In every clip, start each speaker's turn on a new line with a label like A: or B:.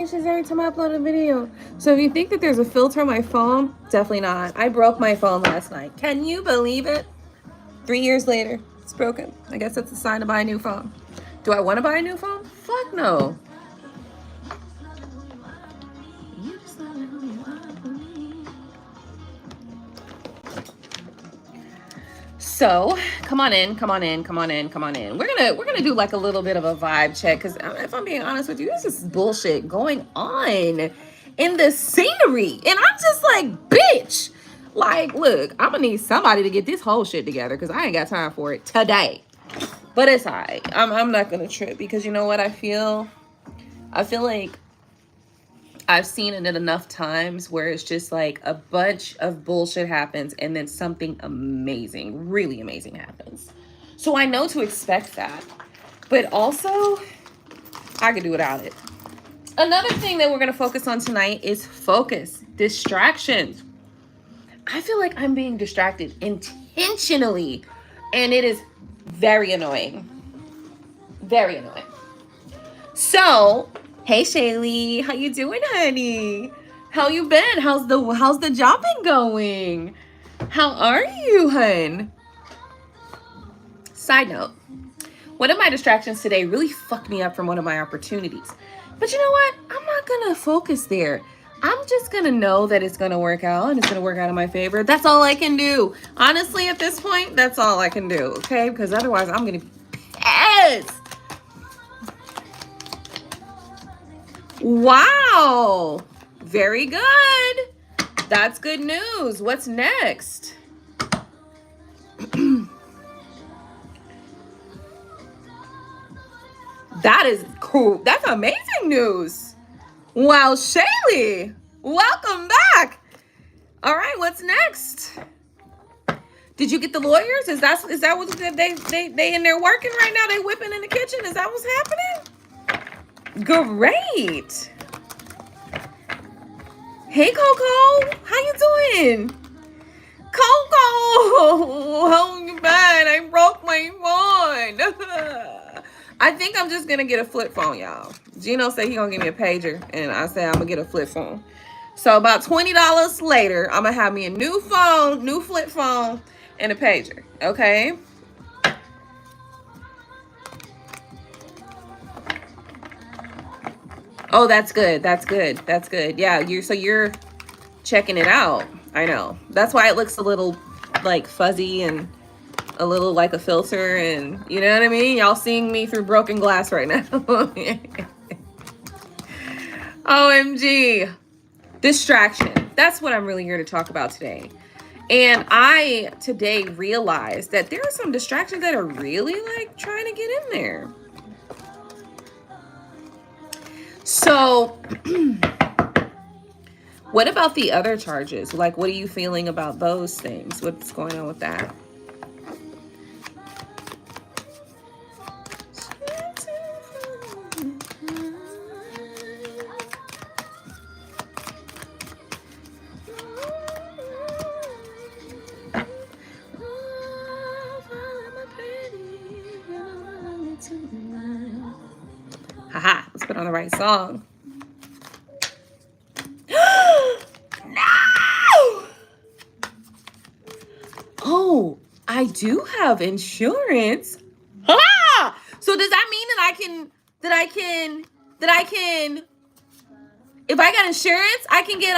A: Every time I upload a video. So if you think that there's a filter on my phone, definitely not. I broke my phone last night. Can you believe it? 3 years later, it's broken. I guess that's a sign to buy a new phone. Do I want to buy a new phone? Fuck no. So come on in. We're gonna do like a little bit of a vibe check, because if I'm being honest with you, there's this bullshit going on in the scenery, and I'm just like, bitch. Like, look, I'm gonna need somebody to get this whole shit together, because I ain't got time for it today. But it's alright. I'm not gonna trip, because you know what I feel like I've seen it enough times where it's just like a bunch of bullshit happens and then something amazing, really amazing happens. So I know to expect that. But also, I could do without it. Another thing that we're going to focus on tonight is focus, distractions. I feel like I'm being distracted intentionally, and it is very annoying. Very annoying. So, hey Shaylee, how you doing, honey? How you been? How's the job been going? How are you, hun? Side note, one of my distractions today really fucked me up from one of my opportunities. But you know what? I'm not gonna focus there. I'm just gonna know that it's gonna work out, and it's gonna work out in my favor. That's all I can do. Honestly, at this point, that's all I can do, okay? Because otherwise I'm gonna be pissed. Wow, very good. That's good news. What's next? That is cool. That's amazing news. Wow, Shaylee, welcome back. All right, what's next? Did you get the lawyers? Is that what they in there working right now? They whipping in the kitchen? Is that what's happening? Great. Hey, Coco. How you doing? Coco, how you been? I broke my phone. I think I'm just going to get a flip phone, y'all. Gino said he going to give me a pager, and I said I'm going to get a flip phone. So about $20 later, I'm going to have me a new phone, new flip phone, and a pager, okay? Oh, that's good. That's good. That's good. Yeah, you're checking it out. I know. That's why it looks a little like fuzzy and a little like a filter, and you know what I mean? Y'all seeing me through broken glass right now. OMG. Distraction. That's what I'm really here to talk about today. And I today realized that there are some distractions that are really like trying to get in there. So, what about the other charges? Like, what are you feeling about those things? What's going on with that? Haha, let's put on the right song. No! Oh, I do have insurance. Ah! So does that mean that I can, if I got insurance, I can get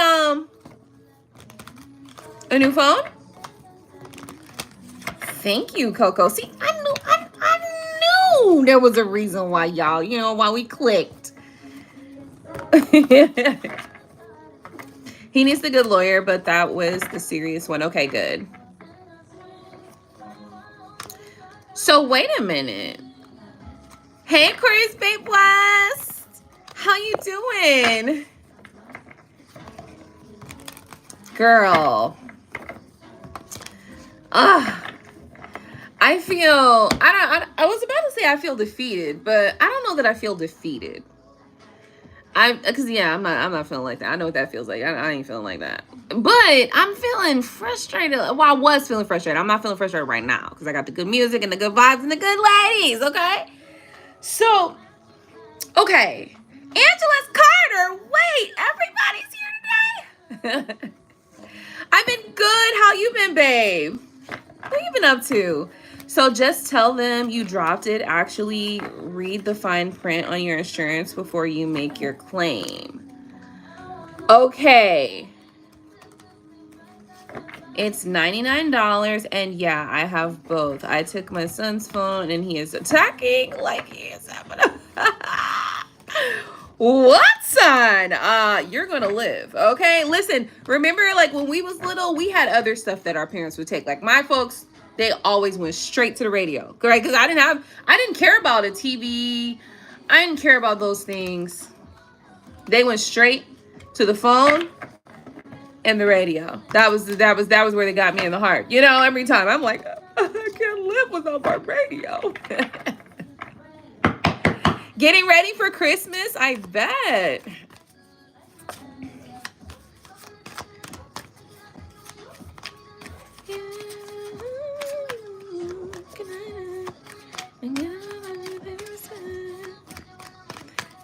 A: a new phone? Thank you, Coco. See, I knew there was a reason why y'all, why we clicked. He needs a good lawyer, but that was the serious one. Okay, good. So wait a minute. Hey, Aquarius Babe West. How you doing? Girl. I was about to say I feel defeated, but I don't know that I feel defeated. I'm not feeling like that. I know what that feels like. I ain't feeling like that. But I'm feeling frustrated. Well, I was feeling frustrated. I'm not feeling frustrated right now because I got the good music and the good vibes and the good ladies, okay? So, okay. Angela's Carter. Wait, everybody's here today? I've been good. How you been, babe? What you been up to? So just tell them you dropped it. Actually, read the fine print on your insurance before you make your claim. Okay. It's $99, and yeah, I have both. I took my son's phone, and he is attacking like he is having a... What, son? You're gonna live, okay? Listen, remember, like, when we was little, we had other stuff that our parents would take. Like, my folks, they always went straight to the radio, right? Because I didn't care about a TV. I didn't care about those things. They went straight to the phone and the radio. That was where they got me in the heart. You know, every time I'm like, I can't live without my radio. Getting ready for Christmas, I bet.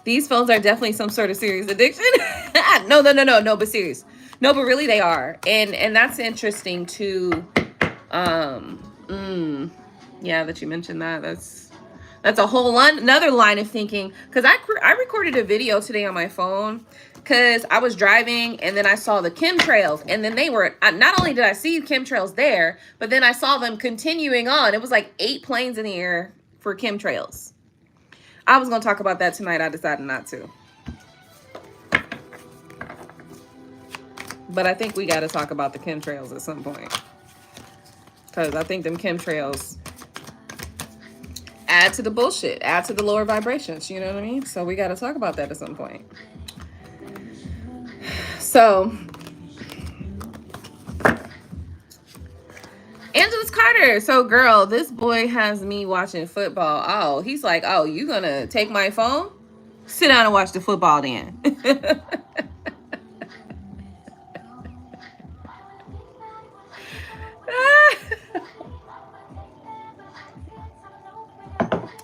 A: These phones are definitely some sort of serious addiction. No, but serious. No, but really they are. And that's interesting too. Yeah, that you mentioned that. That's a whole another line of thinking. Because I recorded a video today on my phone because I was driving and then I saw the chemtrails. And then they were, not only did I see chemtrails there, but then I saw them continuing on. It was like 8 planes in the air for chemtrails. I was going to talk about that tonight. I decided not to. But I think we got to talk about the chemtrails at some point. Because I think them chemtrails add to the bullshit, add to the lower vibrations. You know what I mean? So we got to talk about that at some point. So, Angela's Carter. So, girl, this boy has me watching football. Oh, he's like, oh, you going to take my phone? Sit down and watch the football then.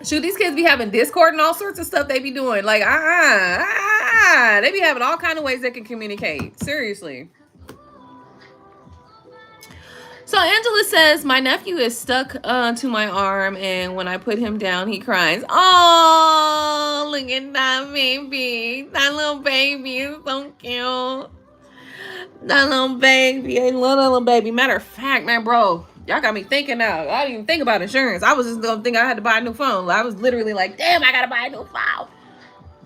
A: Shoot, these kids be having Discord and all sorts of stuff they be doing. Like, they be having all kind of ways they can communicate. Seriously. So Angela says, my nephew is stuck to my arm, and when I put him down, he cries. Oh, look at that baby. That little baby is so cute. That little baby, a little baby. Matter of fact, man, bro, y'all got me thinking now. I didn't even think about insurance. I was just gonna think I had to buy a new phone. I was literally like, damn, I gotta buy a new phone.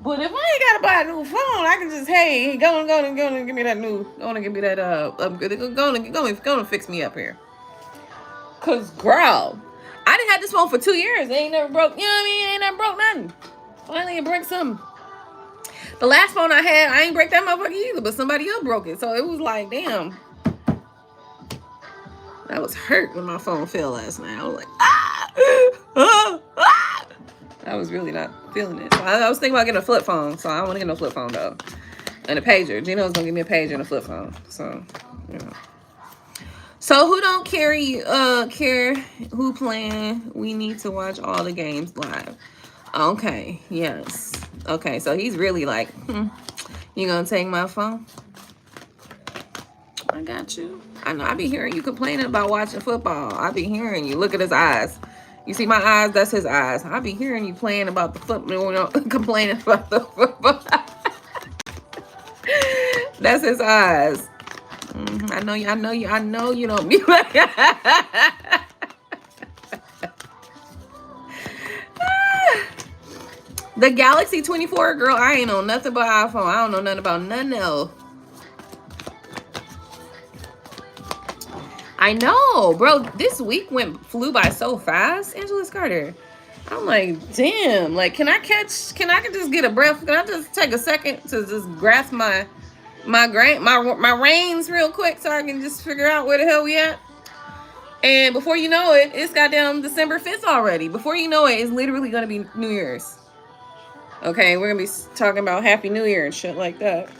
A: But if I ain't gotta buy a new phone, I can just, hey, go and give me that new, go and give me that go and fix me up here. Cause girl, I done had this phone for 2 years. It ain't never broke. You know what I mean? It ain't never broke nothing. Finally, it broke something. The last phone I had, I ain't break that motherfucker either, but somebody else broke it. So it was like, damn. I was hurt when my phone fell last night. I was like, I was really not feeling it. So I was thinking about getting a flip phone. So I don't want to get no flip phone though. And a pager. Gino's gonna give me a pager and a flip phone. So, you know. So who don't care who playing? We need to watch all the games live. Okay, yes. Okay, so he's really like, you gonna take my phone? I got you. I know I be hearing you complaining about watching football. I be hearing you. Look at his eyes. You see my eyes? That's his eyes. I be hearing you playing about the football, complaining about the football. That's his eyes. I know you don't be like the Galaxy 24, girl, I ain't know nothing about iPhone. I don't know nothing about nothing else. I know, bro. This week flew by so fast, Angela Carter. I'm like, damn. Like, can I just get a breath? Can I just take a second to just grasp my reins real quick so I can just figure out where the hell we at? And before you know it, it's goddamn December 5th already. Before you know it, it's literally gonna be New Year's. Okay, we're gonna be talking about Happy New Year and shit like that.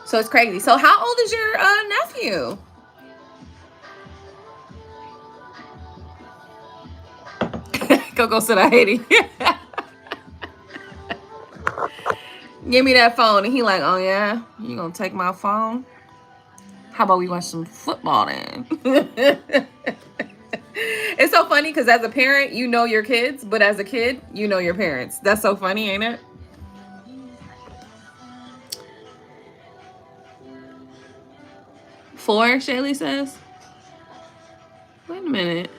A: So it's crazy. So how old is your nephew? Go sit at Haiti. Give me that phone. And he like, oh yeah, you gonna take my phone? How about we watch some football then? It's so funny because as a parent, you know your kids, but as a kid, you know your parents. That's so funny, ain't it? Four, Shaylee says. Wait a minute.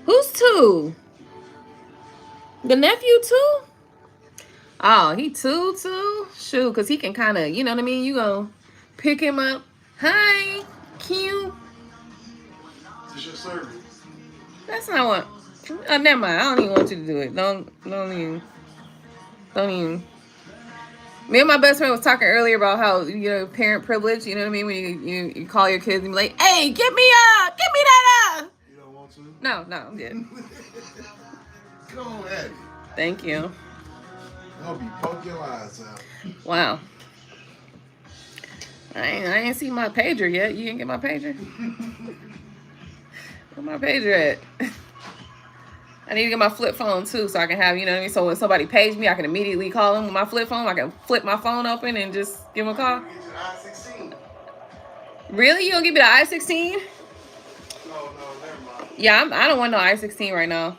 A: Who's two? The nephew too? Oh, he too? Shoot, because he can kind of, you know what I mean? You go pick him up. Hi, cute.
B: It's your service.
A: That's not what. Oh, never mind. I don't even want you to do it. Don't even. Me and my best friend was talking earlier about how, you know, parent privilege, you know what I mean? When you call your kids and be like, hey, get me that.
B: You don't want to?
A: No, I'm good.
B: Go on at it.
A: Thank you.
B: I'll be poking your eyes out.
A: Wow. I ain't seen my pager yet. You didn't get my pager? Where my pager at? I need to get my flip phone too, so I can have, you know what I mean? So when somebody pays me, I can immediately call them with my flip phone. I can flip my phone open and just give them a call.
B: Get you the I-16.
A: Really? You don't give me the I-16?
B: No, never mind.
A: Yeah, I don't want no I-16 right now.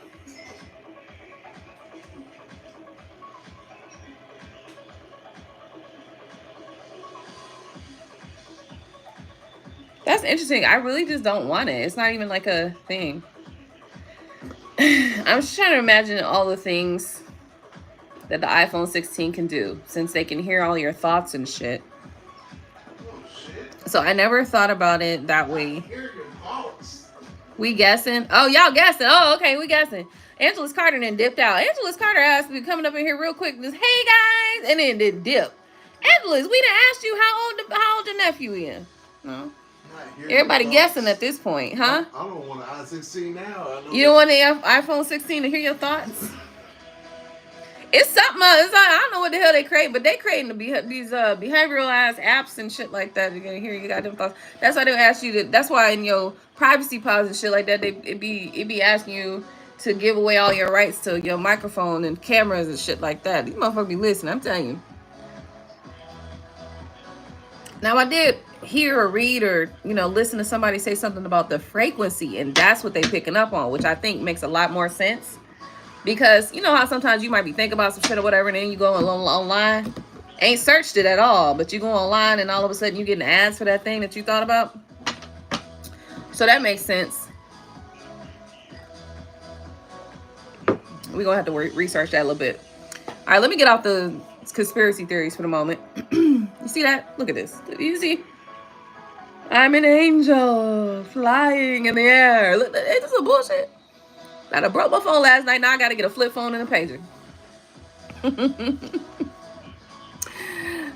A: That's interesting. I really just don't want it. It's not even like a thing. I'm just trying to imagine all the things that the iPhone 16 can do, since they can hear all your thoughts and shit.
B: Oh, shit.
A: So I never thought about it that way.
B: Hear your thoughts.
A: We guessing? Oh, y'all guessing. Oh, okay, we guessing. Angeles Carter then dipped out. Angeles Carter asked me coming up in here real quick, just, hey guys, and then did dip. Angeles, we done asked you how old your nephew is. No. Everybody guessing at this point, huh?
B: I don't want an I-16 now.
A: You don't want the iPhone 16 to hear your thoughts? It's something else. I don't know what the hell they create, but they creating these behavioral ass apps and shit like that. You're gonna hear you got them thoughts. That's why they ask you to. That's why in your privacy policy and shit like that, it be asking you to give away all your rights to your microphone and cameras and shit like that. These motherfuckers be listening. I'm telling you. Now I did hear or read or, you know, listen to somebody say something about the frequency, and that's what they picking up on, which I think makes a lot more sense. Because you know how sometimes you might be thinking about some shit or whatever, and then you go online, ain't searched it at all, but you go online and all of a sudden you getting ads for that thing that you thought about. So that makes sense. We're gonna have to research that a little bit. All right, let me get off the conspiracy theories for the moment. You see that? Look at this. You see? I'm an angel flying in the air. Look, it's just some bullshit. I broke my phone last night. Now I got to get a flip phone and a pager.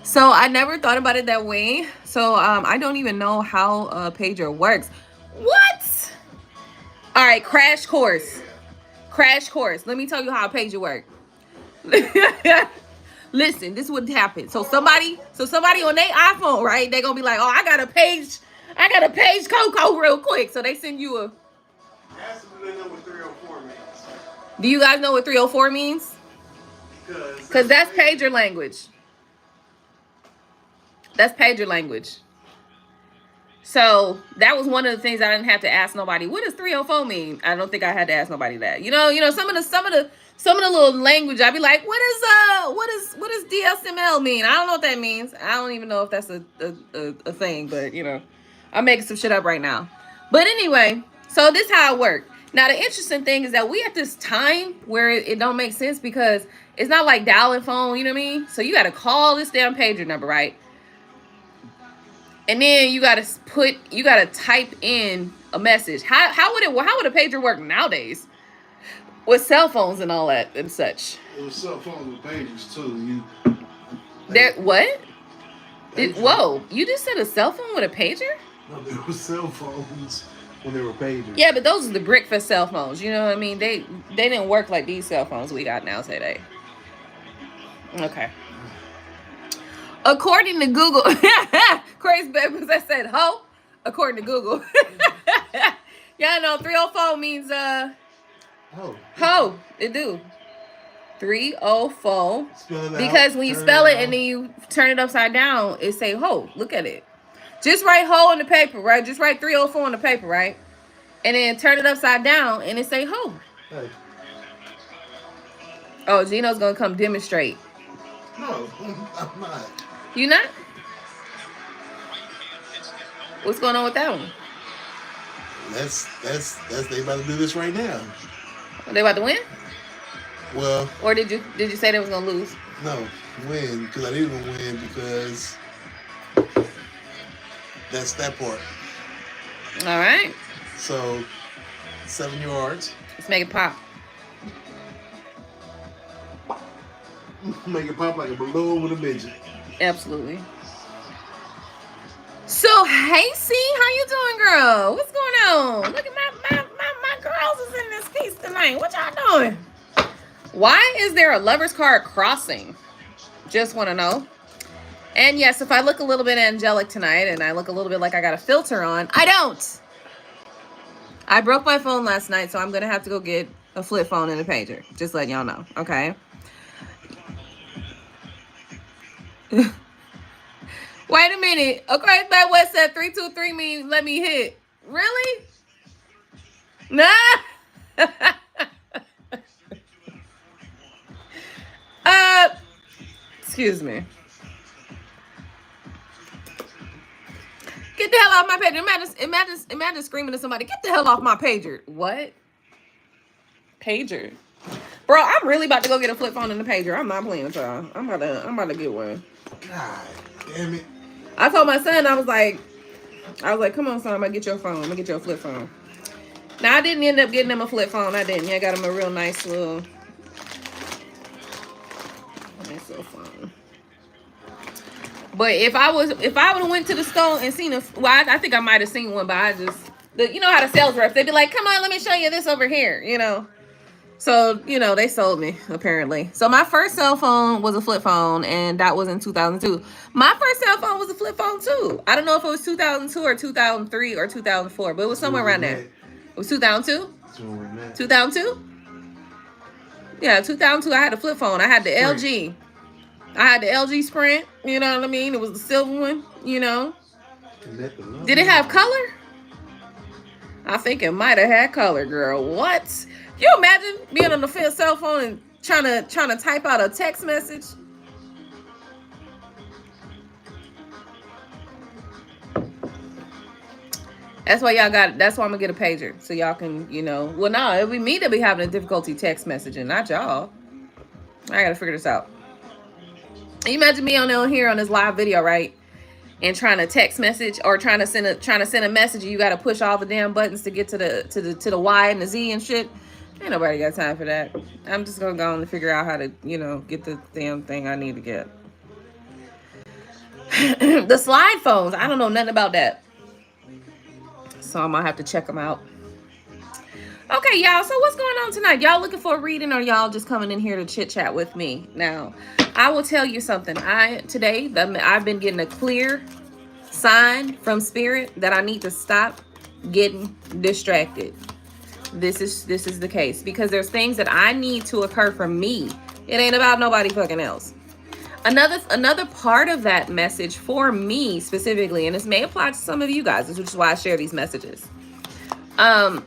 A: So I never thought about it that way. So I don't even know how a pager works. What? All right, crash course. Crash course. Let me tell you how a pager works. Listen, this would happen. So somebody on their iPhone, right? They gonna be like, oh, I got a page Coco real quick. So they send you a.
B: What 304 means.
A: Do you guys know what 304 means? Because that's pager language. That's pager language. So that was one of the things I didn't have to ask nobody. What does 304 mean? I don't think I had to ask nobody that. You know, some of the little language, I'd be like, what does DSML mean? I don't know what that means. I don't even know if that's a thing, but you know, I'm making some shit up right now. But anyway, so this is how it worked. Now the interesting thing is that we at this time where it don't make sense, because it's not like dialing phone, you know what I mean? So you got to call this damn pager number, right? And then you got to type in a message. How would a pager work nowadays? With cell phones and all that and such.
B: It was cell phones with pagers too.
A: What? Whoa, you just said a cell phone with a pager?
B: No, there were cell phones when they were pagers.
A: Yeah, but those are the brick for cell phones. You know what I mean? They didn't work like these cell phones we got now today. Okay. According to Google, crazy baby, because I said ho. According to Google, yeah, no, 304 means ho. It do. 304.
B: Spell it out.
A: Because when you
B: Turn
A: spell it
B: around.
A: and then you turn it upside down, it say ho. Look at it. Just write ho on the paper, right? Just write 304 on the paper, right? And then turn it upside down and it say ho.
B: Hey.
A: Oh, Gino's gonna come demonstrate.
B: No, I'm not.
A: You not? What's going on with that one?
B: That's they about to do this right now.
A: Are they about to win?
B: Well,
A: Or did you say they was gonna lose?
B: no, win, because I didn't win because that's that part.
A: All right.
B: So 7 yards.
A: Let's make it pop.
B: Make it pop like a balloon with a midget.
A: Absolutely. So, hey, C, how you doing, girl? What's going on? Look at my girls is in this piece tonight. What y'all doing? Why is there a lover's card crossing? Just want to know. And yes, if I look a little bit angelic tonight and I look a little bit like I got a filter on, I don't. I broke my phone last night, so I'm going to have to go get a flip phone and a pager. Just letting y'all know, okay? Wait a minute. Okay, that West said 323 mean let me hit. Really? Nah. Excuse me. Get the hell off my pager. Imagine screaming to somebody, get the hell off my pager. What? Pager. Bro, I'm really about to go get a flip phone and a pager. I'm not playing with y'all. I'm about to get one.
B: God damn it.
A: I told my son, I was like, come on, son, I'm gonna get your phone. I'm gonna get your flip phone. Now I didn't end up getting him a flip phone. I didn't. Yeah, I got him a real nice little phone. But if I would have went to the store and seen I think I might have seen one, but I just you know how the sales reps, they'd be like, come on, let me show you this over here, you know. So, you know, they sold me, apparently. So my first cell phone was a flip phone, and that was in 2002. My first cell phone was a flip phone, too. I don't know if it was 2002 or 2003 or 2004, but it was somewhere around there. It was 2002? 2002? Yeah, 2002, I had a flip phone. I had the LG. I had the LG Sprint, you know what I mean? It was the silver one, you know. Did it have color? I think it might have had color, girl. What? You imagine being on the cell phone and trying to type out a text message? That's why that's why I'm gonna get a pager. So y'all can, you know, well, no, it'll be me that be having a difficulty text messaging, not y'all. I gotta figure this out. You imagine me on here on this live video, right? And trying to text message or trying to send a message, and you gotta push all the damn buttons to get to the Y and the Z and shit. Ain't nobody got time for that. I'm just gonna go on and figure out how to, you know, get the damn thing I need to get. The slide phones, I don't know nothing about that. So I'm gonna have to check them out. Okay, y'all, so what's going on tonight? Y'all looking for a reading, or y'all just coming in here to chit chat with me? Now, I will tell you something. Today I've been getting a clear sign from spirit that I need to stop getting distracted. This is the case, because there's things that I need to occur for me. It ain't about nobody fucking else. Another part of that message for me specifically, and this may apply to some of you guys, which is why I share these messages. I'm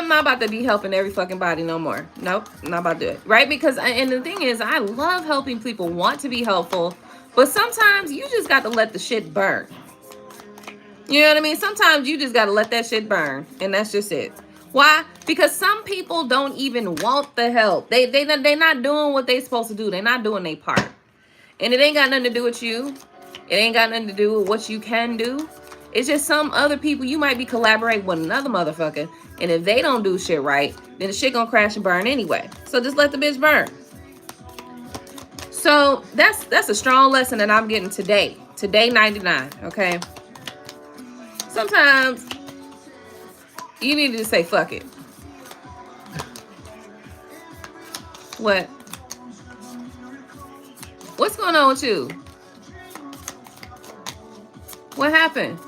A: not about to be helping every fucking body no more. Nope, I'm not about to do it. Right? Because, and the thing is, I love helping people, want to be helpful, but sometimes you just got to let the shit burn. You know what I mean? Sometimes you just got to let that shit burn, and that's just it. Why? Because some people don't even want the help. They're not doing what they supposed to do. They're not doing their part. And it ain't got nothing to do with you. It ain't got nothing to do with what you can do. It's just some other people, you might be collaborating with another motherfucker, and if they don't do shit right, then the shit gonna crash and burn anyway. So just let the bitch burn. So that's a strong lesson that I'm getting today. Today 99, okay? Sometimes you need to just say fuck it. What? What's going on with you? What happened?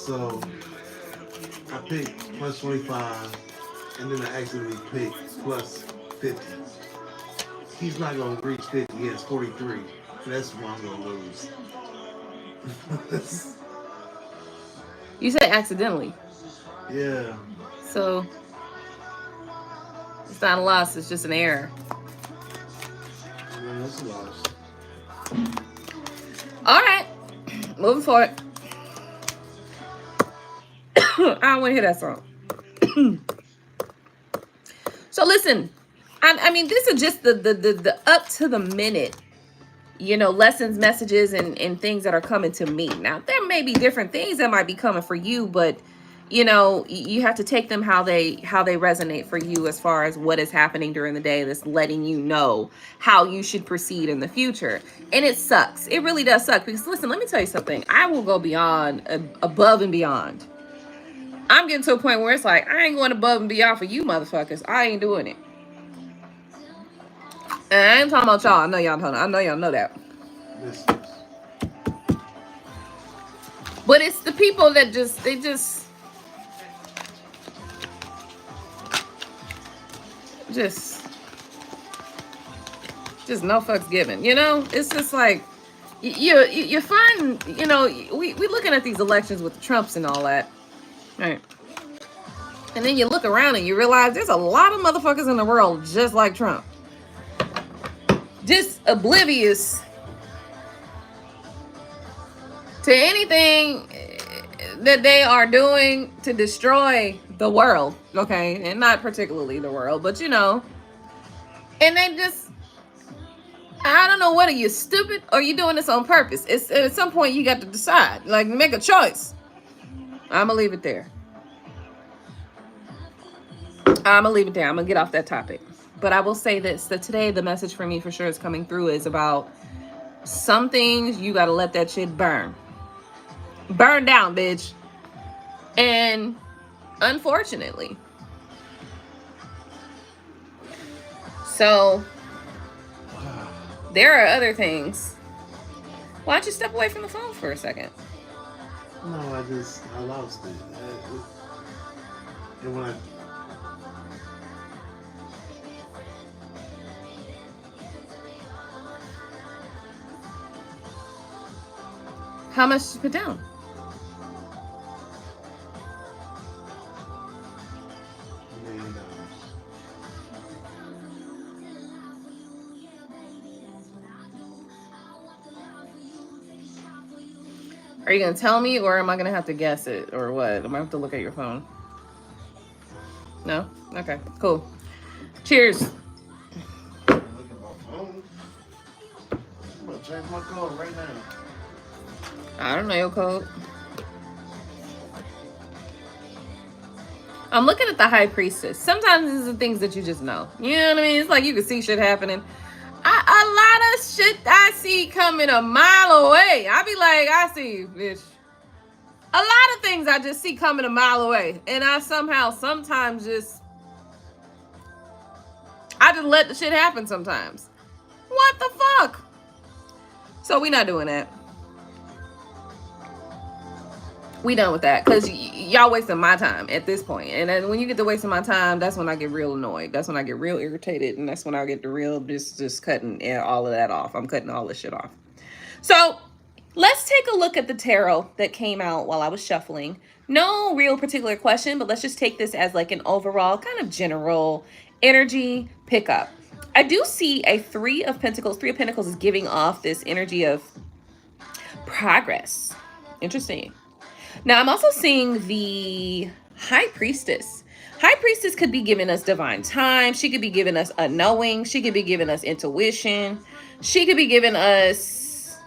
B: So picked plus 25, and then I accidentally picked plus 50. He's not going to reach 50. He has 43. That's why I'm going to lose.
A: You said accidentally.
B: Yeah.
A: So it's not a loss, it's just an error.
B: Yeah, that's a loss.
A: All right, moving forward. I don't want to hear that song. So listen, I mean, these are just the up to the minute, you know, lessons, messages, and things that are coming to me. Now, there may be different things that might be coming for you, but you know, you have to take them how they resonate for you as far as what is happening during the day that's letting you know how you should proceed in the future. And it sucks. It really does suck because listen, let me tell you something. I will go beyond, above and beyond. I'm getting to a point where it's like, I ain't going above and beyond for you motherfuckers. I ain't doing it. And I ain't talking about y'all. I know y'all know that. But it's the people that just no fucks given, you know. It's just like you find, you know, we looking at these elections with the Trumps and all that, right? And then you look around and you realize there's a lot of motherfuckers in the world just like Trump, just oblivious to anything that they are doing to destroy the world, okay? And not particularly the world, but you know. And they just, I don't know, what are you, stupid? Or are you doing this on purpose? It's at some point you got to decide, like make a choice. I'm gonna leave it there. I'm gonna get off that topic. But I will say this, that today the message for me for sure is coming through is about some things you gotta let that shit burn. Burn down, bitch. And unfortunately, so there are other things. Why don't you step away from the phone for a second?
B: No, I lost it. And when
A: How much did you put down?
B: $1 million.
A: Are you gonna tell me, or am I gonna have to guess it, or what? Am I gonna have to look at your phone? No? Okay, cool. Cheers.
B: Look at my phone. I'm gonna change my code right now.
A: I don't know your code. I'm looking at the High Priestess. Sometimes these are things that you just know. You know what I mean? It's like you can see shit happening. A lot of shit I see coming a mile away. I be like, I see you, bitch. A lot of things I just see coming a mile away. And I sometimes just let the shit happen sometimes. What the fuck? So we not doing that. We done with that, because y'all wasting my time at this point. And then when you get to wasting my time, that's when I get real annoyed. That's when I get real irritated. And that's when I get the real just cutting all of that off. I'm cutting all this shit off. So let's take a look at the tarot that came out while I was shuffling. No real particular question, but let's just take this as like an overall kind of general energy pickup. I do see a Three of Pentacles. Three of Pentacles is giving off this energy of progress. Interesting. Now, I'm also seeing the High Priestess. High Priestess could be giving us divine time. She could be giving us a knowing. She could be giving us intuition. She could be giving us,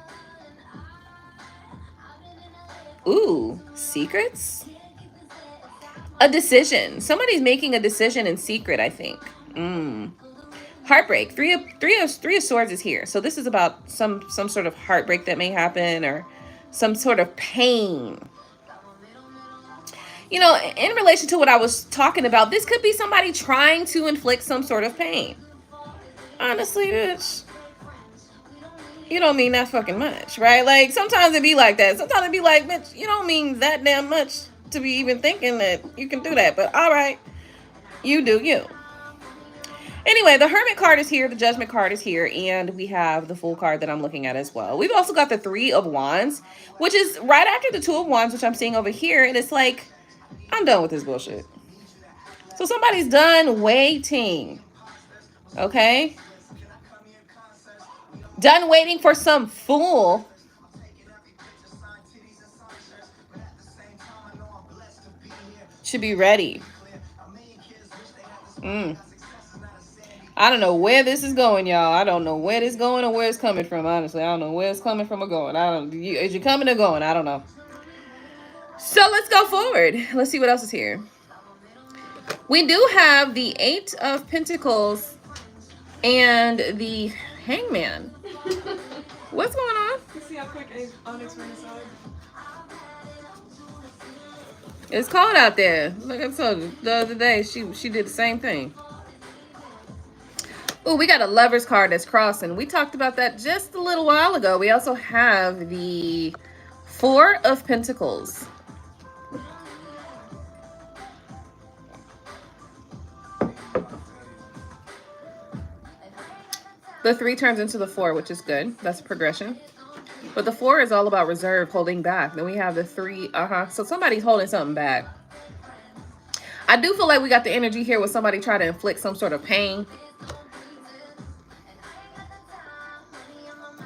A: secrets? A decision. Somebody's making a decision in secret, I think. Heartbreak. Three of Swords is here. So this is about some sort of heartbreak that may happen, or some sort of pain. You know, in relation to what I was talking about, this could be somebody trying to inflict some sort of pain. Honestly, bitch, you don't mean that fucking much, right? Like, sometimes it be like that. Sometimes it be like, bitch, you don't mean that damn much. to be even thinking that you can do that. But all right, you do you. Anyway, the Hermit card is here, the Judgment card is here, and we have the Fool card that I'm looking at as well. We've also got the Three of Wands, which is right after the Two of Wands, which I'm seeing over here, and it's like, I'm done with this bullshit. So somebody's done waiting, okay? Done waiting for some fool to be ready. I don't know where this is going, y'all. I don't know where this is going or where it's coming from, honestly. I don't know where it's coming from or going. Is you coming or going? I don't know. So let's go forward. Let's see what else is here. We do have the Eight of Pentacles and the Hangman. What's going on?
C: You see how quick Onyx went inside?
A: It's cold out there. Like I told you the other day, she did the same thing. Oh, we got a Lover's card that's crossing. We talked about that just a little while ago. We also have the Four of Pentacles. The 3 turns into the 4, which is good. That's a progression. But the 4 is all about reserve, holding back. Then we have the 3. So somebody's holding something back. I do feel like we got the energy here with somebody trying to inflict some sort of pain.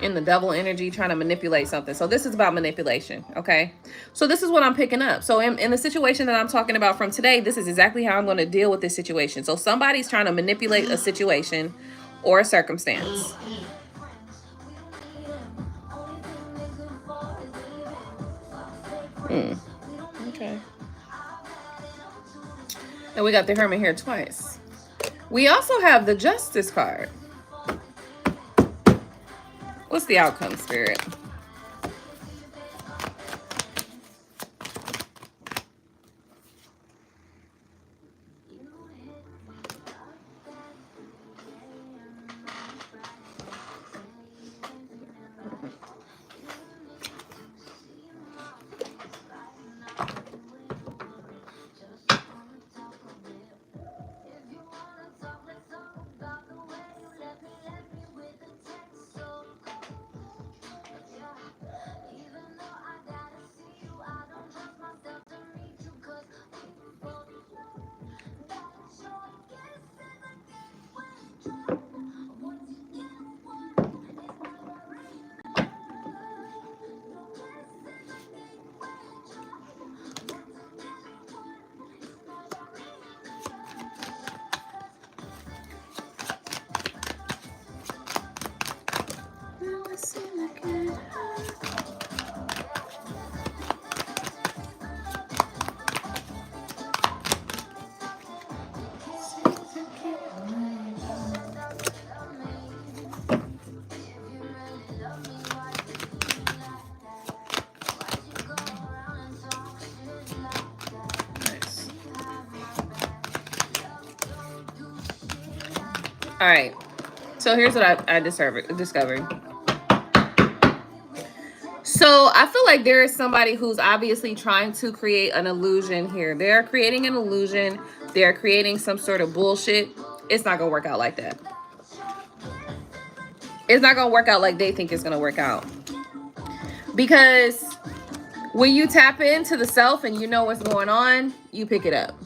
A: In the Devil energy, trying to manipulate something. So this is about manipulation, okay? So this is what I'm picking up. So in the situation that I'm talking about from today, this is exactly how I'm going to deal with this situation. So somebody's trying to manipulate a situation or a circumstance. Okay. And we got the Hermit here twice. We also have the Justice card. What's the outcome, Spirit? All right, so here's what I discovered. So I feel like there is somebody who's obviously trying to create an illusion here. They're creating an illusion. They're creating some sort of bullshit. It's not going to work out like that. It's not going to work out like they think it's going to work out. Because when you tap into the self and you know what's going on, you pick it up.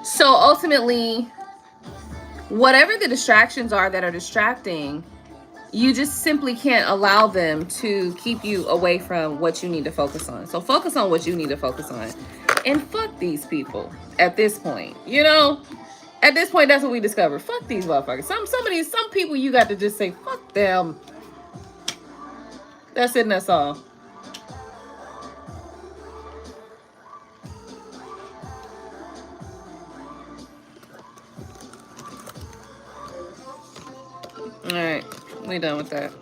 A: So ultimately, whatever the distractions are that are distracting, you just simply can't allow them to keep you away from what you need to focus on. So focus on what you need to focus on. And fuck these people at this point. You know, at this point, that's what we discovered. Fuck these motherfuckers. Some people you got to just say, fuck them. That's it and that's all. All right, we done with that.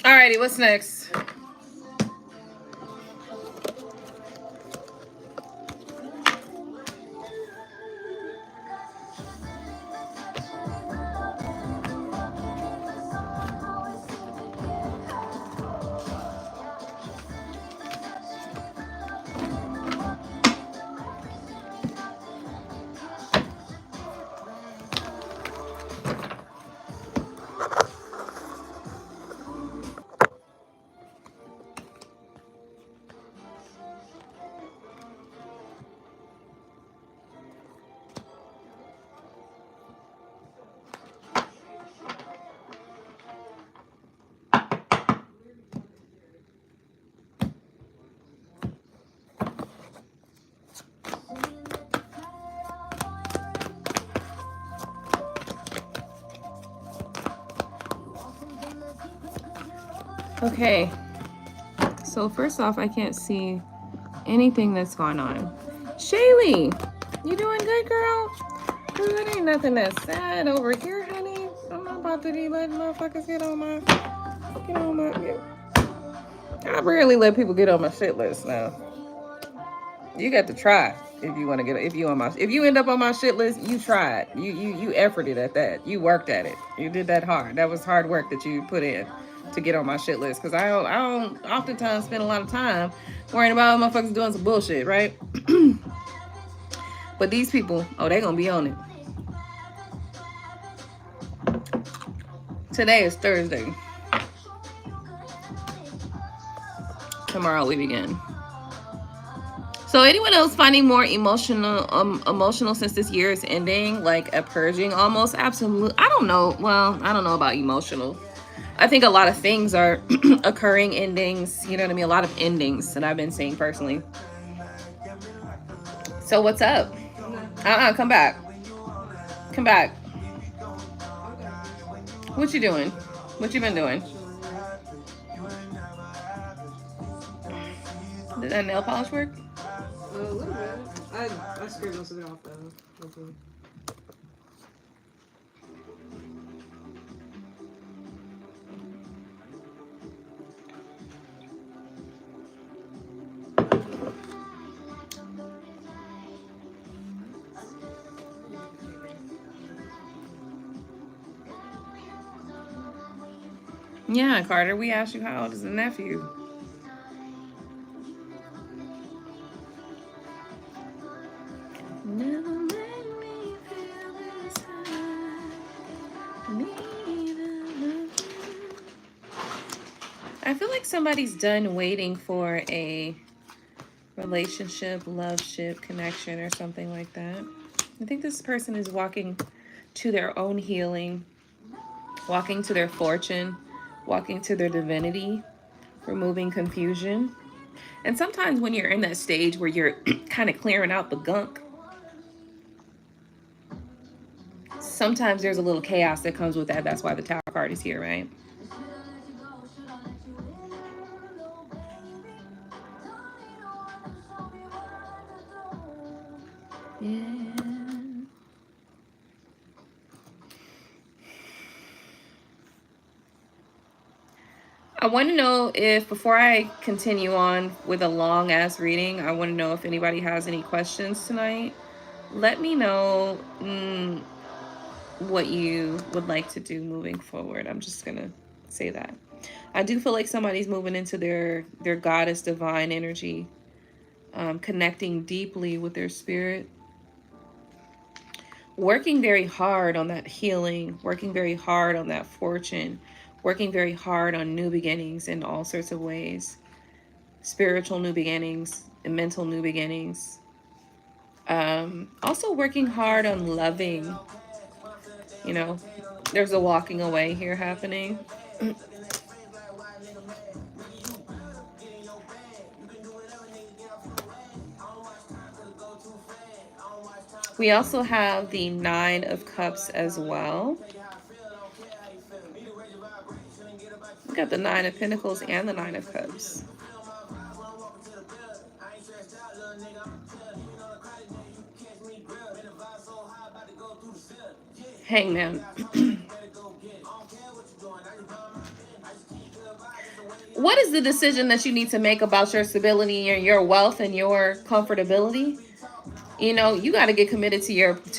A: All righty, what's next? Okay. So first off, I can't see anything that's going on. Shaylee, you doing good, girl? Ooh, it ain't nothing that's sad over here, honey. I'm not about to be letting motherfuckers get on my. I rarely let people get on my shit list now. You got to try if you want to get if you end up on my shit list, you tried. You efforted at that. You worked at it. You did that hard. That was hard work that you put in to get on my shit list. Cause I don't oftentimes spend a lot of time worrying about motherfuckers doing some bullshit, right? But these people, oh, they gonna be on it. Today is Thursday. Tomorrow we begin. So anyone else finding more emotional since this year is ending, like a purging almost? Absolutely. I don't know. Well, I don't know about emotional. I think a lot of things are occurring endings. You know what I mean? A lot of endings that I've been seeing personally. So what's up? Come back. Come back. What you doing? What you been doing? Did that nail polish work?
C: A little bit. I scraped most of it off though. Hopefully.
A: Yeah, Carter, we asked you how old is the nephew? I feel like somebody's done waiting for a relationship, loveship, connection, or something like that. I think this person is walking to their own healing, walking to their fortune, walking to their divinity, removing confusion. And sometimes when you're in that stage where you're kind of clearing out the gunk, sometimes there's a little chaos that comes with that. That's why the Tower card is here, right? Yeah. I want to know if, before I continue on with a long ass reading, I want to know if anybody has any questions tonight. Let me know what you would like to do moving forward. I'm just going to say that. I do feel like somebody's moving into their goddess divine energy, connecting deeply with their spirit, working very hard on that healing, working very hard on that fortune, working very hard on new beginnings in all sorts of ways, spiritual new beginnings and mental new beginnings. Also working hard on loving. You know, there's a walking away here happening. We also have the Nine of Cups as well. We got the Nine of Pentacles and the Nine of Cups. Hangman. What is the decision that you need to make about your stability and your wealth and your comfortability? You know, you got to get committed to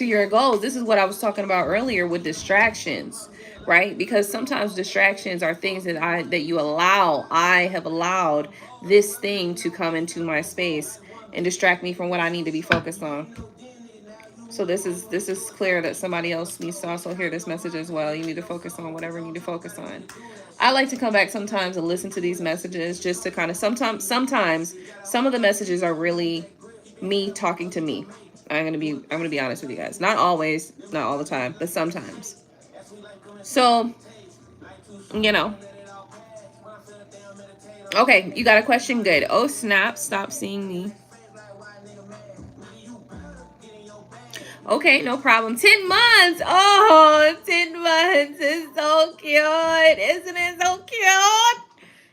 A: your goals. This is what I was talking about earlier with distractions, right? Because sometimes distractions are things that you allow. I have allowed this thing to come into my space and distract me from what I need to be focused on. So this is clear that somebody else needs to also hear this message as well. You need to focus on whatever you need to focus on. I like to come back sometimes and listen to these messages just to kind of sometimes some of the messages are really me talking to me. I'm gonna be honest with you guys. Not always, not all the time, but sometimes. So, you know. Okay, you got a question? Good. Oh snap! Stop seeing me. Okay, no problem. 10 months. Oh, 10 months is so cute. Isn't it so cute?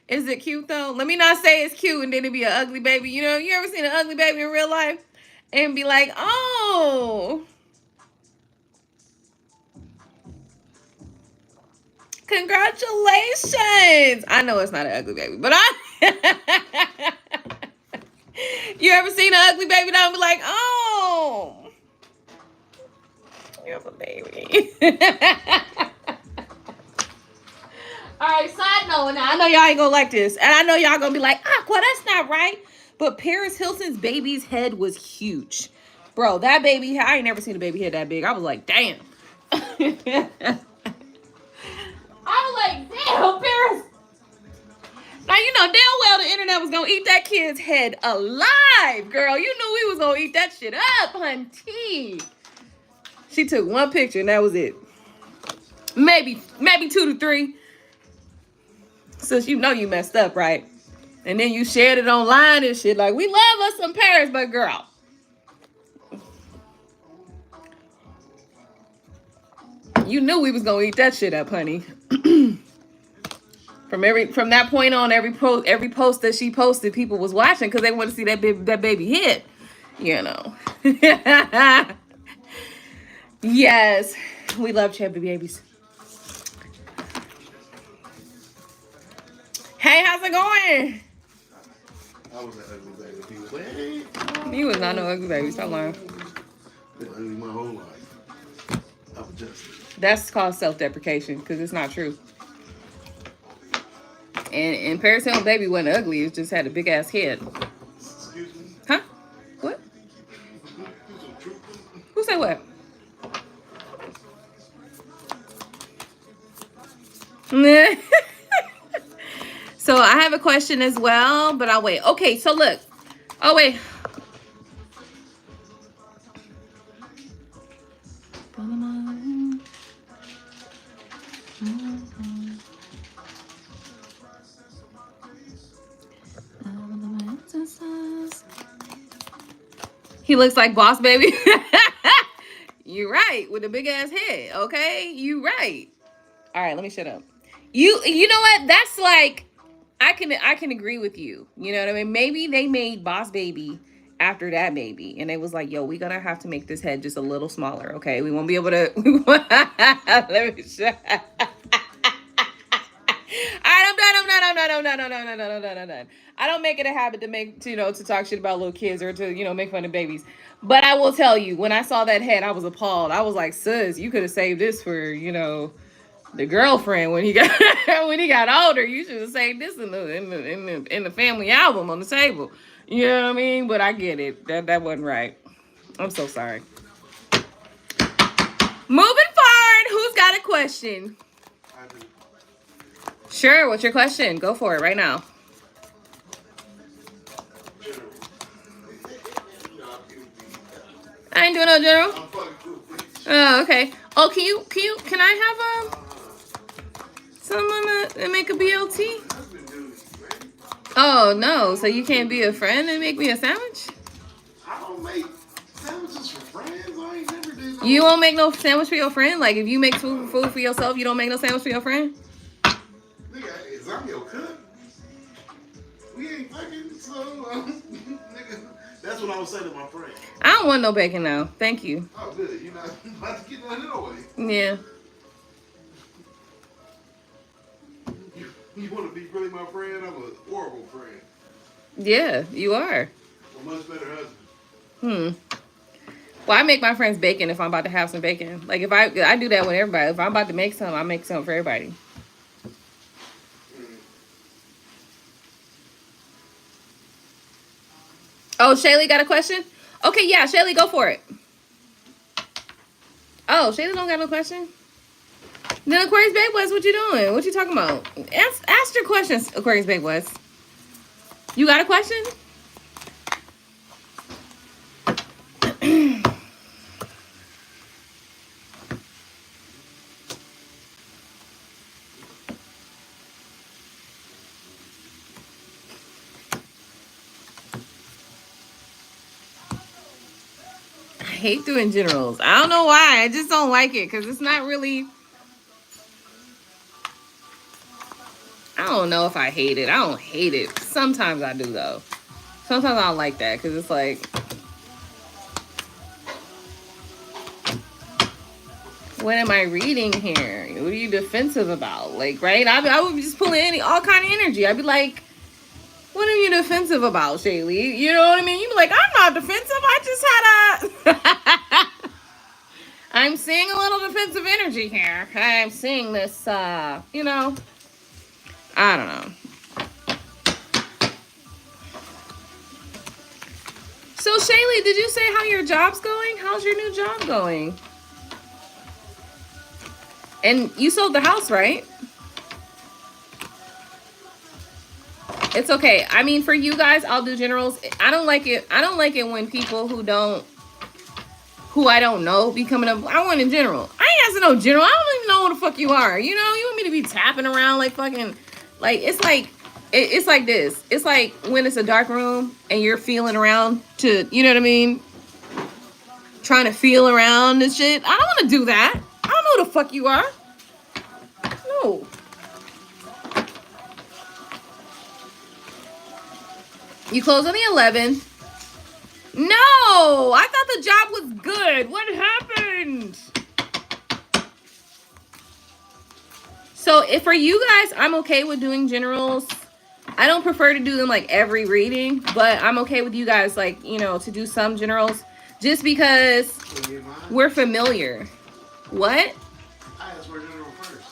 A: Is it cute though? Let me not say it's cute and then it be an ugly baby. You know, you ever seen an ugly baby in real life and be like, oh, congratulations. I know it's not an ugly baby, but I you ever seen an ugly baby that would be like, oh, you have a baby. All right, side note now. I know y'all ain't gonna like this. And I know y'all gonna be like, Aqua, that's not right. But Paris Hilton's baby's head was huge. Bro, that baby, I ain't never seen a baby head that big. I was like, damn. I was like, damn, Paris. Now, you know damn well the internet was gonna eat that kid's head alive, girl. You knew we was gonna eat that shit up, hunty. She took one picture and that was it. Maybe 2 to 3. Since you know you messed up, right? And then you shared it online and shit. Like, we love us some Paris, but girl. You knew we was gonna eat that shit up, honey. From that point on, every post that she posted, people was watching because they want to see that baby hit. You know. Yes, we love chubby babies. Hey, how's it going?
B: I was an ugly baby. He was like, hey.
A: You was not no ugly baby. Stop lying.
B: Been ugly my whole life. I've adjusted.
A: That's called self-deprecation because it's not true. And Paris Hilton baby wasn't ugly. It just had a big ass head.
B: Excuse me?
A: Huh? What? Who said what? So I have a question as well, but I'll wait. Okay, so look. Oh, wait. He looks like Boss Baby. You're right, with a big ass head. Okay, you right. All right, let me shut up. You know what? That's like, I can agree with you. You know what I mean? Maybe they made Boss Baby after that baby, and they was like, "Yo, we gonna have to make this head just a little smaller. Okay, we won't be able to." Let me shut. All right, I'm done. I don't make it a habit to talk shit about little kids or to make fun of babies. But I will tell you, when I saw that head, I was appalled. I was like, sis, you could have saved this for the girlfriend when he got older. You should have saved this in the family album on the table. You know what I mean? But I get it. That wasn't right. I'm so sorry. Moving forward, who's got a question? Sure, what's your question? Go for it right now. I ain't doing no general. Oh, okay. Oh, can I have someone to make a BLT? Oh no, so you can't be a friend and make me a sandwich?
B: I don't make sandwiches for friends. I ain't never did.
A: You won't make no sandwich for your friend? Like if you make food for yourself, you don't make no sandwich for your friend?
B: Nigga, is I'm your cook? We ain't fucking, so nigga, that's what I was saying to my friend.
A: I don't want no bacon now. Thank you.
B: Oh, good. You're not about to get none anyway.
A: Yeah.
B: You want to be really my friend? I'm a horrible friend.
A: Yeah, you are.
B: A much better husband.
A: Well, I make my friends bacon if I'm about to have some bacon. Like if I do that with everybody. If I'm about to make some, I make some for everybody. Oh, Shaylee got a question? Okay, yeah, Shaylee, go for it. Oh, Shaylee don't got no question? Then Aquarius Babe West, what you doing? What you talking about? Ask your questions, Aquarius Babe West. You got a question? I hate doing generals. I don't know why. I just don't like it because it's not really... I don't don't know if I hate it. I don't hate it. Sometimes I do though. Sometimes I don't like that because it's like, what am I reading here? What are you defensive about? Like, right? I would be just pulling all kind of energy. I'd be like, what are you defensive about, Shaylee? You know what I mean? You'd be like, I'm not defensive. I just had a... I'm seeing a little defensive energy here. I'm seeing this, you know, I don't know. So, Shaylee, did you say how your job's going? How's your new job going? And you sold the house, right? It's okay. I mean, for you guys, I'll do generals. I don't like it. I don't like it when people who I don't know be coming up. I want a general. I ain't asking no general. I don't even know who the fuck you are. You know, you want me to be tapping around like fucking, like, it's like this. It's like when it's a dark room and you're feeling around to, you know what I mean? Trying to feel around and shit. I don't want to do that. I don't know who the fuck you are. No. You close on the 11th. No, I thought the job was good. What happened? So if for you guys, I'm okay with doing generals. I don't prefer to do them like every reading, but I'm okay with you guys, like, you know, to do some generals just because we're familiar. What?
B: I asked for a general first.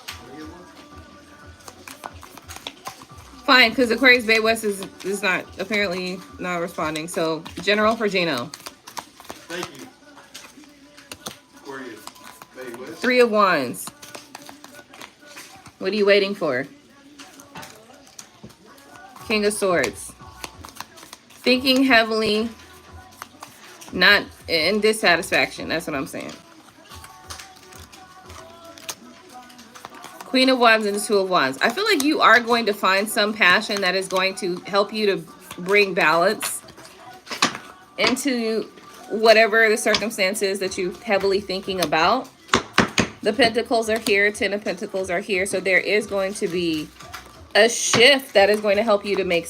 A: Fine, because Aquarius Bay West is not apparently not responding. So general for Gino.
B: Thank you. Aquarius Bay West.
A: 3 of Wands. What are you waiting for? King of Swords. Thinking heavily, not in dissatisfaction. That's what I'm saying. Queen of Wands and the 2 of Wands. I feel like you are going to find some passion that is going to help you to bring balance into whatever the circumstances that you're heavily thinking about. The Pentacles are here. 10 of Pentacles are here. So there is going to be a shift that is going to help you to make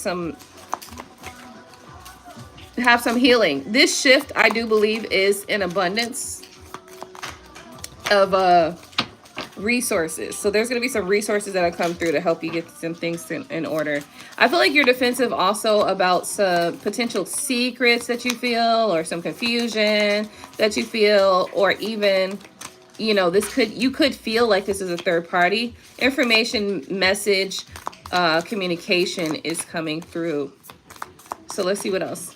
A: have some healing. This shift, I do believe, is an abundance of resources. So there's going to be some resources that will come through to help you get some things in order. I feel like you're defensive also about some potential secrets that you feel, or some confusion that you feel, or even, you know, you could feel like this is a third party. Information, message, communication is coming through. So let's see what else.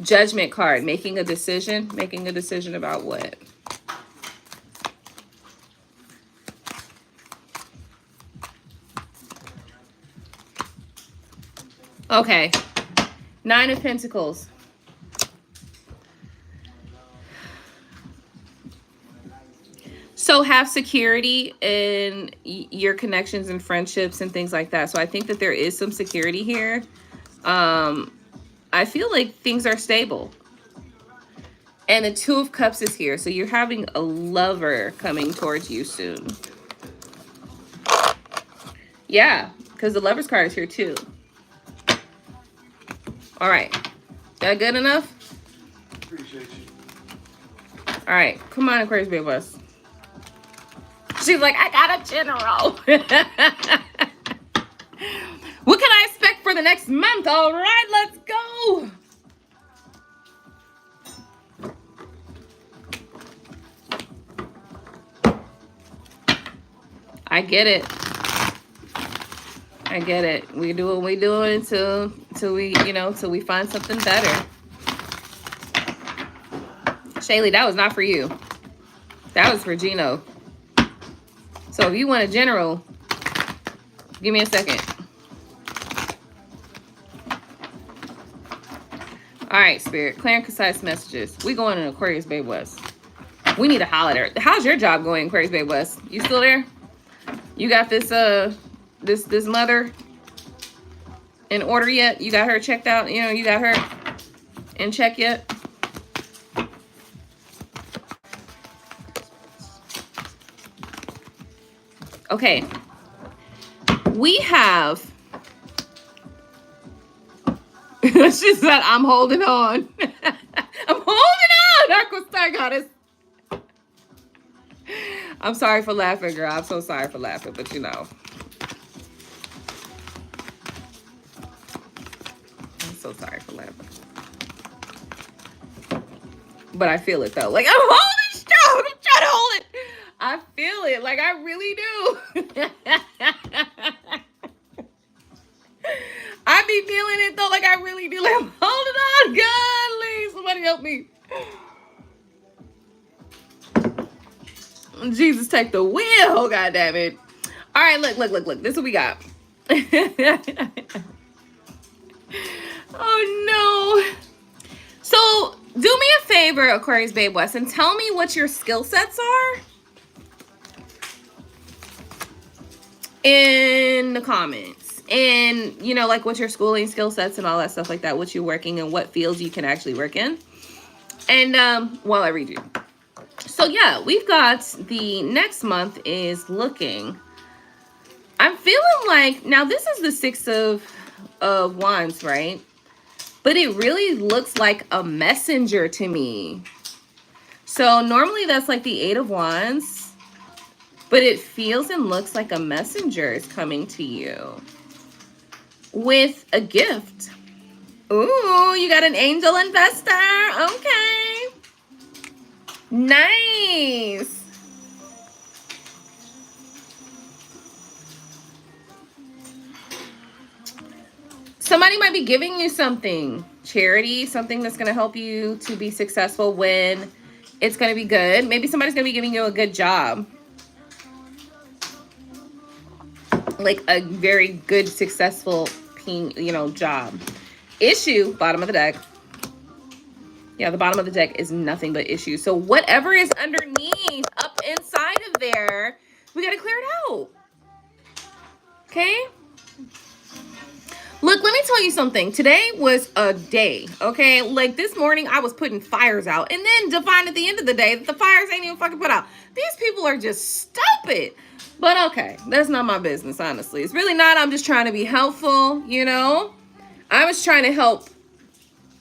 A: Judgment card, making a decision about what? Okay, 9 of Pentacles. So have security in your connections and friendships and things like that. So I think that there is some security here. I feel like things are stable. And the 2 of Cups is here. So you're having a lover coming towards you soon. Yeah, because the Lover's card is here too. All right. That good enough?
B: Appreciate you.
A: All right. Come on, Aquarius Bay West. She's like, I got a general. What can I expect for the next month? All right, let's go. I get it. I get it. We do what we do until we, you know, till we find something better. Shaylee, that was not for you. That was for Gino. So if you want a general, give me a second. All right, Spirit. Clear and concise messages. We going in Aquarius Bay West. We need a holiday. How's your job going, Aquarius Bay West? You still there? You got this this mother in order yet? You got her checked out? You know, you got her in check yet? Okay. we have, she said, I'm holding on. I'm holding on, AquaStarGoddess. I'm sorry for laughing, girl. I'm so sorry for laughing, but you know. I'm so sorry for laughing. But I feel it though. Like, I'm holding strong. I'm trying to hold it. I feel it. Like, I really do. I be feeling it though. Like, I really do. Like, I'm holding on. God, somebody help me. Jesus, take the wheel. God damn it. All right, look. This is what we got. Oh, no. So, do me a favor, Aquarius Babe West, and tell me what your skill sets are in the comments. And, you know, like what your schooling skill sets and all that stuff like that, what you're working and what fields you can actually work in. And while I read you. So, yeah, we've got the next month is looking. I'm feeling like, now this is the Six of Wands, right? But it really looks like a messenger to me. So normally that's like the Eight of Wands, but it feels and looks like a messenger is coming to you with a gift. Ooh, you got an angel investor. Okay. Nice. Somebody might be giving you something, charity, something that's going to help you to be successful when it's going to be good. Maybe somebody's going to be giving you a good job. Like a very good, successful, job. Issue, bottom of the deck. Yeah, the bottom of the deck is nothing but issue. So whatever is underneath, up inside of there, we got to clear it out. Okay? Look, let me tell you something. Today was a day, okay? Like this morning, I was putting fires out. And then to find at the end of the day that the fires ain't even fucking put out. These people are just stupid. But okay, that's not my business, honestly. It's really not. I'm just trying to be helpful, you know? I was trying to help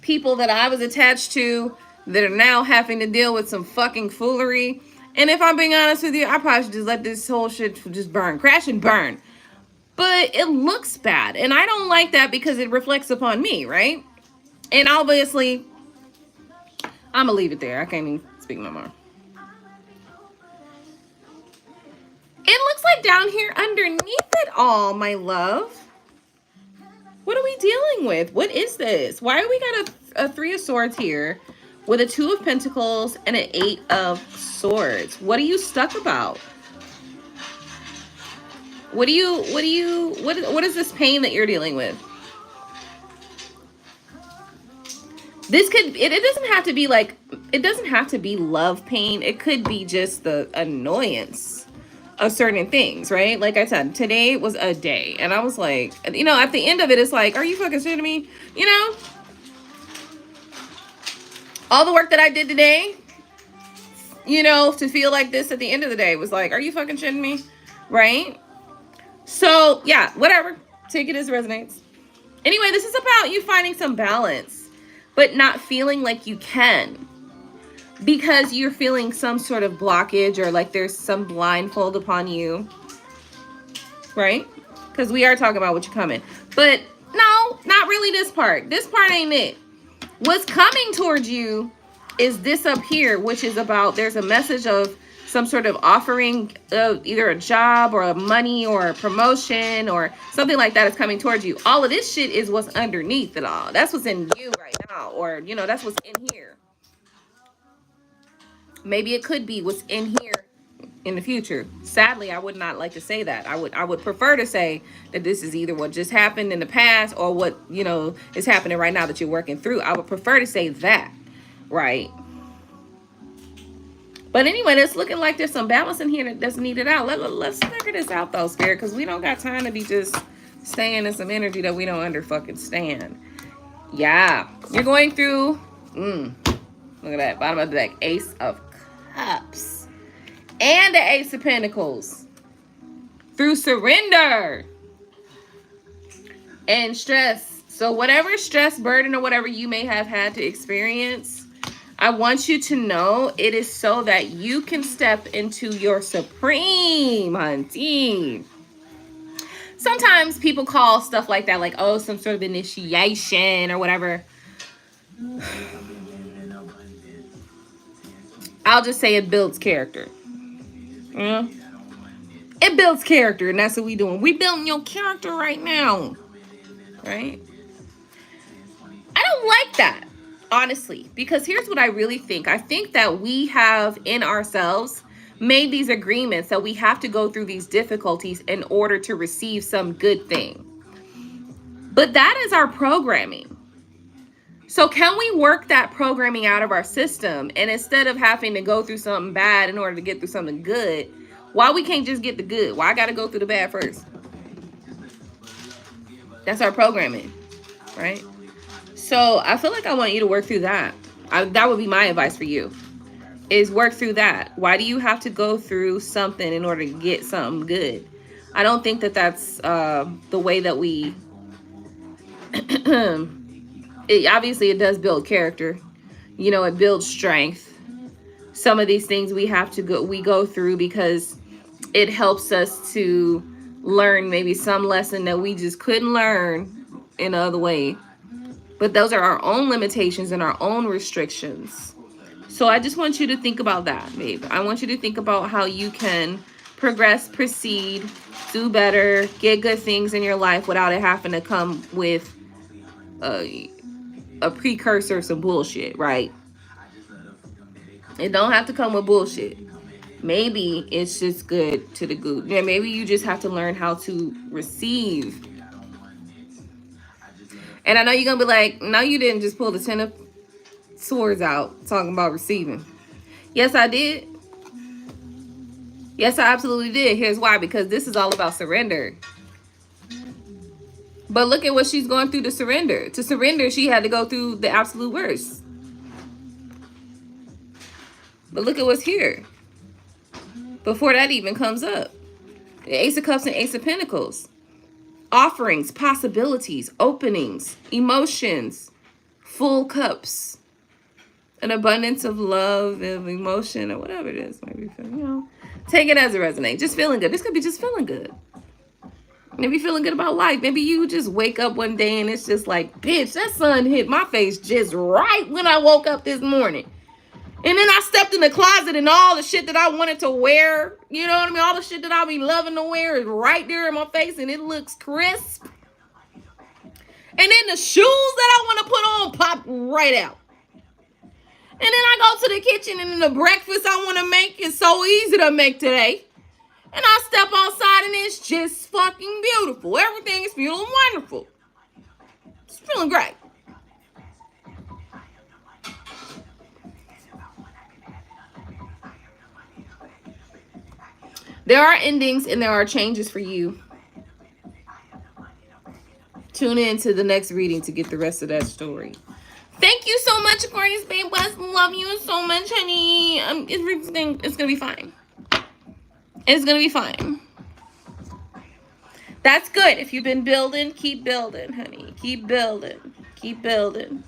A: people that I was attached to that are now having to deal with some fucking foolery. And if I'm being honest with you, I probably should just let this whole shit just burn. Crash and burn. But it looks bad. And I don't like that because it reflects upon me, right? And obviously, I'm going to leave it there. I can't even speak no more. It looks like down here underneath it all, my love. What are we dealing with? What is this? Why we got a Three of Swords here with a Two of Pentacles and an Eight of Swords? What are you stuck about? What is this pain that you're dealing with? This could, it doesn't have to be like, it doesn't have to be love pain. It could be just the annoyance of certain things, right? Like I said, today was a day. And I was like, you know, at the end of it, it's like, are you fucking shitting me? You know? All the work that I did today, you know, to feel like this at the end of the day was like, are you fucking shitting me? Right? So, yeah, whatever. Take it as it resonates. Anyway, this is about you finding some balance, but not feeling like you can. Because you're feeling some sort of blockage or like there's some blindfold upon you. Right? Because we are talking about what you're coming. But no, not really this part. This part ain't it. What's coming towards you is this up here, which is about there's a message of some sort of offering of either a job or a money or a promotion or something like that is coming towards you. All of this shit is what's underneath it all. That's what's in you right now. Or, you know, that's what's in here. Maybe it could be what's in here in the future. Sadly, I would not like to say that. I would prefer to say that this is either what just happened in the past or what, you know, is happening right now that you're working through. I would prefer to say that, right? But anyway, it's looking like there's some balance in here that's needed out. Let's figure this out, though, Spirit, because we don't got time to be just staying in some energy that we don't fucking stand. Yeah. You're going through, look at that, bottom of the deck, Ace of Cups. And the Ace of Pentacles. Through surrender. And stress. So whatever stress, burden, or whatever you may have had to experience, I want you to know it is so that you can step into your supreme hunting. Sometimes people call stuff like that, like, oh, some sort of initiation or whatever. I'll just say it builds character. Yeah. It builds character, and that's what we doing. We building your character right now. Right? I don't like that, honestly, because here's what I really think. I think that we have in ourselves made these agreements that we have to go through these difficulties in order to receive some good thing. But that is our programming. So can we work that programming out of our system? And instead of having to go through something bad in order to get through something good, why we can't just get the good? Why I got to go through the bad first? That's our programming, right? So I feel like I want you to work through that. That would be my advice for you, is work through that. Why do you have to go through something in order to get something good? I don't think that that's the way that we... Obviously, it does build character. You know, it builds strength. Some of these things we go through because it helps us to learn maybe some lesson that we just couldn't learn in another way. But those are our own limitations and our own restrictions. So I just want you to think about that, babe. I want you to think about how you can progress, proceed, do better, get good things in your life without it having to come with a precursor of some bullshit, right? It don't have to come with bullshit. Maybe it's just good to the good. Yeah, maybe you just have to learn how to receive. And I know you're gonna be like, no, you didn't just pull the 10 of swords out talking about receiving. Yes, I did. Yes, I absolutely did. Here's why. Because this is all about surrender. But look at what she's going through to surrender. To surrender, she had to go through the absolute worst. But look at what's here. Before that even comes up. The Ace of Cups and Ace of Pentacles. Offerings, possibilities, openings, emotions, full cups. An abundance of love, of emotion, or whatever it is. Maybe, you know, take it as it resonates. Just feeling good. This could be just feeling good. Maybe feeling good about life. Maybe you just wake up one day and it's just like, bitch, that sun hit my face just right when I woke up this morning. And then I stepped in the closet and all the shit that I wanted to wear, you know what I mean? All the shit that I be loving to wear is right there in my face and it looks crisp. And then the shoes that I want to put on pop right out. And then I go to the kitchen and the breakfast I want to make is so easy to make today. And I step outside and it's just fucking beautiful. Everything is feeling wonderful. It's feeling great. There are endings and there are changes for you. Tune in to the next reading to get the rest of that story. Thank you so much, Aquarius babe. Love you so much, honey. It's gonna be fine. It's gonna be fine. That's good. If you've been building, keep building, honey. Keep building. Keep building.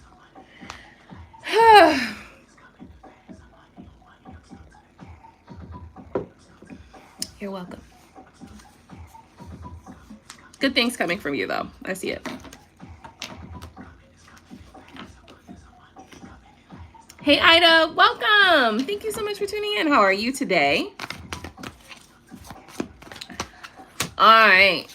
A: You're welcome. Good things coming from you, though. I see it. Hey, Ida. Welcome. Thank you so much for tuning in. How are you today? All right.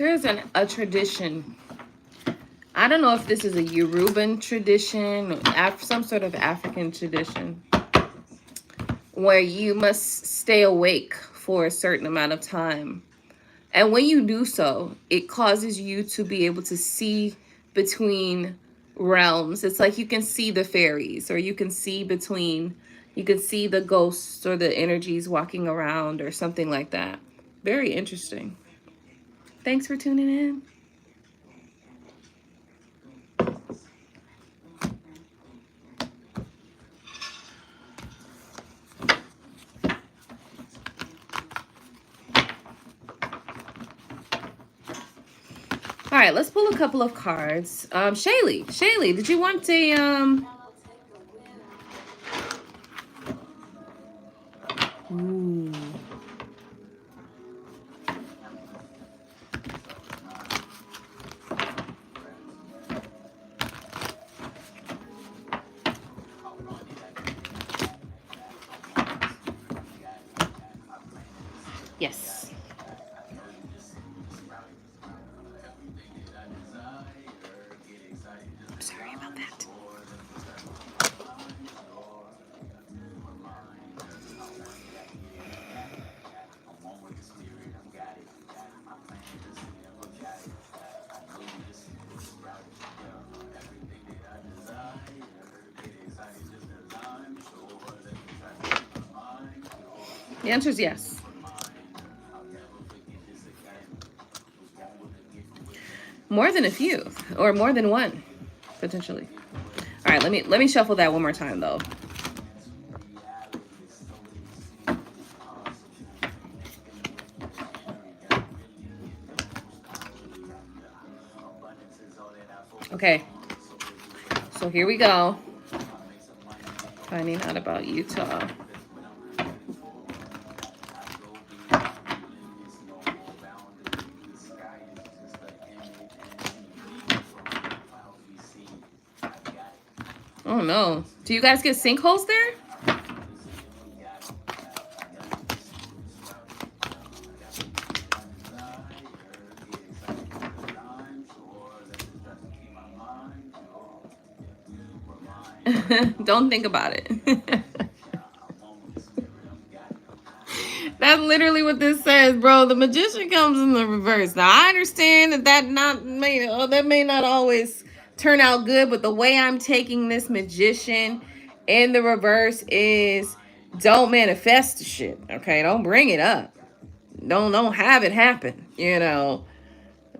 A: there's a tradition. I don't know if this is a Yoruban tradition, some sort of African tradition, where you must stay awake for a certain amount of time. And when you do so, it causes you to be able to see between realms. It's like you can see the fairies, or you can see the ghosts or the energies walking around or something like that. Very interesting. Thanks for tuning in. All right, let's pull a couple of cards. Shaylee, did you want a Ooh. Yes. Sorry about that. The answer is yes. More than a few, or more than one, potentially. All right, let me shuffle that one more time though. Okay, so here we go. Finding out about Utah. Oh no. Do you guys get sinkholes there? Don't think about it. That's literally what this says, bro. The magician comes in the reverse. Now I understand that may not always turn out good, but the way I'm taking this magician in the reverse is don't manifest the shit. Okay, don't bring it up. Don't have it happen. You know,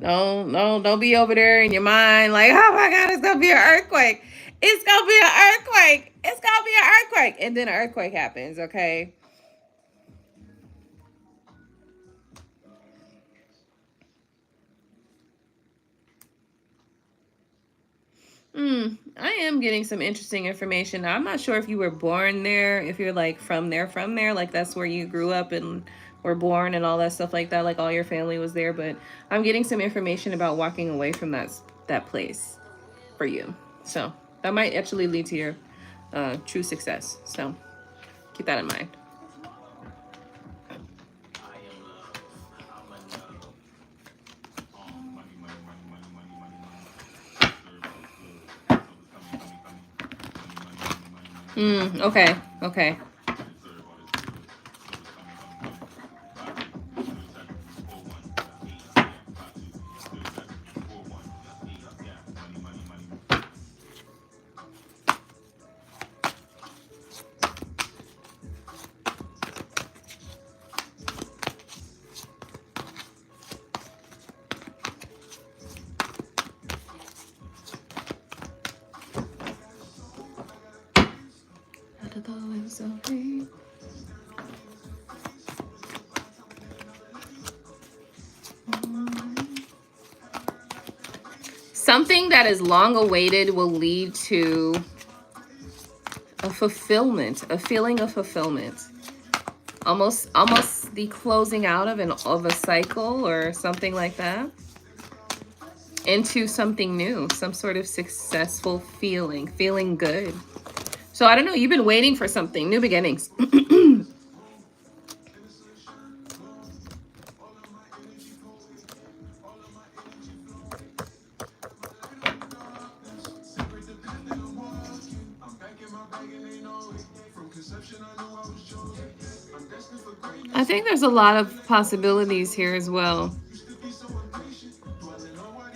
A: don't be over there in your mind like, oh my God, it's gonna be an earthquake. It's gonna be an earthquake. It's gonna be an earthquake, and then an earthquake happens. Okay. I am getting some interesting information. I'm not sure if you were born there, if you're like from there, like that's where you grew up and were born and all that stuff like that, like all your family was there, but I'm getting some information about walking away from that place for you. So that might actually lead to your true success. So keep that in mind. Okay. Something that is long awaited will lead to a fulfillment, a feeling of fulfillment. Almost the closing out of a cycle or something like that into something new, some sort of successful feeling good. So I don't know, you've been waiting for something, new beginnings. think there's a lot of possibilities here as well.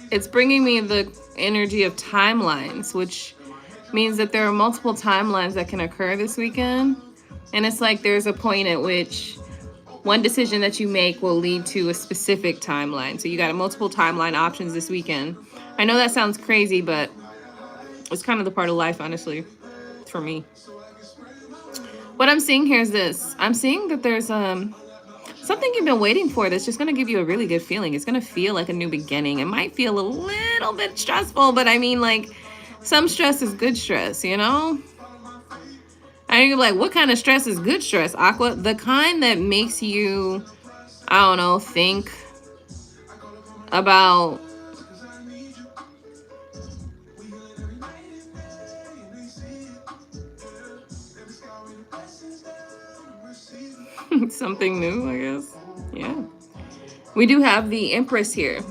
A: It's bringing me the energy of timelines, which means that there are multiple timelines that can occur this weekend. And it's like there's a point at which one decision that you make will lead to a specific timeline. So you got multiple timeline options this weekend. I know that sounds crazy, but it's kind of the part of life, honestly, for me. What I'm seeing here is this. I'm seeing that there's something you've been waiting for that's just going to give you a really good feeling. It's going to feel like a new beginning. It might feel a little bit stressful, but I mean, like, some stress is good stress, you know? And you're like, what kind of stress is good stress, Aqua? The kind that makes you, I don't know, think about something new, I guess. Yeah. We do have the Empress here.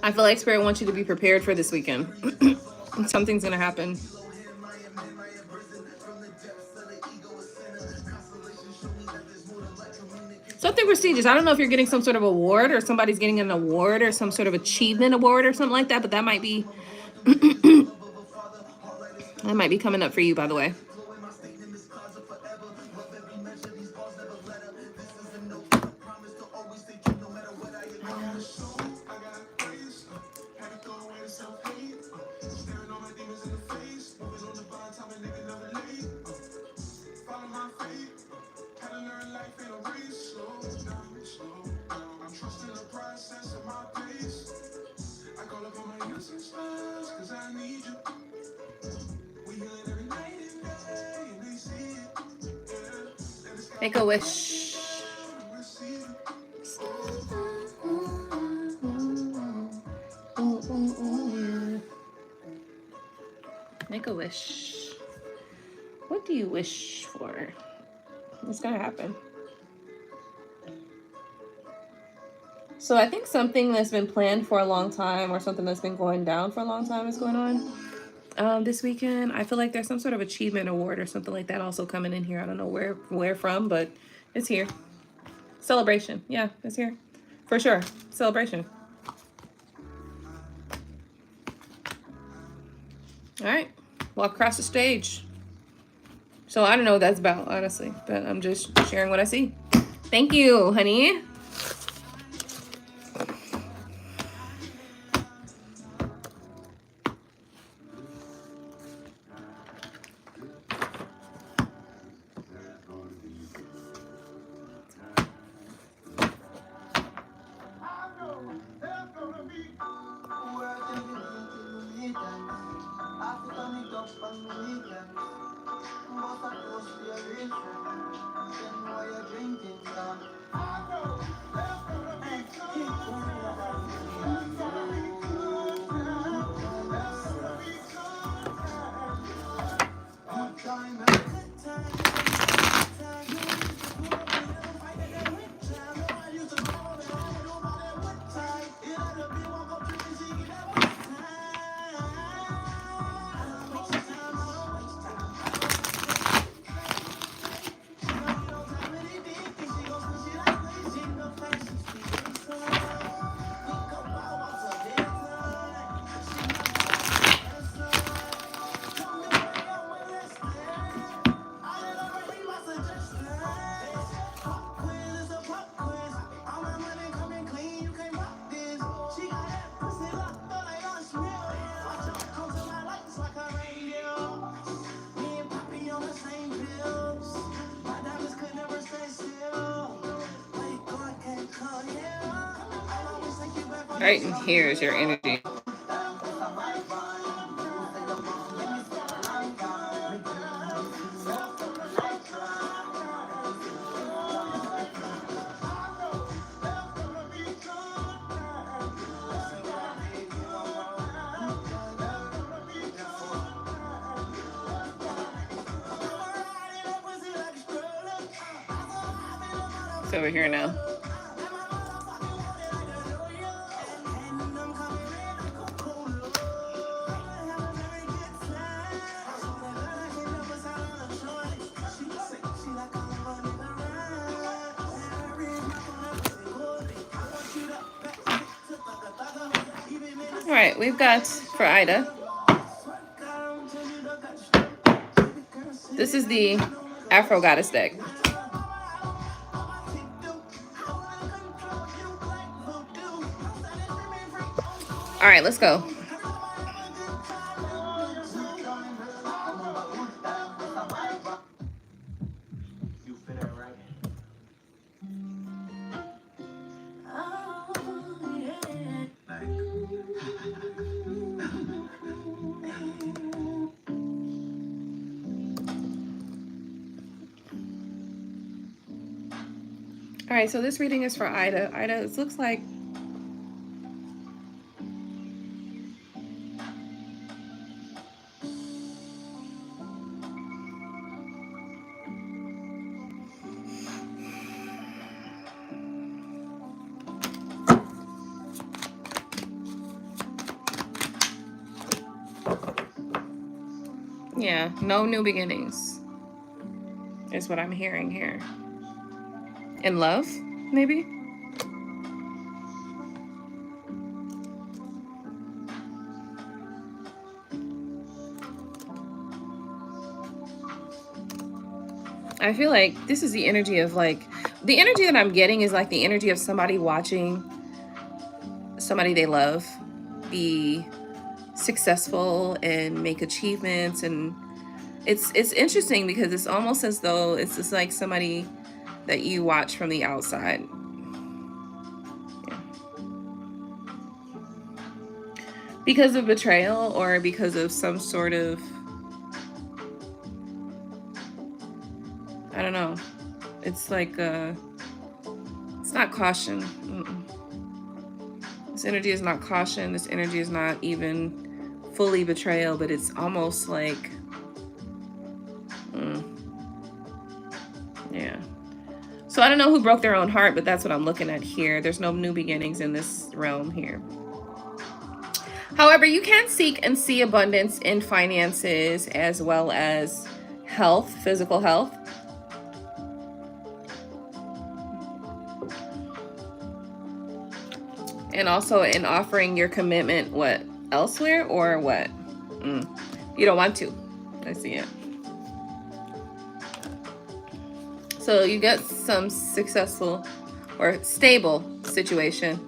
A: I feel like Spirit wants you to be prepared for this weekend. Something's going to happen. Something prestigious. I don't know if you're getting some sort of award or somebody's getting an award or some sort of achievement award or something like that, but that might be that might be coming up for you, by the way. Make a wish. Make a wish. What do you wish for? What's gonna happen? So I think something that's been planned for a long time or something that's been going down for a long time is going on this weekend. I feel like there's some sort of achievement award or something like that also coming in here. I don't know where from, but it's here. Celebration. Yeah, it's here. For sure. Celebration. All right. Walk across the stage. So I don't know what that's about, honestly, but I'm just sharing what I see. Thank you, honey. Right in here is your energy. It's over here now. All right, we've got for Ida. This is the Afro Goddess deck. All right, let's go. All right, so this reading is for Ida. Ida, it looks like yeah, no new beginnings is what I'm hearing here. In love, maybe? I feel like this is the energy of like, the energy that I'm getting is like the energy of somebody watching somebody they love be successful and make achievements. And it's interesting because it's almost as though it's just like somebody that you watch from the outside. Yeah. Because of betrayal or because of some sort of, I don't know. It's like, it's not caution. This energy is not caution. This energy is not even fully betrayal, but it's almost like, yeah. So I don't know who broke their own heart, but that's what I'm looking at here. There's no new beginnings in this realm here. However, you can seek and see abundance in finances as well as health, physical health. And also in offering your commitment, what, elsewhere or what? You don't want to. I see it. So you get some successful or stable situation.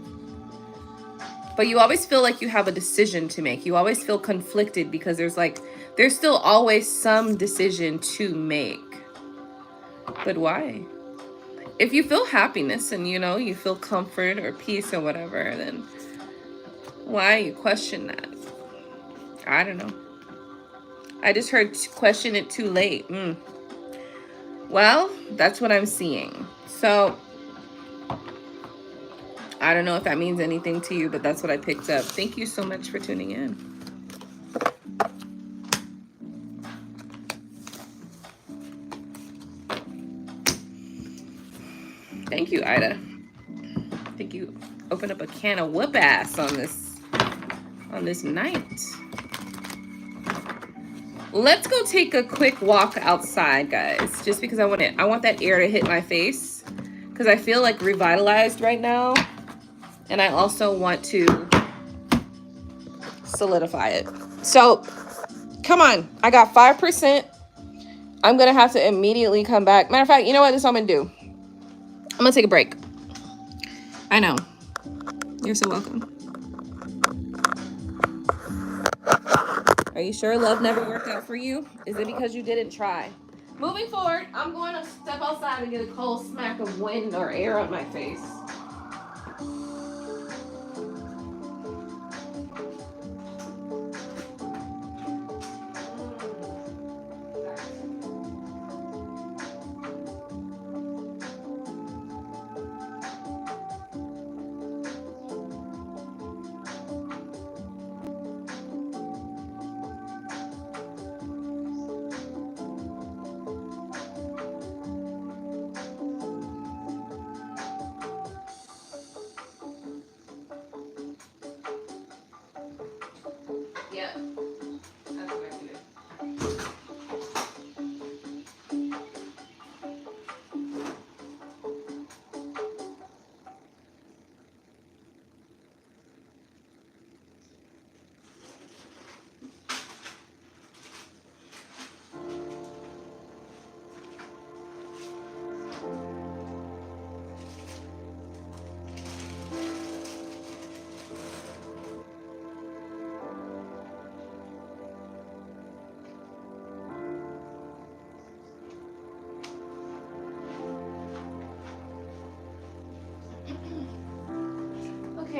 A: But you always feel like you have a decision to make. You always feel conflicted because there's still always some decision to make. But why? If you feel happiness and, you know, you feel comfort or peace or whatever, then why you question that? I don't know. I just heard question it too late. Well, that's what I'm seeing. So I don't know if that means anything to you, but that's what I picked up. Thank you so much for tuning in. Thank you, Ida. I think you opened up a can of whoop ass on this night. Let's go take a quick walk outside, guys. Just because I want that air to hit my face, because I feel like revitalized right now. And I also want to solidify it. So, come on. I got 5%. I'm going to have to immediately come back. Matter of fact, you know what? This is what I'm going to do. I'm going to take a break. I know. You're so welcome. Are you sure love never worked out for you? Is it because you didn't try? Moving forward, I'm going to step outside and get a cold smack of wind or air on my face.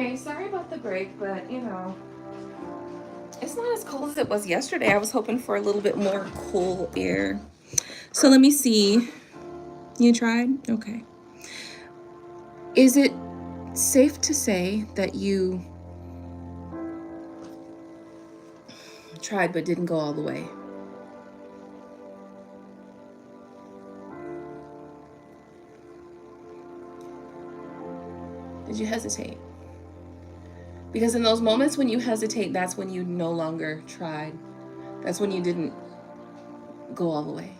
A: Anyway, sorry about the break, but you know, it's not as cold as it was yesterday. I was hoping for a little bit more cool air. So let me see. You tried? Okay. Is it safe to say that you tried but didn't go all the way? Did you hesitate? Because in those moments when you hesitate, that's when you no longer tried. That's when you didn't go all the way.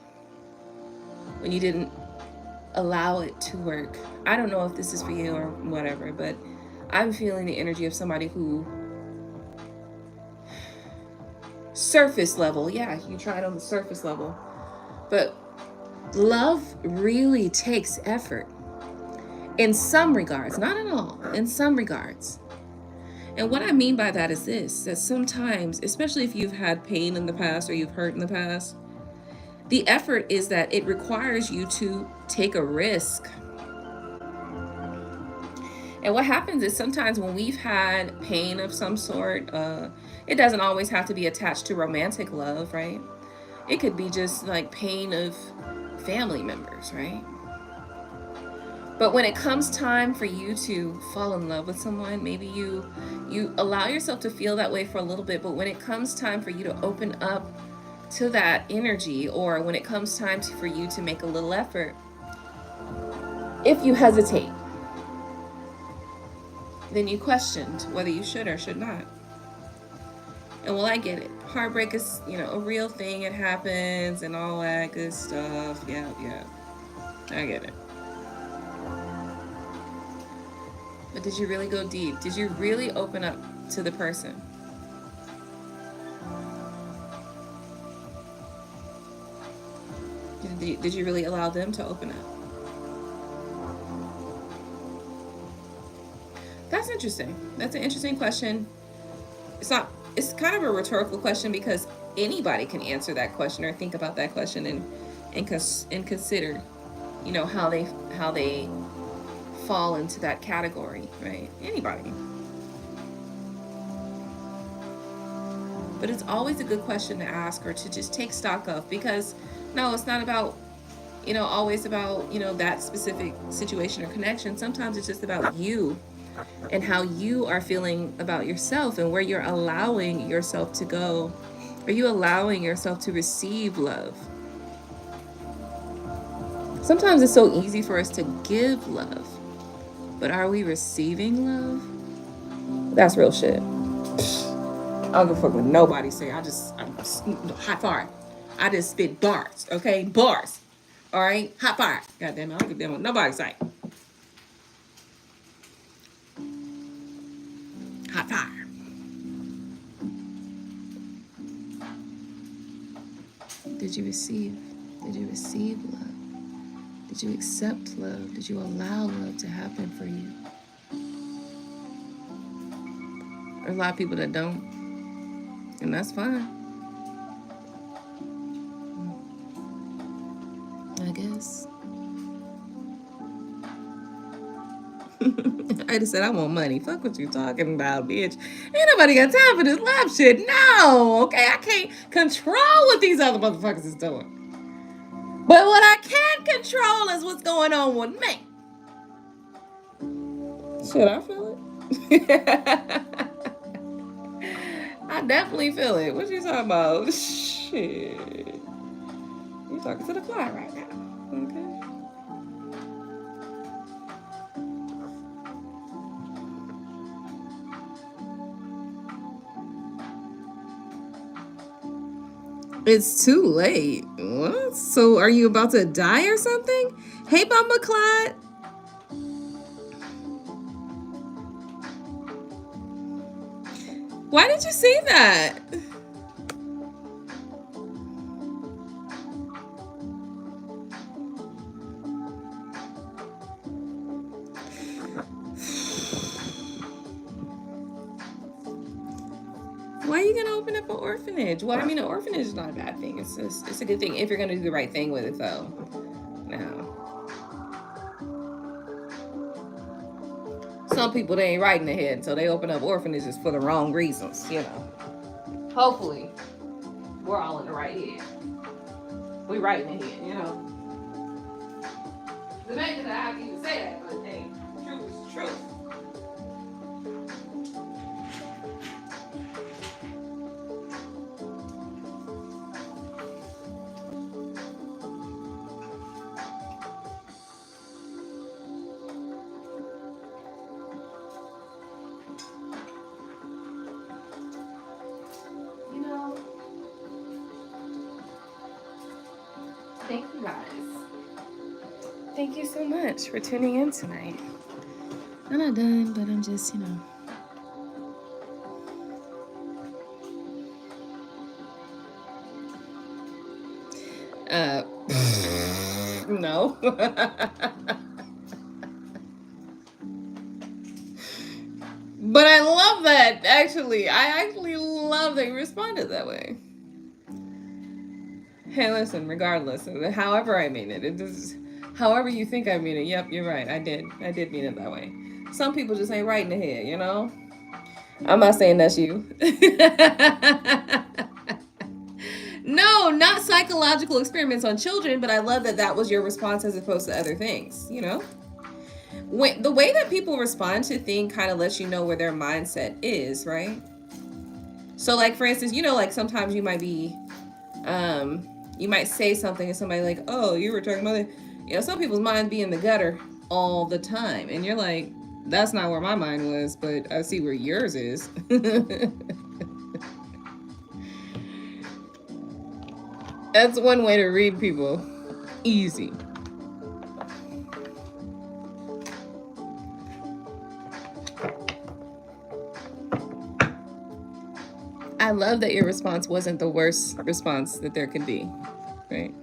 A: When you didn't allow it to work. I don't know if this is for you or whatever, but I'm feeling the energy of somebody who surface level, yeah, you tried on the surface level, but love really takes effort in some regards, not in all, in some regards. And what I mean by that is this, that sometimes, especially if you've had pain in the past or you've hurt in the past, the effort is that it requires you to take a risk. And what happens is sometimes when we've had pain of some sort, it doesn't always have to be attached to romantic love, right? It could be just like pain of family members, right? But when it comes time for you to fall in love with someone, maybe you allow yourself to feel that way for a little bit, but when it comes time for you to open up to that energy, or when it comes time for you to make a little effort, if you hesitate, then you questioned whether you should or should not. And well, I get it. Heartbreak is, a real thing. It happens and all that good stuff. Yeah. I get it. But did you really go deep? Did you really open up to the person? Did you really allow them to open up? That's interesting. That's an interesting question. It's kind of a rhetorical question because anybody can answer that question or think about that question and consider, how they fall into that category, right? Anybody. But it's always a good question to ask or to just take stock of, because no, it's not about, always about, that specific situation or connection. Sometimes it's just about you and how you are feeling about yourself and where you're allowing yourself to go. Are you allowing yourself to receive love? Sometimes it's so easy for us to give love, but are we receiving love? That's real shit. I don't give a fuck what nobody say. I'm high five. I just spit bars, okay? Bars. All right? High five. God damn it. I don't give a damn what nobody say. High five. Did you receive? Did you receive love? Did you accept love? Did you allow love to happen for you? There's a lot of people that don't. And that's fine. I guess. I just said I want money. Fuck what you talking about, bitch. Ain't nobody got time for this love shit. No, okay? I can't control what these other motherfuckers is doing. But what I can control is what's going on with me. Shit, I feel it. I definitely feel it. What you talking about? Shit. You talking to the fly right now. Okay. It's too late. What? So are you about to die or something? Hey, Mama Clyde. Why did you say that? Why are you gonna open up an orphanage? Well, I mean, an orphanage is not a bad thing. It's a good thing if you're gonna do the right thing with it, though. Now, some people, they ain't right in the head, so they open up orphanages for the wrong reasons, you know. Hopefully, we're all in the right head. We right in the head, you know. The fact that I have to even say that, but hey, truth is truth. You know, thank you guys. Thank you so much for tuning in tonight. I'm not done, but I'm just, you know. No. But I love that, actually. I actually love that you responded that way. Hey, listen, regardless, however I mean it, it just, however you think I mean it, yep, you're right, I did mean it that way. Some people just ain't right in the head, you know? I'm not saying that's you. No, not psychological experiments on children, but I love that that was your response as opposed to other things, you know? When, the way that people respond to things kind of lets you know where their mindset is, right? So, like, for instance, you know, like, sometimes you might be, you might say something and somebody like, oh, you were talking about it. You know, some people's minds be in the gutter all the time. And you're like, that's not where my mind was, but I see where yours is. That's one way to read people. Easy. I love that your response wasn't the worst response that there could be, right?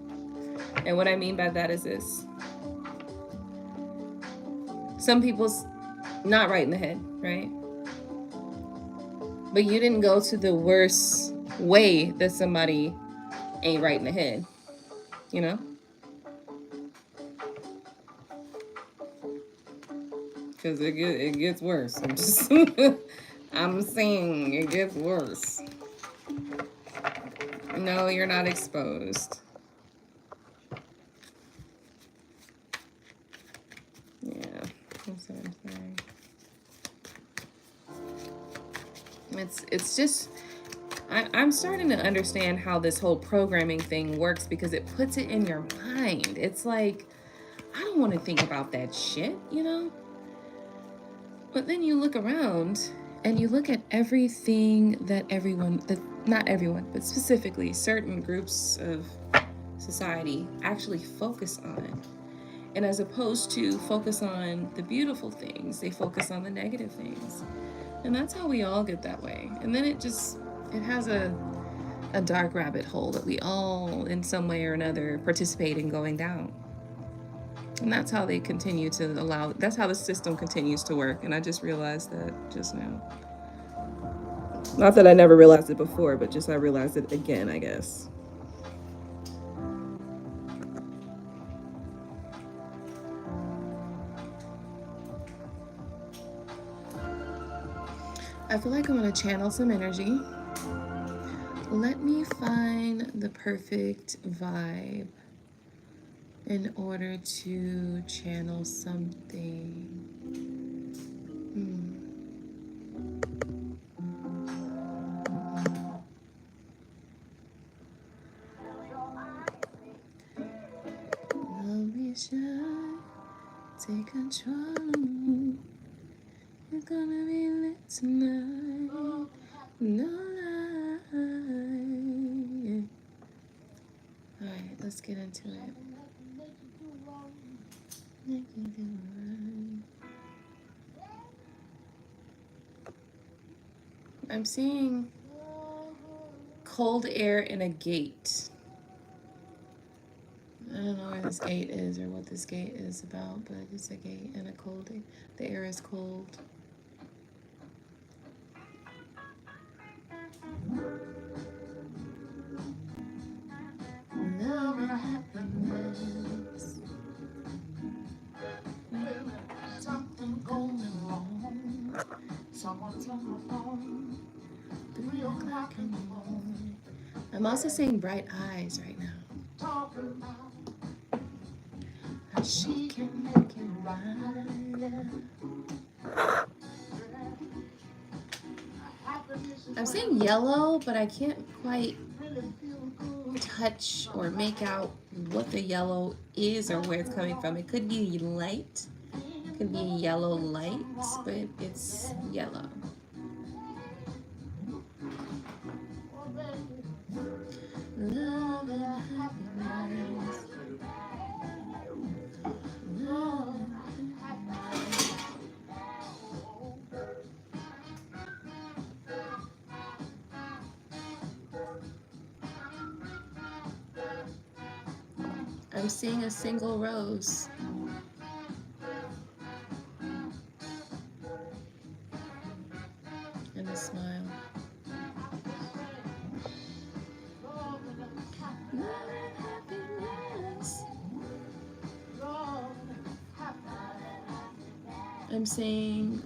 A: And what I mean by that is this. Some people's not right in the head, right? But you didn't go to the worst way that somebody ain't right in the head, you know? Because it gets worse. I'm just, I'm saying it gets worse. No, you're not exposed. Yeah, that's what I'm saying. It's just, I'm starting to understand how this whole programming thing works because it puts it in your mind. It's like, I don't want to think about that shit, you know? But then you look around and you look at everything that everyone, that not everyone, but specifically certain groups of society actually focus on. And as opposed to focus on the beautiful things, they focus on the negative things. And that's how we all get that way. And then it has a dark rabbit hole that we all, in some way or another, participate in going down. And that's how they continue to allow, that's how the system continues to work. And I just realized that just now. Not that I never realized it before, but just I realized it again, I guess. I feel like I'm gonna channel some energy. Let me find the perfect vibe in order to channel something. Don't be shy, take control of me. You're gonna be lit tonight, no lie. Alright, let's get into it. I'm seeing cold air in a gate. I don't know where this gate is or what this gate is about, but it's a gate and a cold air. The air is cold. Love and happiness. Something going wrong. 3 o'clock in the morning. I'm also seeing bright eyes right now. She can make it right. I'm seeing yellow, but I can't quite touch or make out what the yellow is or where it's coming from. It could be light, it could be yellow light, but it's yellow. Love and happiness. Love and happiness. I'm seeing a single rose. And a smile. I'm saying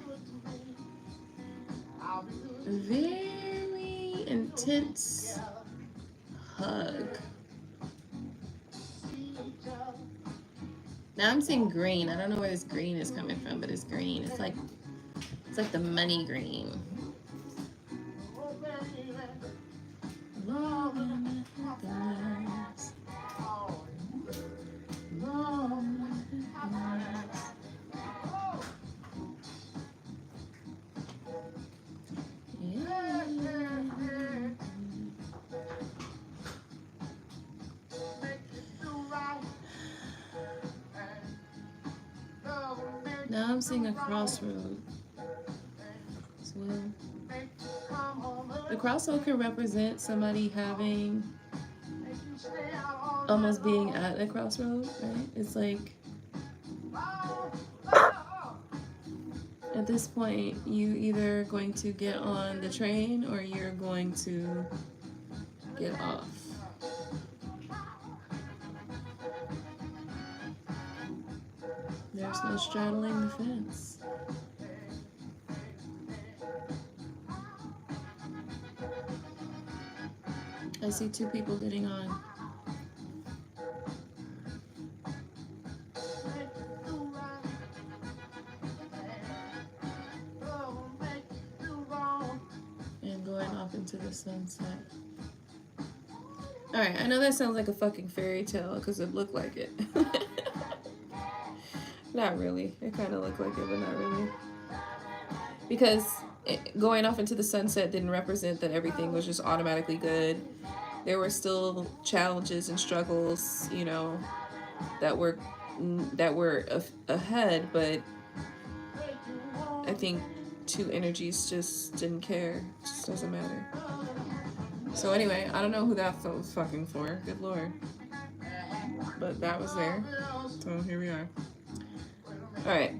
A: very intense hug. Now I'm seeing green. I don't know where this green is coming from, but it's green. It's like the money green. Love and happiness. Love and happiness. Yeah. Now I'm seeing a crossroad as well. The crossroad can represent somebody having, almost being at a crossroad, right? It's like, at this point, you either going to get on the train or you're going to get off. There's no straddling the fence. I see two people getting on. And going off into the sunset. Alright, I know that sounds like a fucking fairy tale because it looked like it. Not really. It kind of looked like it, but not really. Because going off into the sunset didn't represent that everything was just automatically good. There were still challenges and struggles, you know, that were ahead, but I think two energies just didn't care. It just doesn't matter. So anyway, I don't know who that was fucking for. Good lord. But that was there. So here we are. Alright.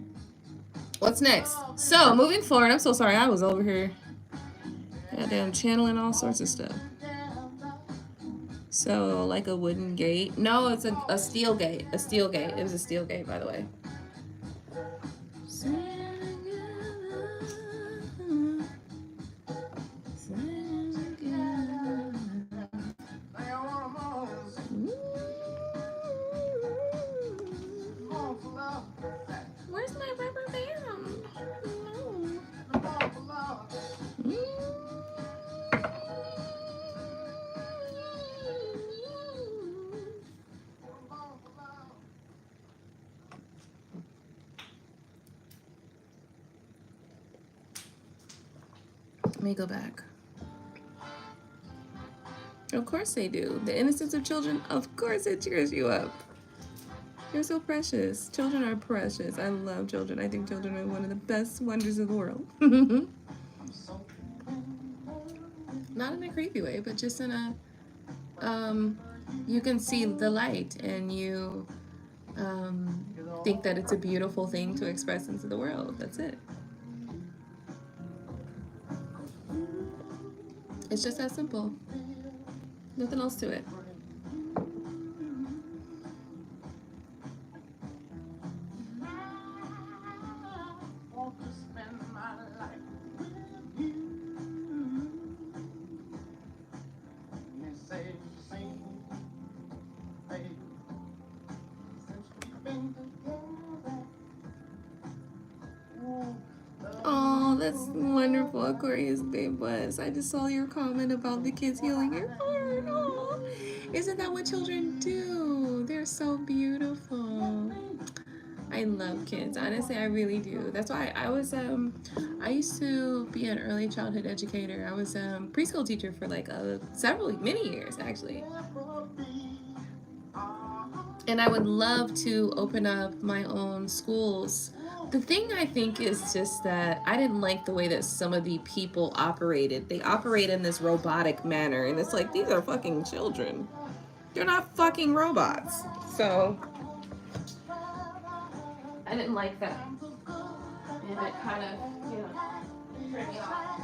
A: What's next? So, moving forward, I'm so sorry, I was over here goddamn channeling all sorts of stuff. So, like a wooden gate. No, it's a steel gate. A steel gate. It was a steel gate, by the way. Where's my rubber band? Let me go back. Of course they do. The innocence of children, of course it cheers you up. You're so precious. Children are precious. I love children. I think children are one of the best wonders of the world. Not in a creepy way, but just in a, you can see the light and you think that it's a beautiful thing to express into the world. That's it. It's just that simple. Nothing else to it. Oh, that's wonderful, Aquarius Babe Buzz. I just saw your comment about the kids healing your heart. Oh, isn't that what children do? They're so beautiful. I love kids. Honestly, I really do. That's why I used to be an early childhood educator. I was a preschool teacher for like many years actually. And I would love to open up my own schools. The thing I think is just that I didn't like the way that some of the people operated. They operate in this robotic manner, and it's like, these are fucking children. They're not fucking robots. So I didn't like that. And it kind of, turned me off.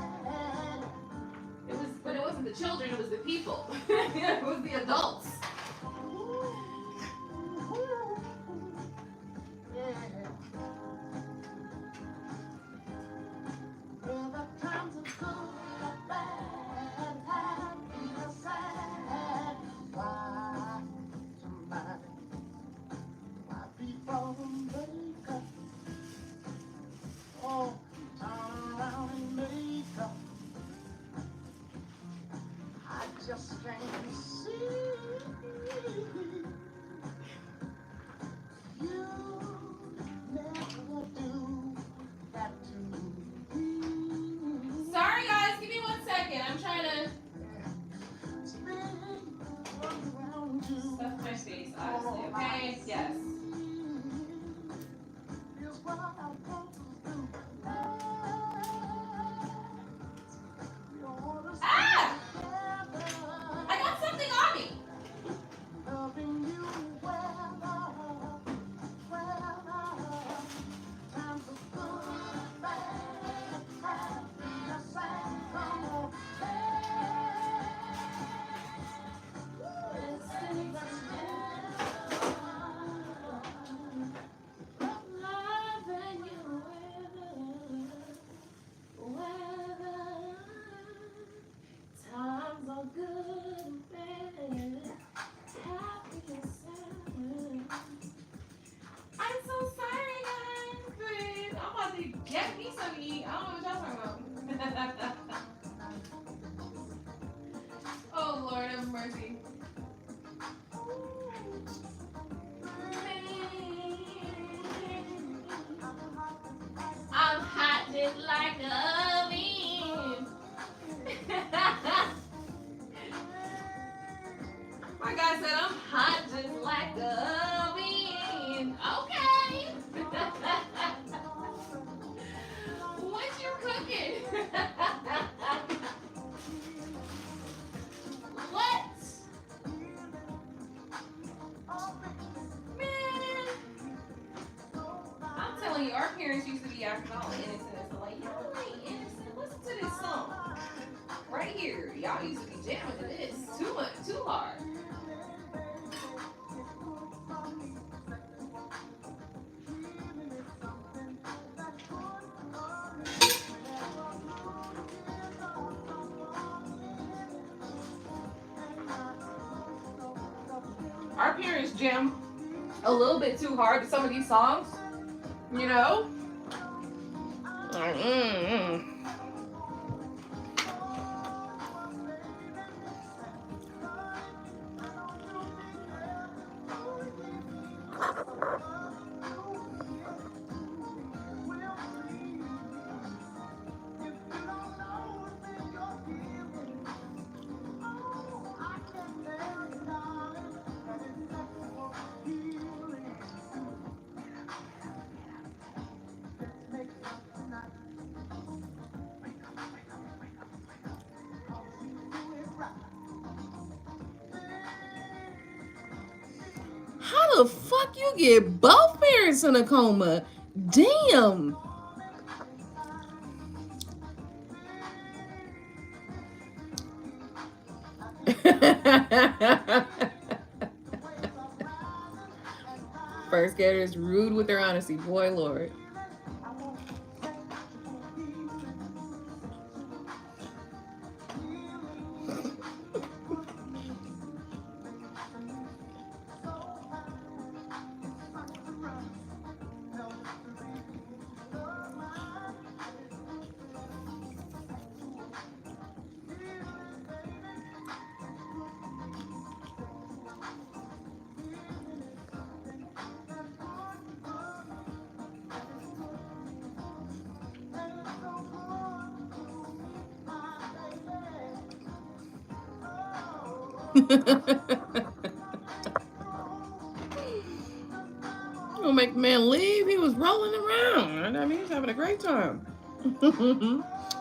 A: But it wasn't the children, it was the people. It was the adults.
D: Just can't see you never do that to me.
A: Sorry guys, give me 1 second. I'm trying to stuff my face, honestly, okay? Yes. Ah! I got something on me. I'm so sorry, guys, but I'm about to get me some to eat. I don't know what y'all talking about. Oh, Lord have mercy. I'm hot just like an oven. My guy said I'm hot just like an oven. Okay. What you cooking? What? Man. I'm telling you, our parents used to be acting all innocent. So like, y'all ain't innocent. Listen to this song. Right here. Y'all used to be jamming to this. Too much, too hard. Our parents jam a little bit too hard to some of these songs, you know? How the fuck you get both parents in a coma? Damn. First graders rude with their honesty. Boy, Lord. Don't make the man leave. He was rolling around. I mean, he was having a great time.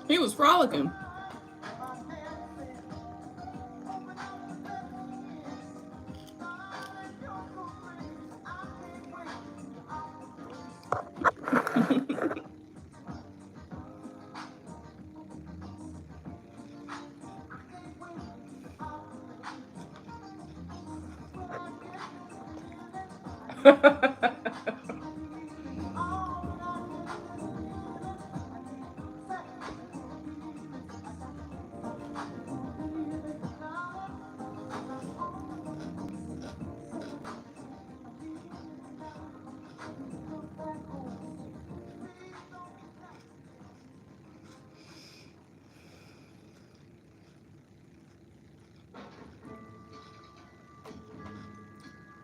A: He was frolicking.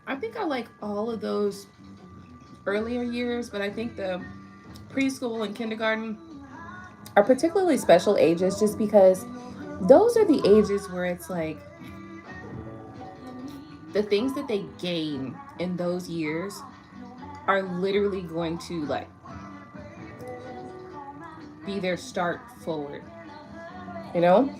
A: I think I like all of those earlier years, but I think the preschool and kindergarten are particularly special ages just because those are the ages where it's like the things that they gain in those years are literally going to like be their start forward, you know?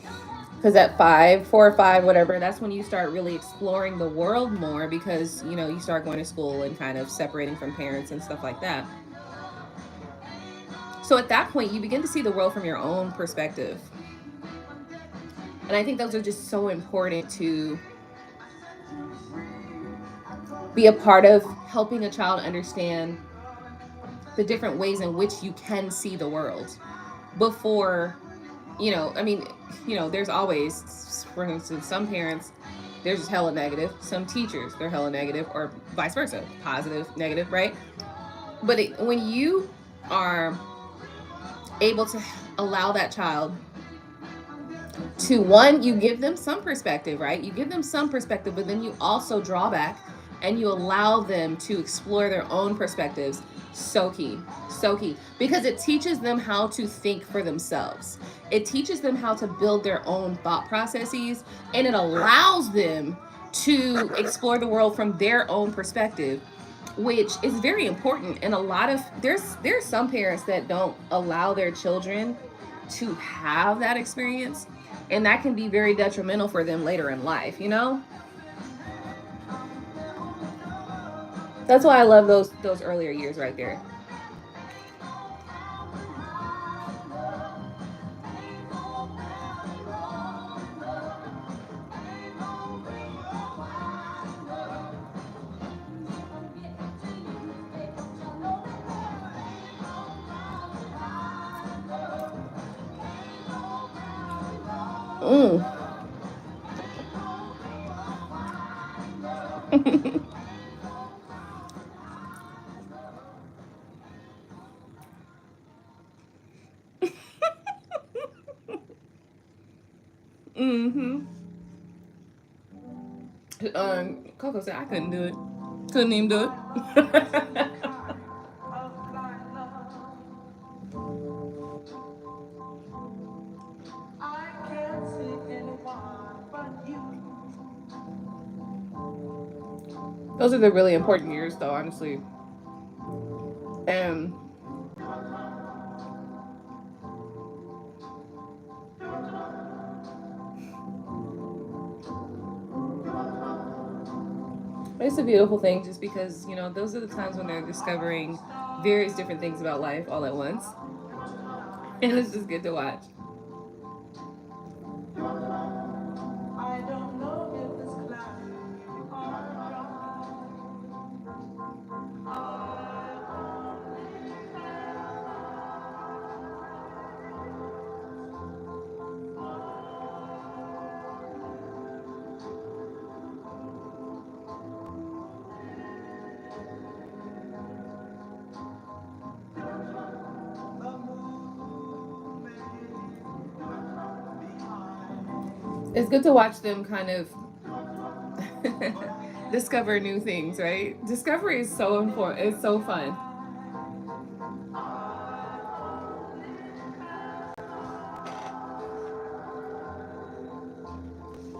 A: Because at 5, 4 or 5, whatever, that's when you start really exploring the world more because, you know, you start going to school and kind of separating from parents and stuff like that. So at that point, you begin to see the world from your own perspective. And I think those are just so important to be a part of helping a child understand the different ways in which you can see the world before, you know, I mean, you know, there's always, for instance, some parents, they're just hella negative. Some teachers, they're hella negative, or vice versa, positive, negative, right? But when you are able to allow that child to, one, you give them some perspective, right? You give them some perspective, but then you also draw back and you allow them to explore their own perspectives. So key, so key, because it teaches them how to think for themselves. It teaches them how to build their own thought processes, and it allows them to explore the world from their own perspective, which is very important. And a lot of there's some parents that don't allow their children to have that experience, and that can be very detrimental for them later in life, you know? That's why I love those earlier years right there. Mm. Mm-hmm. Coco said I couldn't do it. Couldn't even do it. Those are the really important years, though, honestly. And it's a beautiful thing just because, you know, those are the times when they're discovering various different things about life all at once. And it's just good to watch. It's good to watch them kind of discover new things, right? Discovery is so important. It's so fun.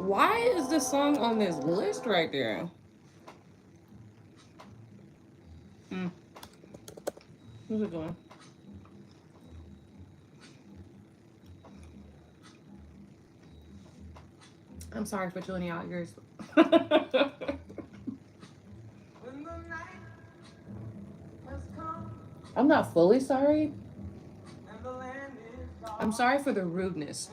A: Why is the song on this list right there? Where's it going? I'm sorry for tuning out yours. I'm not fully sorry. I'm sorry for the rudeness.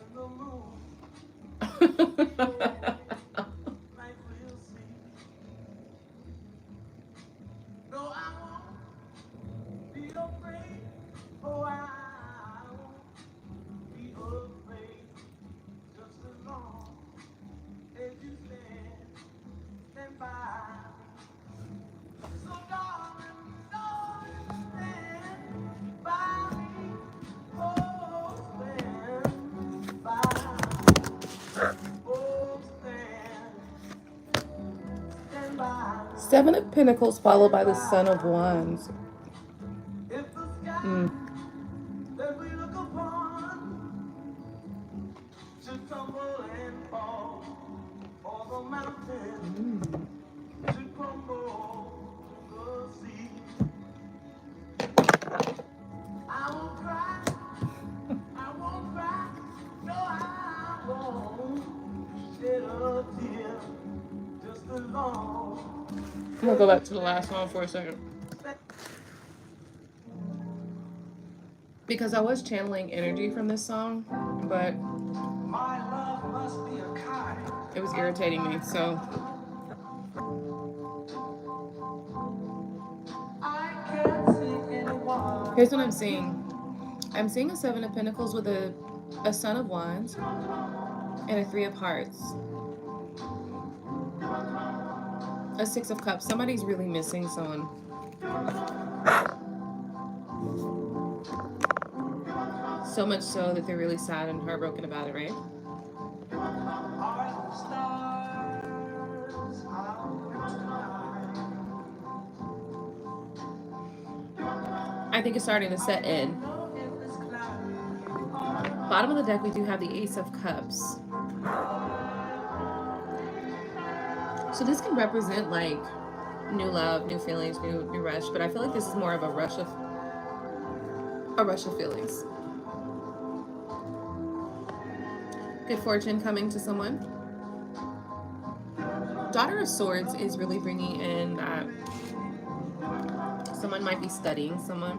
A: Seven of Pentacles followed by the Son of Wands. I'm gonna go back to the last one for a second. Because I was channeling energy from this song, but it was irritating me, so. Here's what I'm seeing. I'm seeing a Seven of Pentacles with a Son of Wands and a Three of Hearts. A Six of Cups. Somebody's really missing someone. So much so that they're really sad and heartbroken about it, right? I think it's starting to set in. Bottom of the deck, we do have the Ace of Cups. So this can represent like new love, new feelings, new rush, but I feel like this is more of a rush of feelings. Good fortune coming to someone. Daughter of Swords is really bringing in that someone might be studying someone.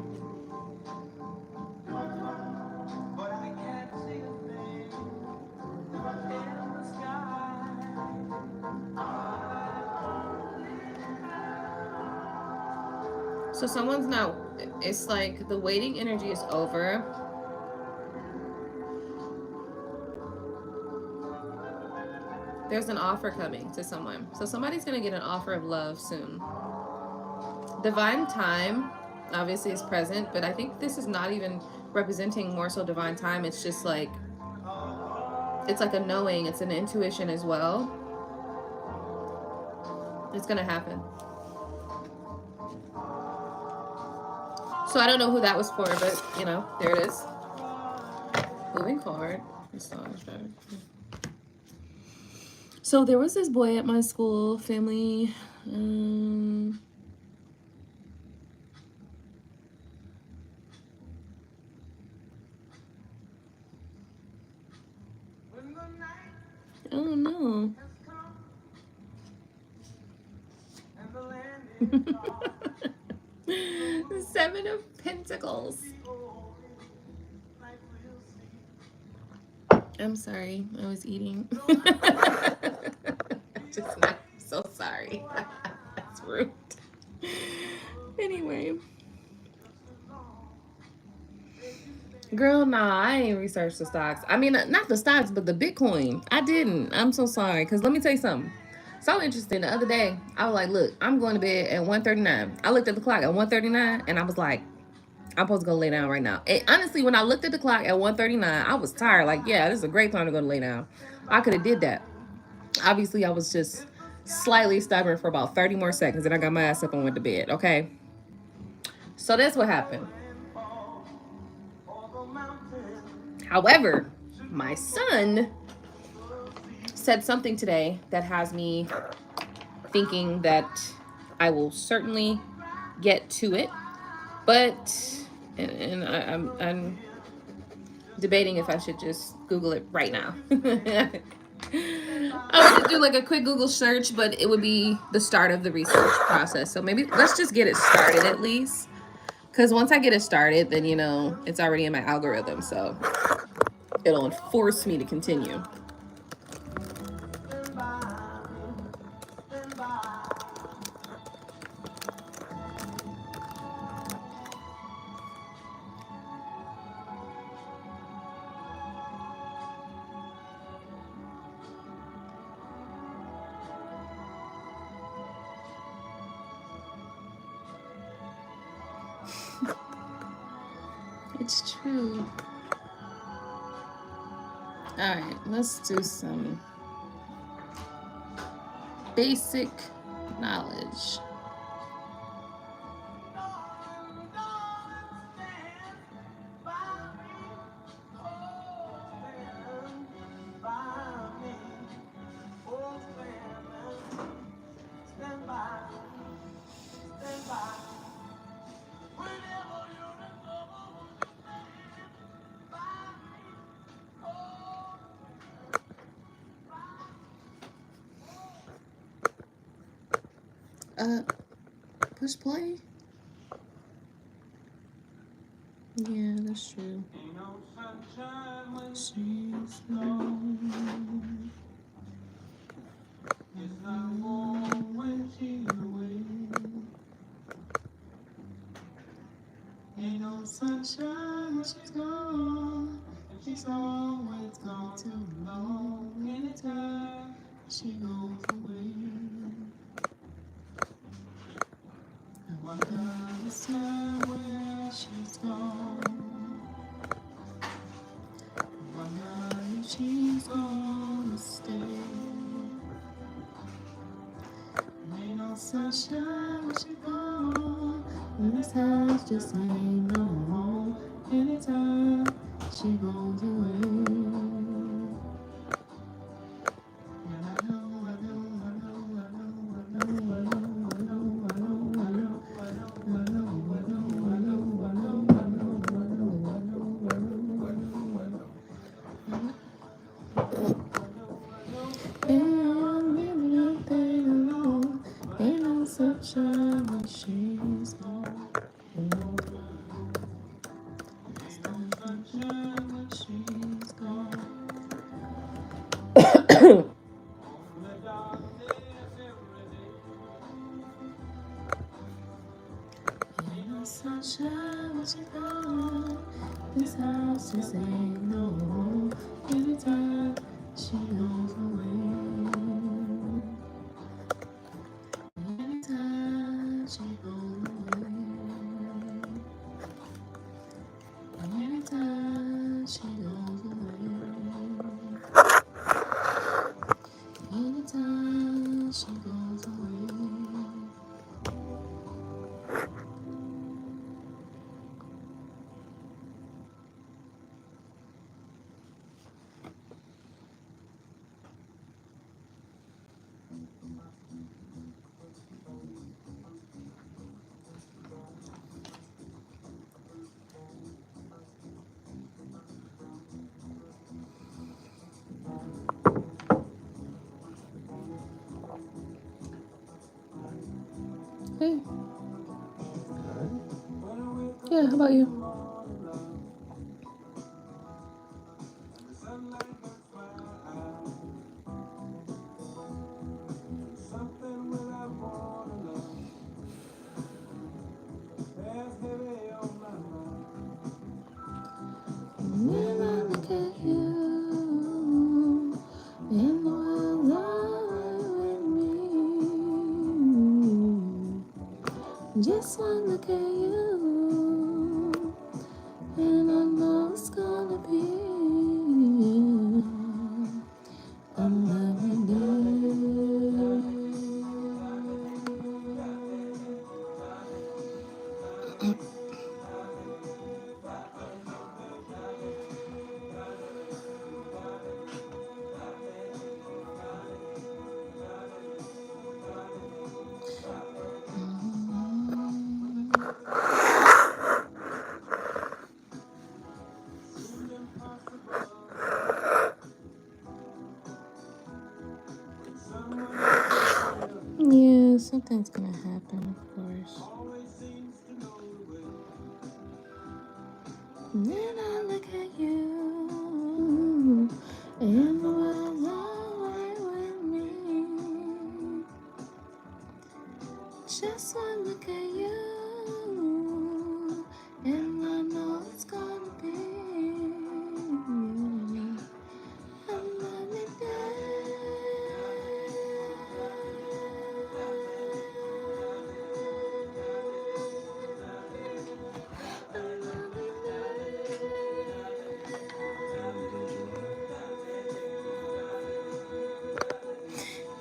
A: So someone's now, it's like the waiting energy is over. There's an offer coming to someone. So somebody's going to get an offer of love soon. Divine time obviously is present, but I think this is not even representing more so divine time. It's just like, it's like a knowing, it's an intuition as well. It's going to happen. So I don't know who that was for, but you know, there it is. Moving forward. So there was this boy at my school, family. Oh no. Seven of Pentacles. I'm sorry, I was eating. Just not so sorry. That's rude. Anyway. Girl, nah, I ain't researched the stocks. I mean, not the stocks, but the Bitcoin. I didn't. I'm so sorry. Because let me tell you something. So interesting. The other day, I was like, look, I'm going to bed at 1:39. I looked at the clock at 1:39, and I was like, I'm supposed to go lay down right now. And honestly, when I looked at the clock at 1:39, I was tired. Like, yeah, this is a great time to go to lay down. I could have did that. Obviously, I was just slightly stubborn for about 30 more seconds, and I got my ass up and went to bed, okay? So that's what happened. However, my son said something today that has me thinking that I will certainly get to it, but I'm debating if I should just Google it right now. I would do like a quick Google search, but it would be the start of the research process. So maybe let's just get it started at least. Because once I get it started, then, you know, it's already in my algorithm. So it'll force me to continue. It's true. All right, let's do some basic knowledge. Push play? Yeah, that's true. She's gone. It's not warm when she's away. Ain't no sunshine when she's gone. She's always gone too long. Anytime she goes away, I wonder this time where she's gone. I wonder if she's gonna stay. Ain't no sunshine when she's gone. And this house just ain't no home. Anytime she goes away. And I know. Ain't no sunshine when she's gone. Ain't no sunshine when she's gone. Ain't no sunshine when she's gone. This house just ain't no home. Anytime she goes away. Anytime she goes away. Anytime she goes away. Anytime she goes away. Hey. Yeah, how about you? When I look at you, in the world with me, just one look at you, and I know it's gonna be another day. Something's gonna happen, of course. And then I look at you, and the world's alright with me. Just one look at you, and I know it's gonna be. I'm loving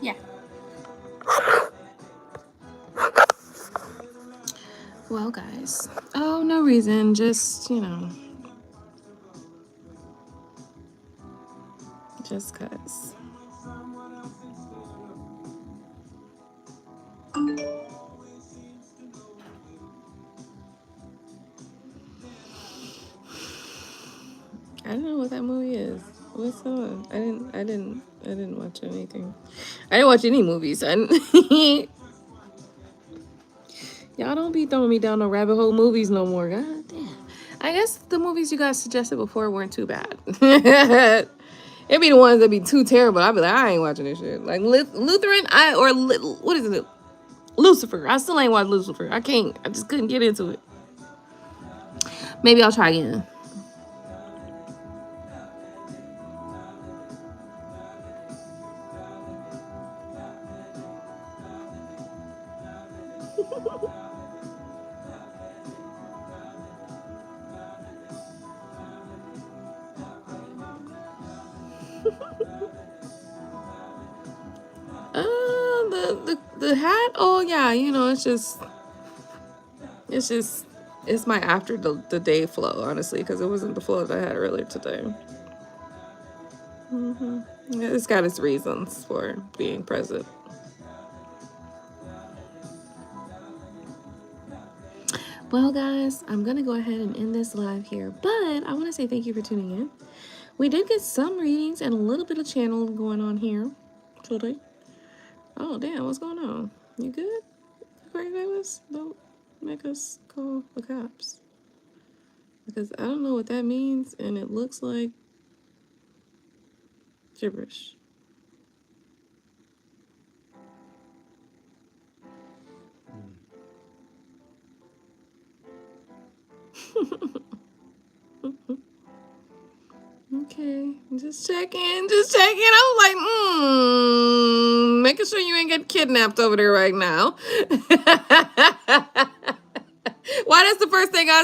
A: yeah. Well, guys. Oh, no reason. Just, you know. Just cause. I don't know what that movie is. What's on? I didn't watch anything. I didn't watch any movies. Y'all don't be throwing me down no rabbit hole movies no more. God damn. I guess the movies you guys suggested before weren't too bad. It'd be the ones that be too terrible. I'd be like, I ain't watching this shit. Like Lutheran, what is it? Lucifer. I still ain't watched Lucifer. I can't. I just couldn't get into it. Maybe I'll try again. The hat. Oh yeah, you know, it's my after the day flow, honestly, because it wasn't the flow that I had earlier today. It's got its reasons for being present. Well, guys, I'm gonna go ahead and end this live here, but I want to say thank you for tuning in. We did get some readings and a little bit of channeling going on here today. Oh damn, what's going on? You good? Aquarius? Don't make us call the cops, because I don't know what that means, and it looks like gibberish. Okay, just checking. I was like, making sure you ain't get kidnapped over there right now. Why? That's the first thing I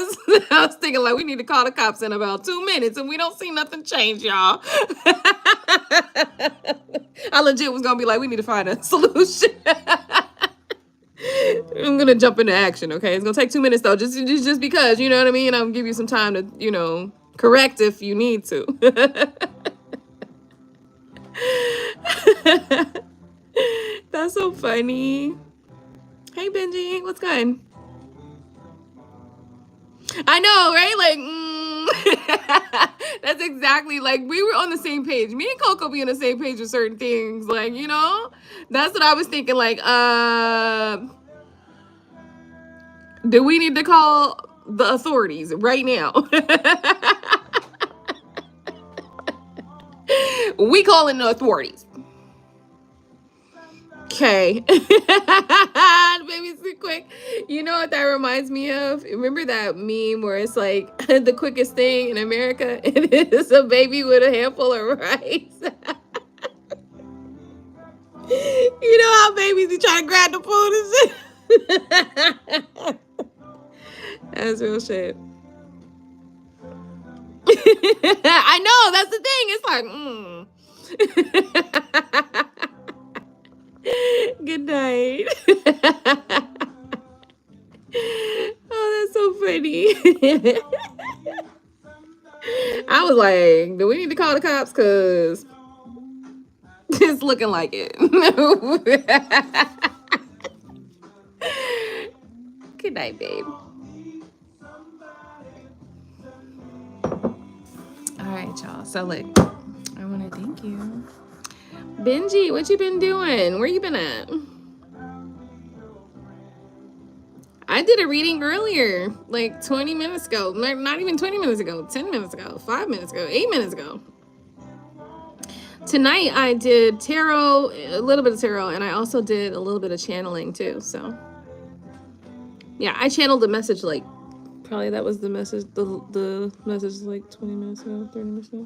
A: was thinking. Like, we need to call the cops in about 2 minutes, and we don't see nothing change, y'all. I legit was gonna be like, we need to find a solution. I'm gonna jump into action. Okay, it's gonna take 2 minutes though, just because, you know what I mean. I'll give you some time to, you know, correct if you need to. That's so funny. Hey Benji, what's good? I know, right? Like, that's exactly, like, we were on the same page. Me and Coco be on the same page with certain things. Like, you know, that's what I was thinking. Like, do we need to call the authorities right now? We calling the authorities. Okay. Baby, so quick. You know what that reminds me of? Remember that meme where it's like the quickest thing in America? It is a baby with a handful of rice. You know how babies be trying to grab the food and shit? That's real shit. I know, that's the thing. It's like, Good night. Oh, that's so funny. I was like, do we need to call the cops? Because it's looking like it. Good night, babe. All right, y'all. So, look, I want to thank you. Benji, what you been doing? Where you been at? I did a reading earlier, like 20 minutes ago. Not even 20 minutes ago, 10 minutes ago, 5 minutes ago, 8 minutes ago. Tonight I did tarot, a little bit of tarot, and I also did a little bit of channeling too. So yeah, I channeled the message like, probably that was the message, the message like 20 minutes ago, 30 minutes ago.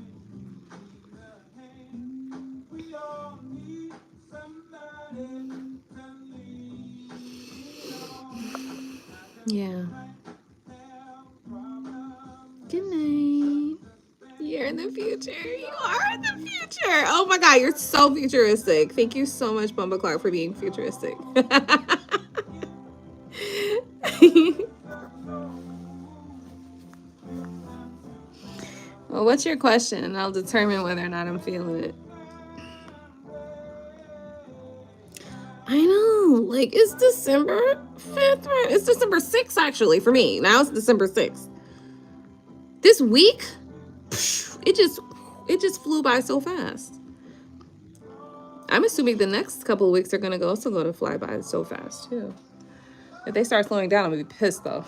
A: Yeah. Good night. You're in the future. You are in the future. Oh my God, you're so futuristic. Thank you so much, Bumba Clark, for being futuristic. Well, what's your question? And I'll determine whether or not I'm feeling it. I know. Like, it's December 5th, right? It's December 6th, actually, for me. Now it's December 6th. This week, it just flew by so fast. I'm assuming the next couple of weeks are going to also go to fly by so fast, too. If they start slowing down, I'm going to be pissed, though.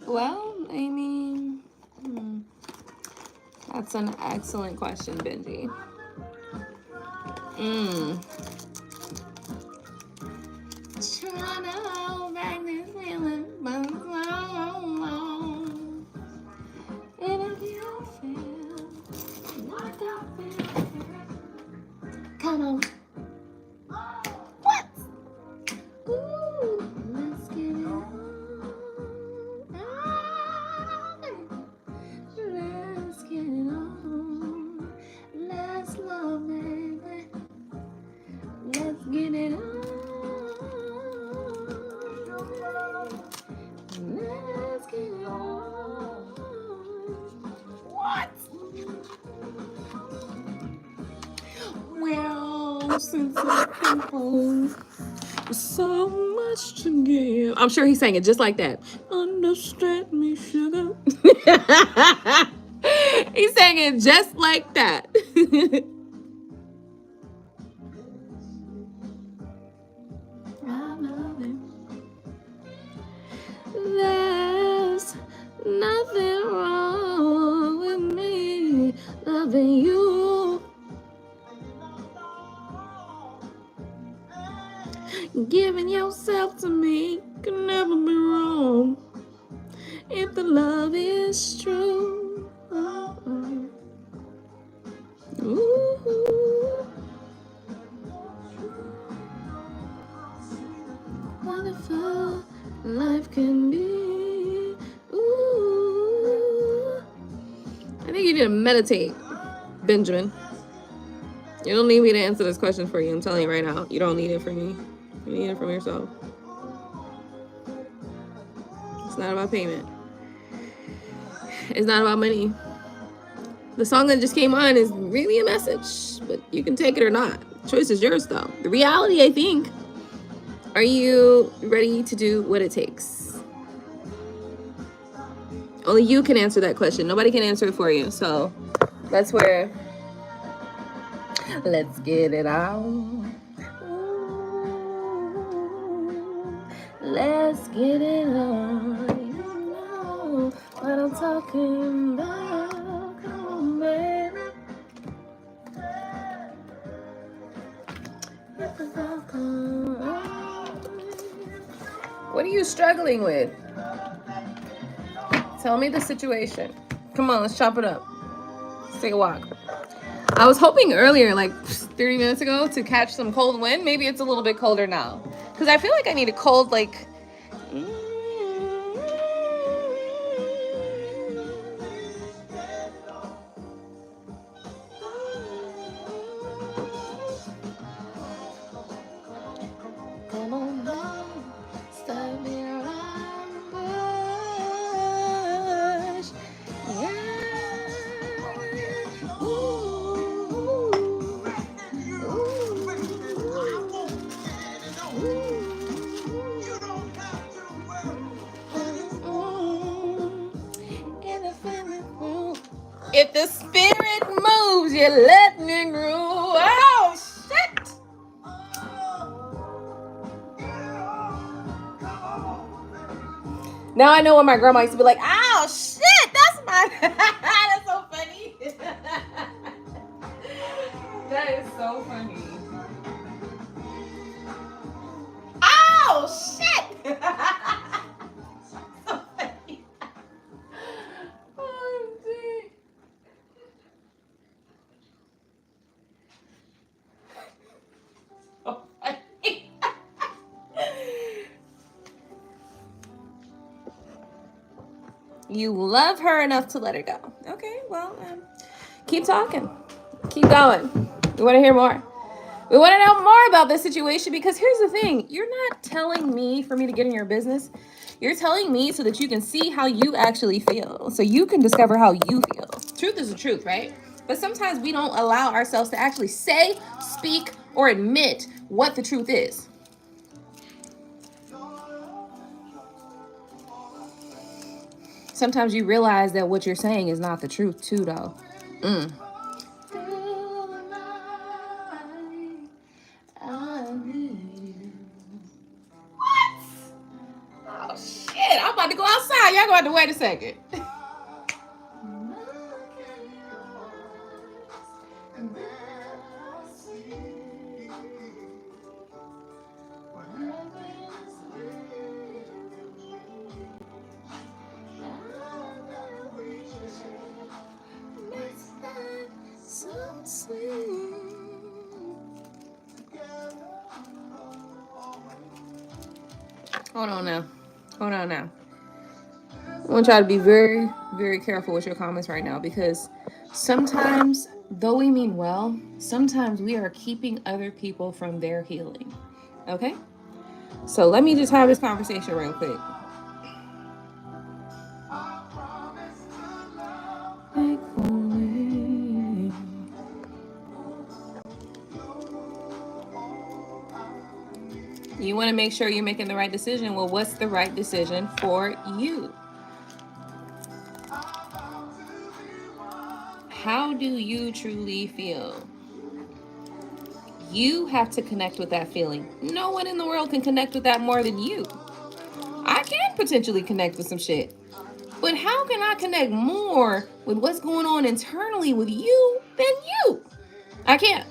A: Well, I mean, that's an excellent question, Benji. Trying to hold back this feeling, but it's long. And if you feel like I feel, come on. What? Ooh, let's get it on. Let's get it on. Let's love, baby. Let's get it on. Let's get it on. What? Well, since I come home, so much to give. I'm sure he sang it just like that. Understand me, sugar. He sang it just like that. There's nothing wrong with me loving you. Giving yourself to me can never be wrong if the love is true. Ooh. Wonderful life can be. Ooh. I think you need to meditate, Benjamin. You don't need me to answer this question for you. I'm telling you right now. You don't need it from me. You need it from yourself. It's not about payment. It's not about money. The song that just came on is really a message, but you can take it or not. The choice is yours, though. The reality, I think, are you ready to do what it takes? Only you can answer that question. Nobody can answer it for you. So that's where, let's get it on. Let's get it on. You know what I'm talking about. Come on, baby. What are you struggling with? Tell me the situation. Come on, let's chop it up. Let's take a walk. I was hoping earlier, like 30 minutes ago, to catch some cold wind. Maybe it's a little bit colder now. Because I feel like I need a cold, like... If the spirit moves, you let me groove. Oh, shit. Now I know when my grandma used to be like, oh, shit, that's my... That's so funny. That is so funny. Oh, shit. So funny. Oh, dude. So funny. You love her enough to let her go. Okay, well, keep talking. Keep going. We want to hear more. We want to know more about this situation because here's the thing. You're not telling me for me to get in your business. You're telling me so that you can see how you actually feel. So you can discover how you feel. Truth is the truth, right? But sometimes we don't allow ourselves to actually say, speak, or admit what the truth is. Sometimes you realize that what you're saying is not the truth too, though. What? Oh, shit. I'm about to go outside. Y'all gonna have to wait a second. Hold on now. Hold on now. I want y'all to be very, very careful with your comments right now because sometimes, though we mean well, sometimes we are keeping other people from their healing. Okay? So let me just have this conversation real quick. You want to make sure you're making the right decision. Well, what's the right decision for you? How do you truly feel? You have to connect with that feeling. No one in the world can connect with that more than you. I can potentially connect with some shit. But how can I connect more with what's going on internally with you than you? I can't.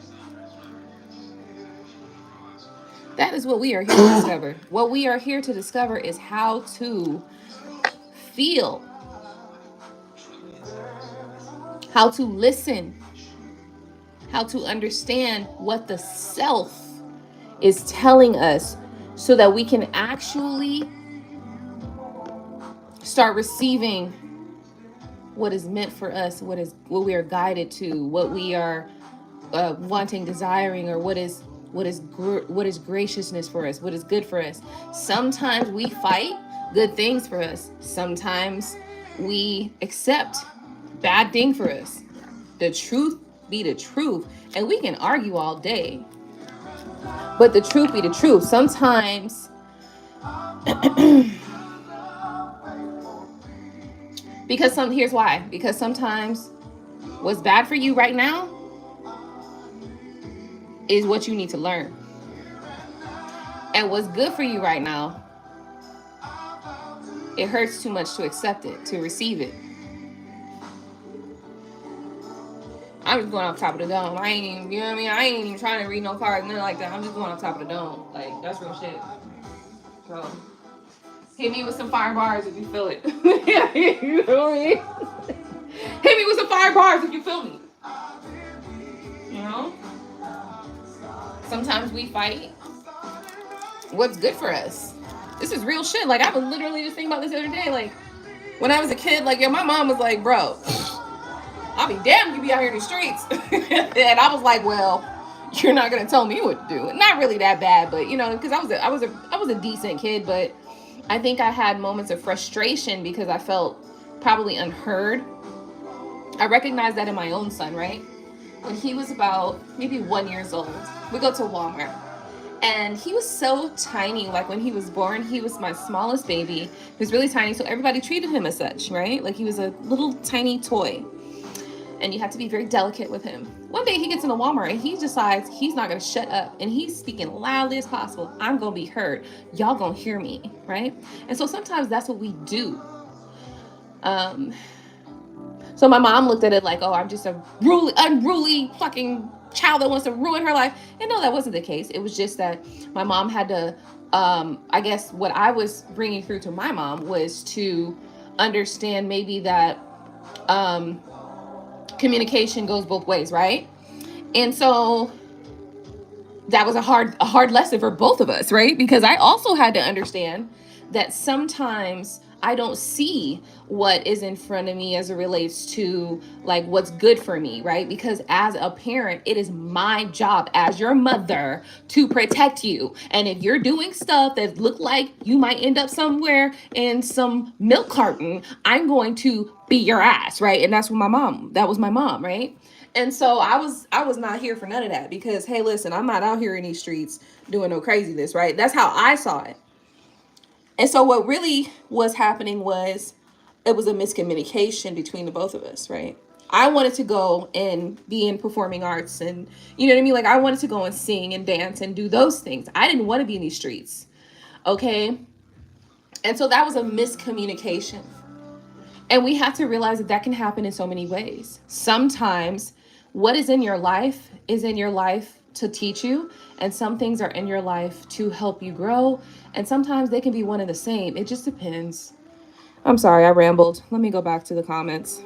A: That is what we are here to discover. What we are here to discover is how to feel, how to listen, how to understand what the self is telling us so that we can actually start receiving what is meant for us, what we are guided to, what we are wanting, desiring, or what is graciousness for us, what is good for us. Sometimes we fight good things for us. Sometimes we accept bad thing for us. The truth be the truth, and we can argue all day. But the truth be the truth. Sometimes here's why. Because sometimes what's bad for you right now is what you need to learn. And what's good for you right now, it hurts too much to accept it, to receive it. I'm just going off top of the dome. I ain't even, you know what I mean? I ain't even trying to read no cards, nothing like that. I'm just going off top of the dome. Like, that's real shit. So, hit me with some fire bars if you feel it. You know what I mean? Hit me with some fire bars if you feel me. You know? Sometimes we fight what's good for us. This is real shit. Like, I was literally just thinking about this the other day. Like, when I was a kid, like, my mom was like, bro, I'll be damned if you be out here in the streets. And I was like, well, you're not gonna tell me what to do. Not really that bad, but you know, because I was a decent kid, but I think I had moments of frustration because I felt probably unheard. I recognized that in my own son, right? When he was about maybe 1 year old, we go to Walmart. And he was so tiny. Like, when he was born, he was my smallest baby. He was really tiny, so everybody treated him as such, right? Like, he was a little tiny toy. and you have to be very delicate with him. One day he gets into Walmart and he decides he's not going to shut up, and he's speaking loudly as possible. I'm going to be heard. Y'all going to hear me, right? And so sometimes that's what we do. So my mom looked at it like, oh, I'm just a unruly fucking child that wants to ruin her life. And no, that wasn't the case. It was just that my mom had to, I guess what I was bringing through to my mom was to understand maybe that communication goes both ways, right? And so that was a hard lesson for both of us, right? Because I also had to understand that sometimes I don't see what is in front of me as it relates to like what's good for me, right? Because as a parent, it is my job as your mother to protect you. And if you're doing stuff that look like you might end up somewhere in some milk carton, I'm going to beat your ass, right? And that was my mom, right? And so I was not here for none of that, because hey, listen, I'm not out here in these streets doing no craziness, right? That's how I saw it. And so what really was happening was it was a miscommunication between the both of us, right? I wanted to go and be in performing arts, and you know what I mean? Like I wanted to go and sing and dance and do those things. I didn't want to be in these streets. Okay? And so that was a miscommunication. And we have to realize that that can happen in so many ways. Sometimes what is in your life to teach you, and some things are in your life to help you grow, and sometimes they can be one and the same. It just depends. I'm sorry, I rambled. Let me go back to the comments.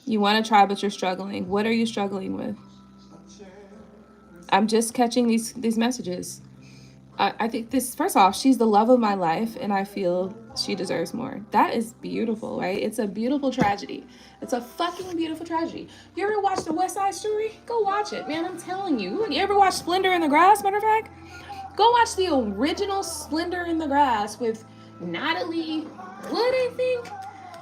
A: You want to try, but you're struggling. What are you struggling with? I'm just catching these messages. I think this, first off, she's the love of my life, and I feel she deserves more. That is beautiful, right? It's a beautiful tragedy. It's a fucking beautiful tragedy. You ever watch the West Side Story? Go watch it, man. I'm telling you. You ever watch Splendor in the Grass, matter of fact? Go watch the original Splendor in the Grass with Natalie Wood, I think.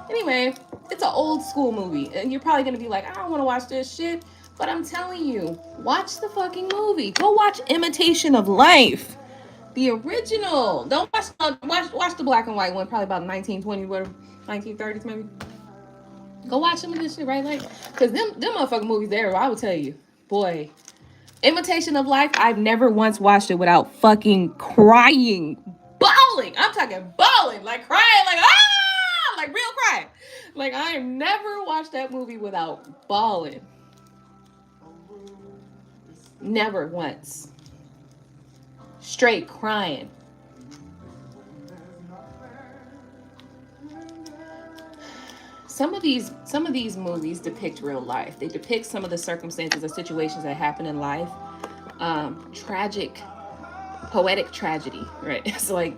A: Anyway, it's an old school movie, and you're probably going to be like, I don't want to watch this shit. But I'm telling you, watch the fucking movie. Go watch Imitation of Life. The original. Don't watch the black and white one, probably about 1920s, whatever, 1930s maybe. Go watch some of this shit, right? Like, because them motherfucking movies there, I will tell you, boy. Imitation of Life, I've never once watched it without fucking crying. Bawling. I'm talking bawling. Like crying, like, ah! Like real crying. Like, I have never watched that movie without bawling. Never once. Straight crying. Some of these movies depict real life. They depict some of the circumstances or situations that happen in life. Tragic, poetic tragedy, right? It's like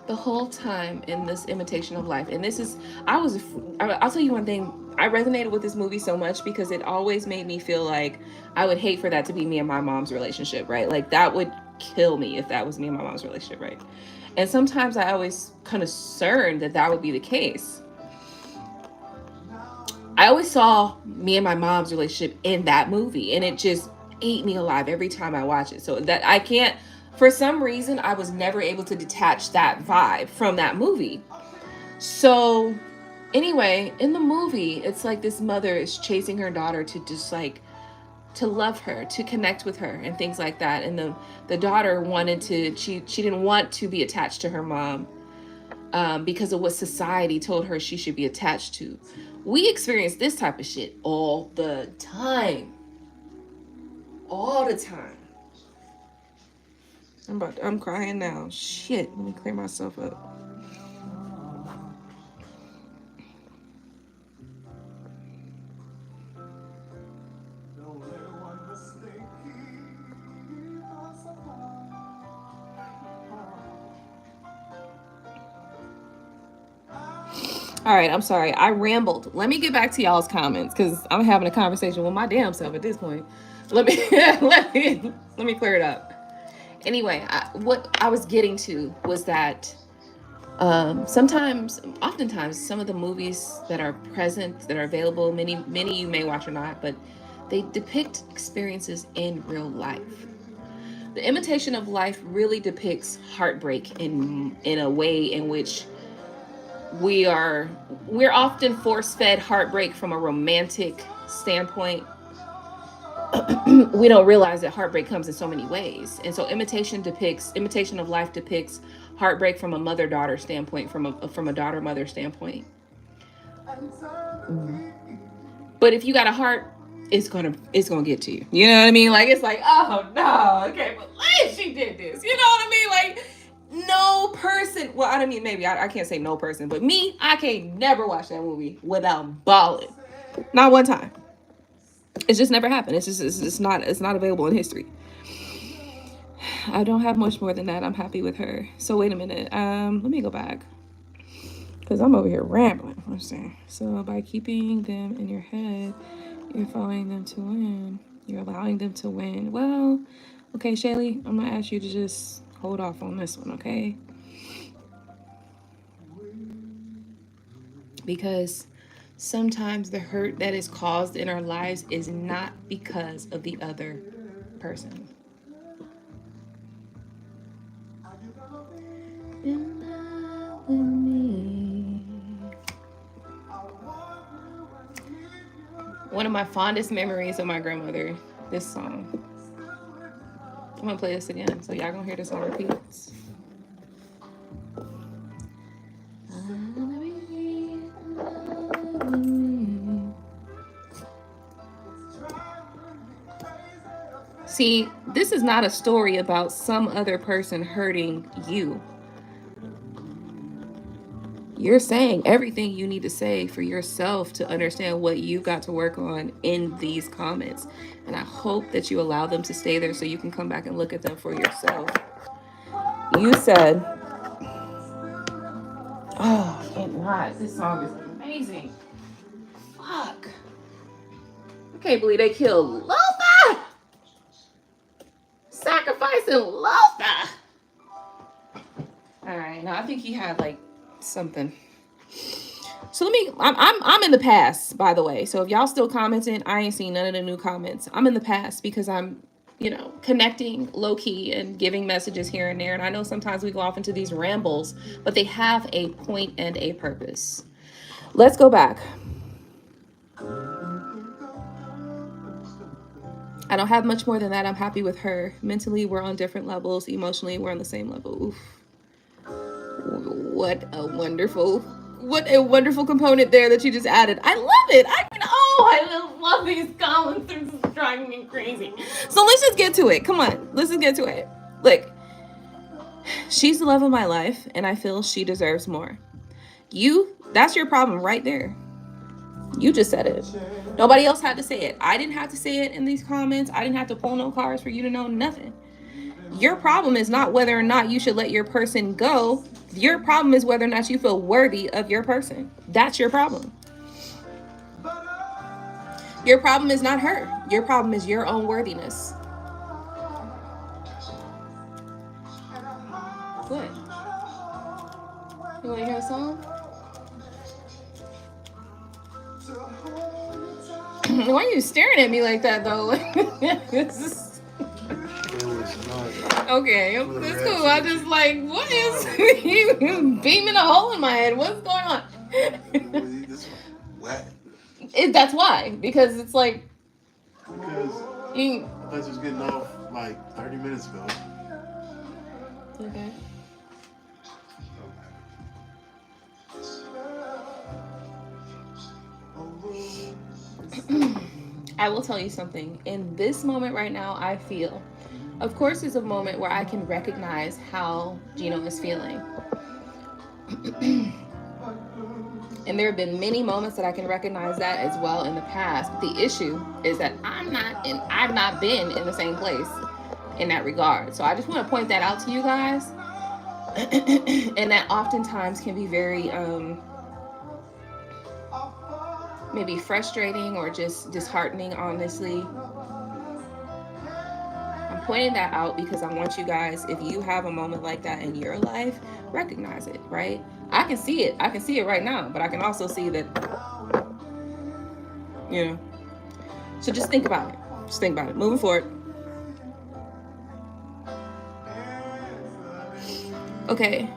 A: the whole time in this Imitation of Life. And this is, I'll tell you one thing. I resonated with this movie so much because it always made me feel like I would hate for that to be me and my mom's relationship, right? Like that would kill me if that was me and my mom's relationship, right? And sometimes I always concerned that would be the case. I always saw me and my mom's relationship in that movie, and it just ate me alive every time I watch it. So that I can't, for some reason, I was never able to detach that vibe from that movie. So anyway, in the movie, it's like this mother is chasing her daughter to just like, to love her, to connect with her and things like that. And the daughter wanted to, she didn't want to be attached to her mom because of what society told her she should be attached to. We experience this type of shit all the time. All the time. I'm crying now. Shit, let me clear myself up. All right, I'm sorry. I rambled. Let me get back to y'all's comments because I'm having a conversation with my damn self at this point. Let me clear it up. Anyway, what I was getting to was that oftentimes, some of the movies that are present, that are available, many you may watch or not, but they depict experiences in real life. The Imitation of Life really depicts heartbreak in a way in which we're often force-fed heartbreak from a romantic standpoint. We don't realize that heartbreak comes in so many ways. And so Imitation of Life depicts heartbreak from a mother-daughter standpoint, from a daughter-mother standpoint. But if you got a heart, it's gonna get to you. You know what I mean? Like, it's like, oh no, I can't believe she did this. You know what I mean? Like, no person, well, I don't mean, maybe I can't say no person, but me, I can't never watch that movie without bawling. Not one time. It's just never happened. It's not available in history. I don't have much more than that. I'm happy with her. So wait a minute. Let me go back, because I'm over here rambling. Let's see. So by keeping them in your head, you're following them to win. You're allowing them to win. Well, okay, Shaylee, I'm gonna ask you to just hold off on this one, okay? Because sometimes the hurt that is caused in our lives is not because of the other person. One of my fondest memories of my grandmother, this song. I'm gonna play this again, so y'all gonna hear this on repeat. See, this is not a story about some other person hurting you. You're saying everything you need to say for yourself to understand what you got to work on in these comments. And I hope that you allow them to stay there so you can come back and look at them for yourself. You said, oh, thank God, this song is amazing. Fuck. I can't believe they killed Lothar. Sacrificing Lothar. All right, now I think he had like something. So I'm in the past, by the way. So if y'all still commenting, I ain't seen none of the new comments. I'm in the past because I'm, connecting low key and giving messages here and there. And I know sometimes we go off into these rambles, but they have a point and a purpose. Let's go back. I don't have much more than that. I'm happy with her. Mentally, we're on different levels. Emotionally, we're on the same level. Oof. What a wonderful component there that you just added. I love it. I love these comments. They're just driving me crazy. So let's just get to it. Come on. Let's just get to it. Look, she's the love of my life, and I feel she deserves more. That's your problem right there. You just said it. Nobody else had to say it. I didn't have to say it in these comments. I didn't have to pull no cards for you to know nothing. Your problem is not whether or not you should let your person go. Your problem is whether or not you feel worthy of your person. That's your problem. Your problem is not her. Your problem is your own worthiness. What? You want to hear a song? Why are you staring at me like that, though? Okay, it's cool. I just like, what is you beaming a hole in my head? What's going on? That's why, because it's like,
B: because I was just getting off like 30 minutes ago.
A: Okay. I will tell you something. In this moment right now, I feel, of course, it's a moment where I can recognize how Gino is feeling. And there have been many moments that I can recognize that as well in the past. But the issue is that I've not been in the same place in that regard. So I just want to point that out to you guys. And that oftentimes can be very maybe frustrating or just disheartening, honestly. I'm pointing that out because I want you guys, if you have a moment like that in your life, recognize it, right? I can see it. I can see it right now, but I can also see that, So just think about it. Just think about it. Moving forward. Okay.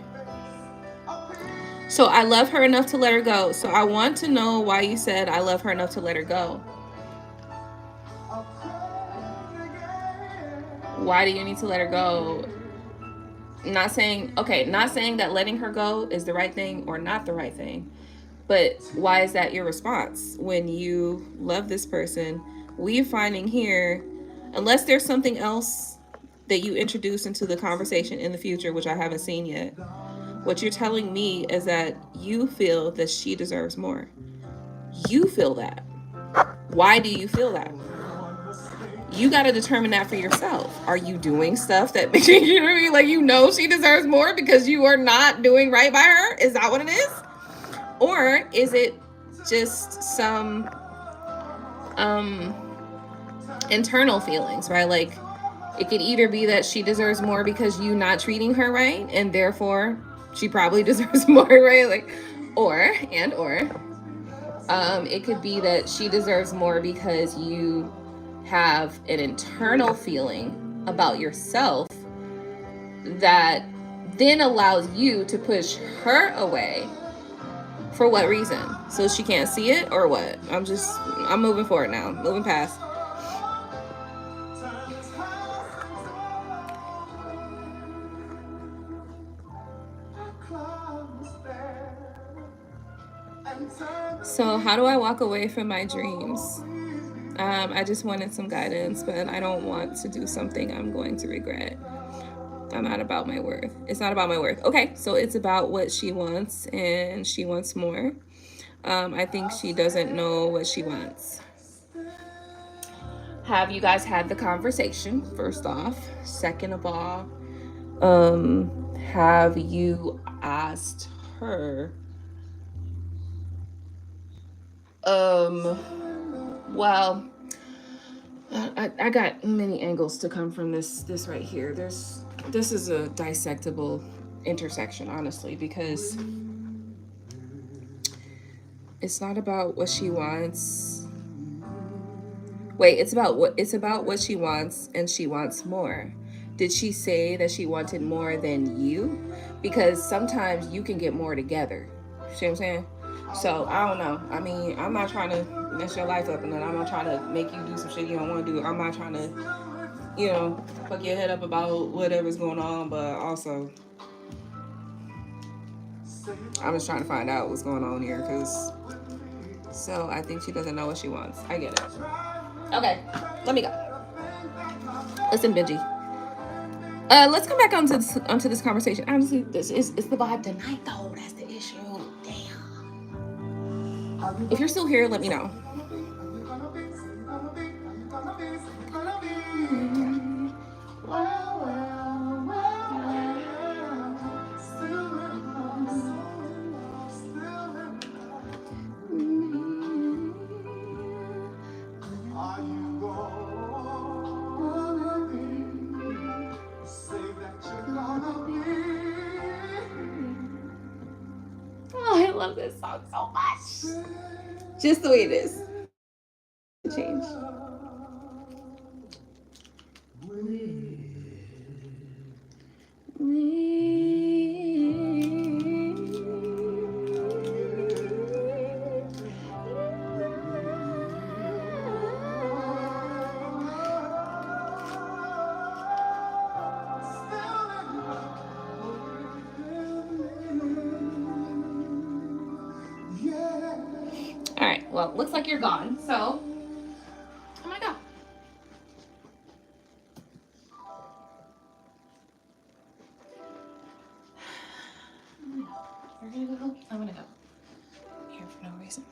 A: So I love her enough to let her go. So I want to know why you said I love her enough to let her go. Why do you need to let her go? Not saying that letting her go is the right thing or not the right thing. But why is that your response when you love this person? We're finding here, unless there's something else that you introduce into the conversation in the future, which I haven't seen yet, what you're telling me is that you feel that she deserves more. You feel that. Why do you feel that? You got to determine that for yourself. Are you doing stuff that makes you know what I mean? Like, you know she deserves more because you are not doing right by her? Is that what it is? Or is it just some internal feelings, right? Like, it could either be that she deserves more because you not treating her right, and therefore she probably deserves more, right? Like, or it could be that she deserves more because you have an internal feeling about yourself that then allows you to push her away. For what reason? So she can't see it, or what? I'm moving forward now. Moving past. So how do I walk away from my dreams? I just wanted some guidance, but I don't want to do something I'm going to regret. I'm not about my worth. It's not about my worth. Okay, so it's about what she wants, and she wants more. I think she doesn't know what she wants. Have you guys had the conversation, first off? Second of all, have you asked her? Well, I got many angles to come from this right here. This is a dissectable intersection, honestly, because it's not about what she wants. Wait, it's about what she wants, and she wants more. Did she say that she wanted more than you? Because sometimes you can get more together. See what I'm saying? So I don't know. I mean, I'm not trying to mess your life up, and then I'm not trying to make you do some shit you don't want to do. I'm not trying to, fuck your head up about whatever's going on, but also I'm just trying to find out what's going on here, because so I think she doesn't know what she wants. I get it. Okay, let me go. Listen, Benji. Let's come back onto this conversation. Honestly, it's the vibe tonight, though. That's the issue. Damn. If you're still here, let me know. Oh, I love this song so much. Just the way it is. Change. All right, well, looks like you're gone, so I'm gonna go. You're gonna go? I'm gonna go. Here for no reason.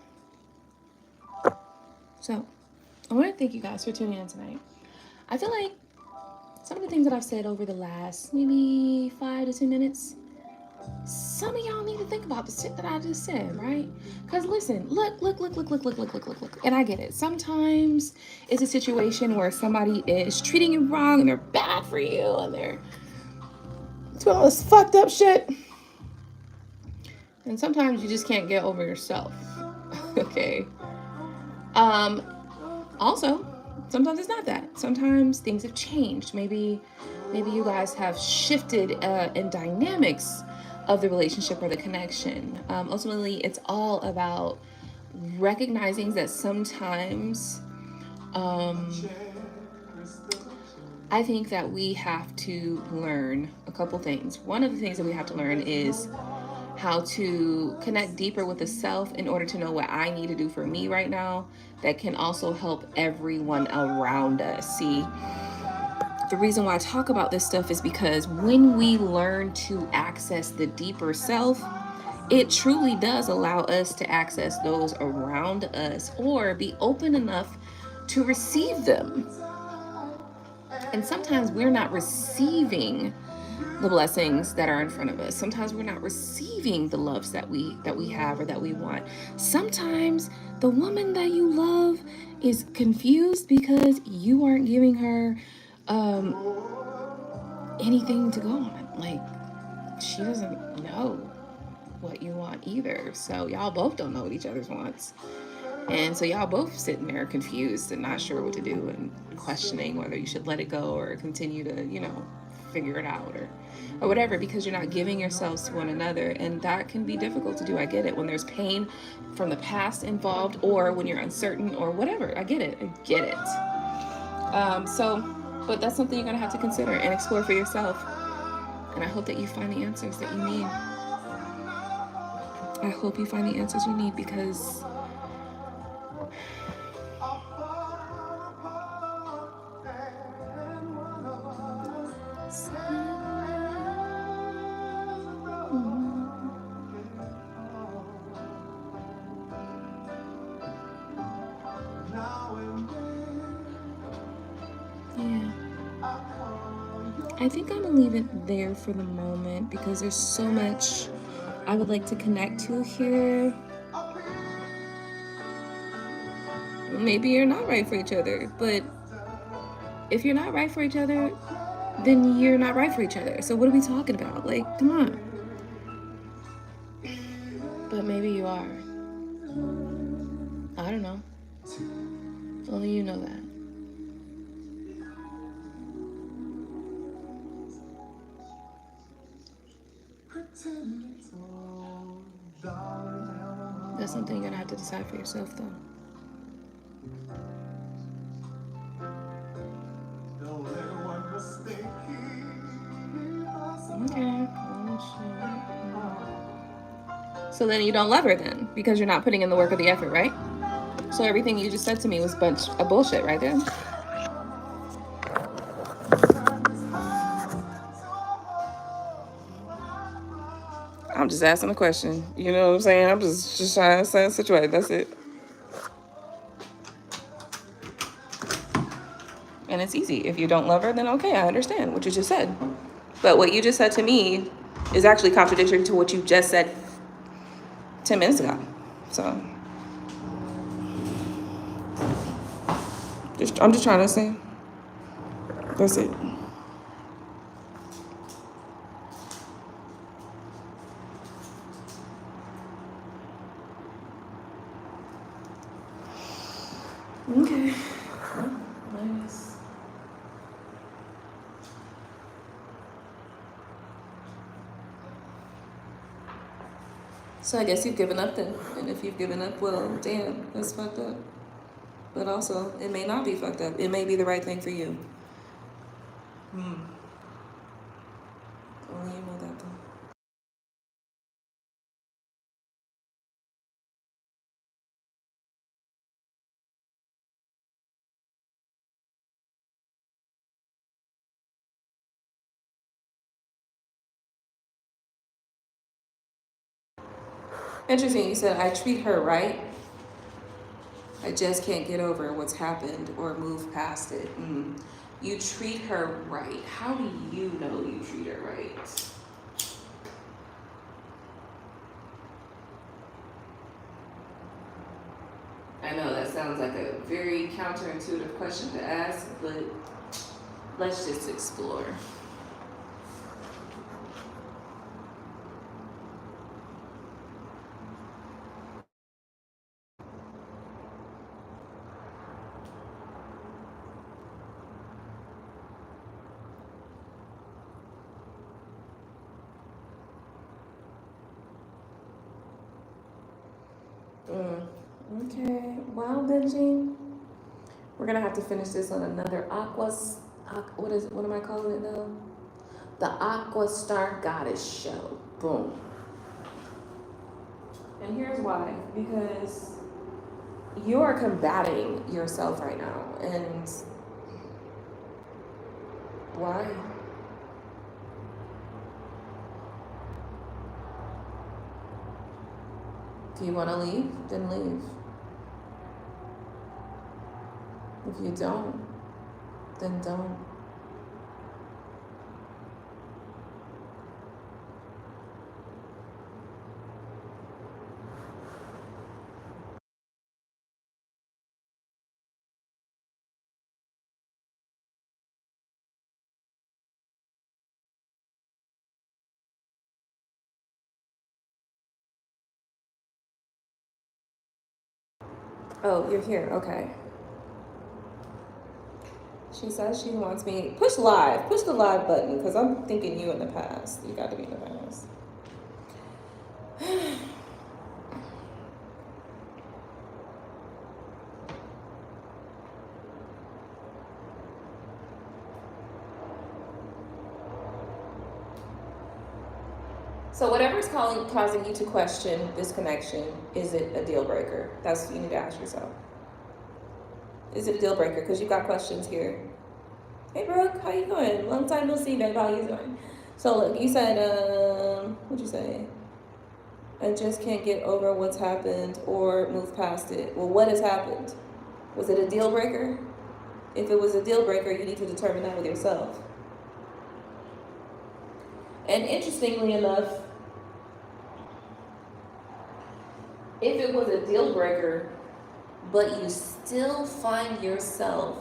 A: So, I want to thank you guys for tuning in tonight. I feel like some of the things that I've said over the last maybe 5 to 10 minutes, some of y'all need to think about the shit that I just said, right? Because listen, look. And I get it. Sometimes it's a situation where somebody is treating you wrong and they're bad for you and they're doing all this fucked up shit. And sometimes you just can't get over yourself. Okay. Also, Sometimes it's not that. Sometimes things have changed. Maybe you guys have shifted in dynamics of the relationship or the connection. Ultimately, it's all about recognizing that sometimes I think that we have to learn a couple things. One of the things that we have to learn is how to connect deeper with the self in order to know what I need to do for me right now that can also help everyone around us. See, the reason why I talk about this stuff is because when we learn to access the deeper self, it truly does allow us to access those around us or be open enough to receive them. And sometimes we're not receiving the blessings that are in front of us. Sometimes we're not receiving the loves that we have or that we want. Sometimes the woman that you love is confused because you aren't giving her anything to go on. Like, she doesn't know what you want either. So y'all both don't know what each other's wants. And so y'all both sitting there confused and not sure what to do and questioning whether you should let it go or continue to, figure it out or whatever, because you're not giving yourselves to one another. And that can be difficult to do. I get it. When there's pain from the past involved or when you're uncertain or whatever. I get it. But that's something you're going to have to consider and explore for yourself. And I hope that you find the answers that you need. I hope you find the answers you need because yeah. I think I'm gonna leave it there for the moment because there's so much I would like to connect to here. Maybe you're not right for each other, but if you're not right for each other, then you're not right for each other. So what are we talking about? Like, come on. But maybe you are. I don't know. Only you know that. That's something you're gonna have to decide for yourself, though. Okay. So then you don't love her then, because you're not putting in the work or the effort, right? So everything you just said to me was a bunch of bullshit right there. I'm just asking a question. You know what I'm saying? I'm just trying to situate. That's it. And it's easy. If you don't love her, then okay, I understand what you just said. But what you just said to me is actually contradictory to what you just said 10 minutes ago. So I'm just trying to say. That's it. Okay. Nice. So I guess you've given up then. And if you've given up, well, damn, that's fucked up. But also, it may not be fucked up. It may be the right thing for you. Only you know that though. Interesting, you said I treat her right. I just can't get over what's happened or move past it. You treat her right. How do you know you treat her right? I know that sounds like a very counterintuitive question to ask, but let's just explore. Mm. Okay. Well, Benji, we're gonna have to finish this on another what am I calling it now? The AquaStarGoddess show. Boom. And here's why. Because you are combating yourself right now. And why? If you want to leave, then leave. If you don't, then don't. Oh, you're here. Okay. She says she wants me. Push live. Push the live button because I'm thinking you in the past. You got to be in the past. So whatever's causing you to question this connection, is it a deal breaker? That's what you need to ask yourself. Is it a deal breaker? Because you got questions here. Hey Brooke, how you doing? Long time no see, babe. How you doing? So look, you said, what'd you say? I just can't get over what's happened or move past it. Well, what has happened? Was it a deal breaker? If it was a deal breaker, you need to determine that with yourself. And interestingly enough, if it was a deal breaker, but you still find yourself,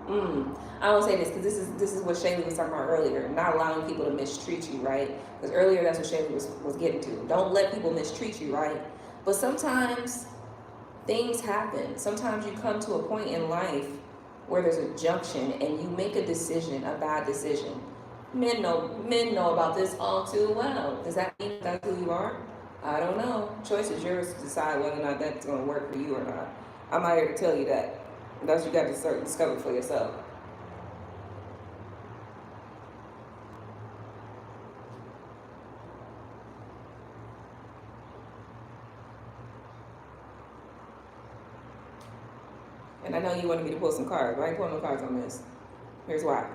A: I don't say this because this is what Shaylee was talking about earlier, not allowing people to mistreat you, right? Because earlier that's what Shaylee was getting to. Don't let people mistreat you, right? But sometimes things happen. Sometimes you come to a point in life where there's a junction and you make a decision, a bad decision. Men know about this all too well. Does that mean that's who you are? I don't know. Choice is yours to decide whether or not that's going to work for you or not. I'm not here to tell you that. That's what you got to start discovering for yourself. And I know you wanted me to pull some cards, but I ain't pulling no cards on this. Here's why.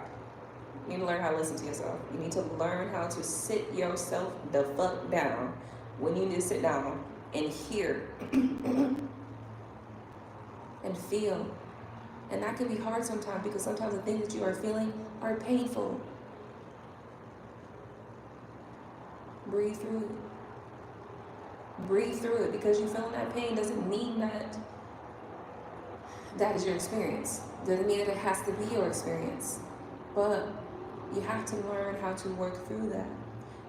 A: You need to learn how to listen to yourself. You need to learn how to sit yourself the fuck down when you need to sit down and hear and feel. And that can be hard sometimes because sometimes the things that you are feeling are painful. Breathe through it. Breathe through it. Because you feeling that pain doesn't mean that that is your experience. Doesn't mean that it has to be your experience. But you have to learn how to work through that.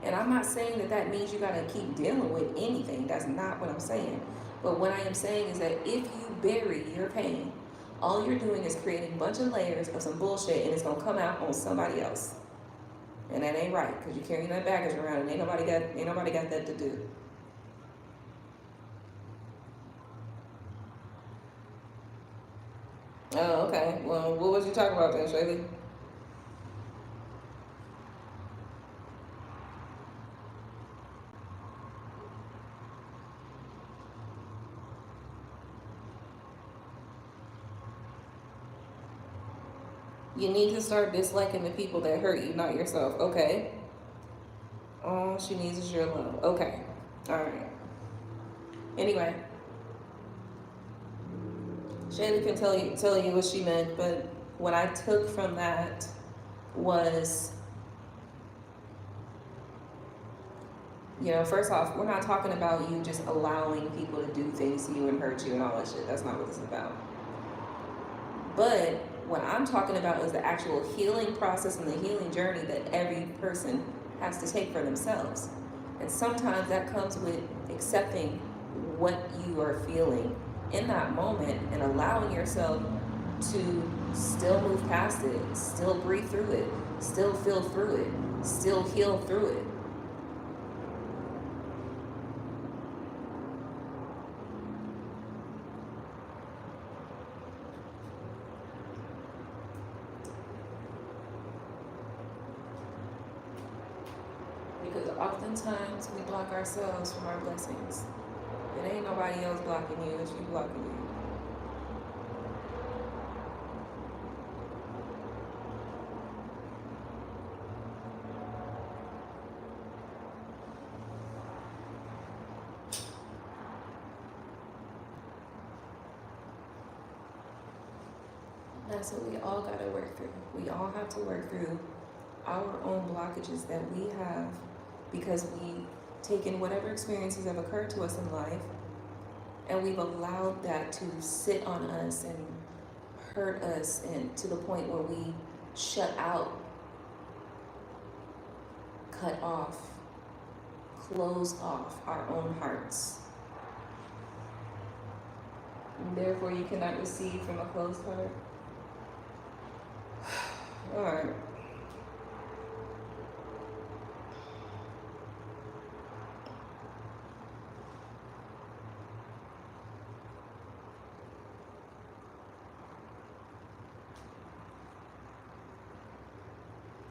A: And I'm not saying that that means you got to keep dealing with anything. That's not what I'm saying. But what I am saying is that if you bury your pain, all you're doing is creating a bunch of layers of some bullshit and it's going to come out on somebody else. And that ain't right because you're carrying that baggage around and ain't nobody got that to do. Oh, okay. Well, what was you talking about then, Shaylee? You need to start disliking the people that hurt you, not yourself. Okay. All she needs is your love. Okay. All right. Anyway, Shaylee can tell you what she meant, but what I took from that was, first off, we're not talking about you just allowing people to do things to you and hurt you and all that shit. That's not what this is about. But what I'm talking about is the actual healing process and the healing journey that every person has to take for themselves. And sometimes that comes with accepting what you are feeling in that moment and allowing yourself to still move past it, still breathe through it, still feel through it, still heal through it. because oftentimes we block ourselves from our blessings. It ain't nobody else blocking you, it's you blocking you. That's what we all gotta work through. We all have to work through our own blockages that we have because we taken whatever experiences have occurred to us in life and we've allowed that to sit on us and hurt us, and to the point where we shut out, cut off, close off our own hearts. And therefore you cannot receive from a closed heart. All right.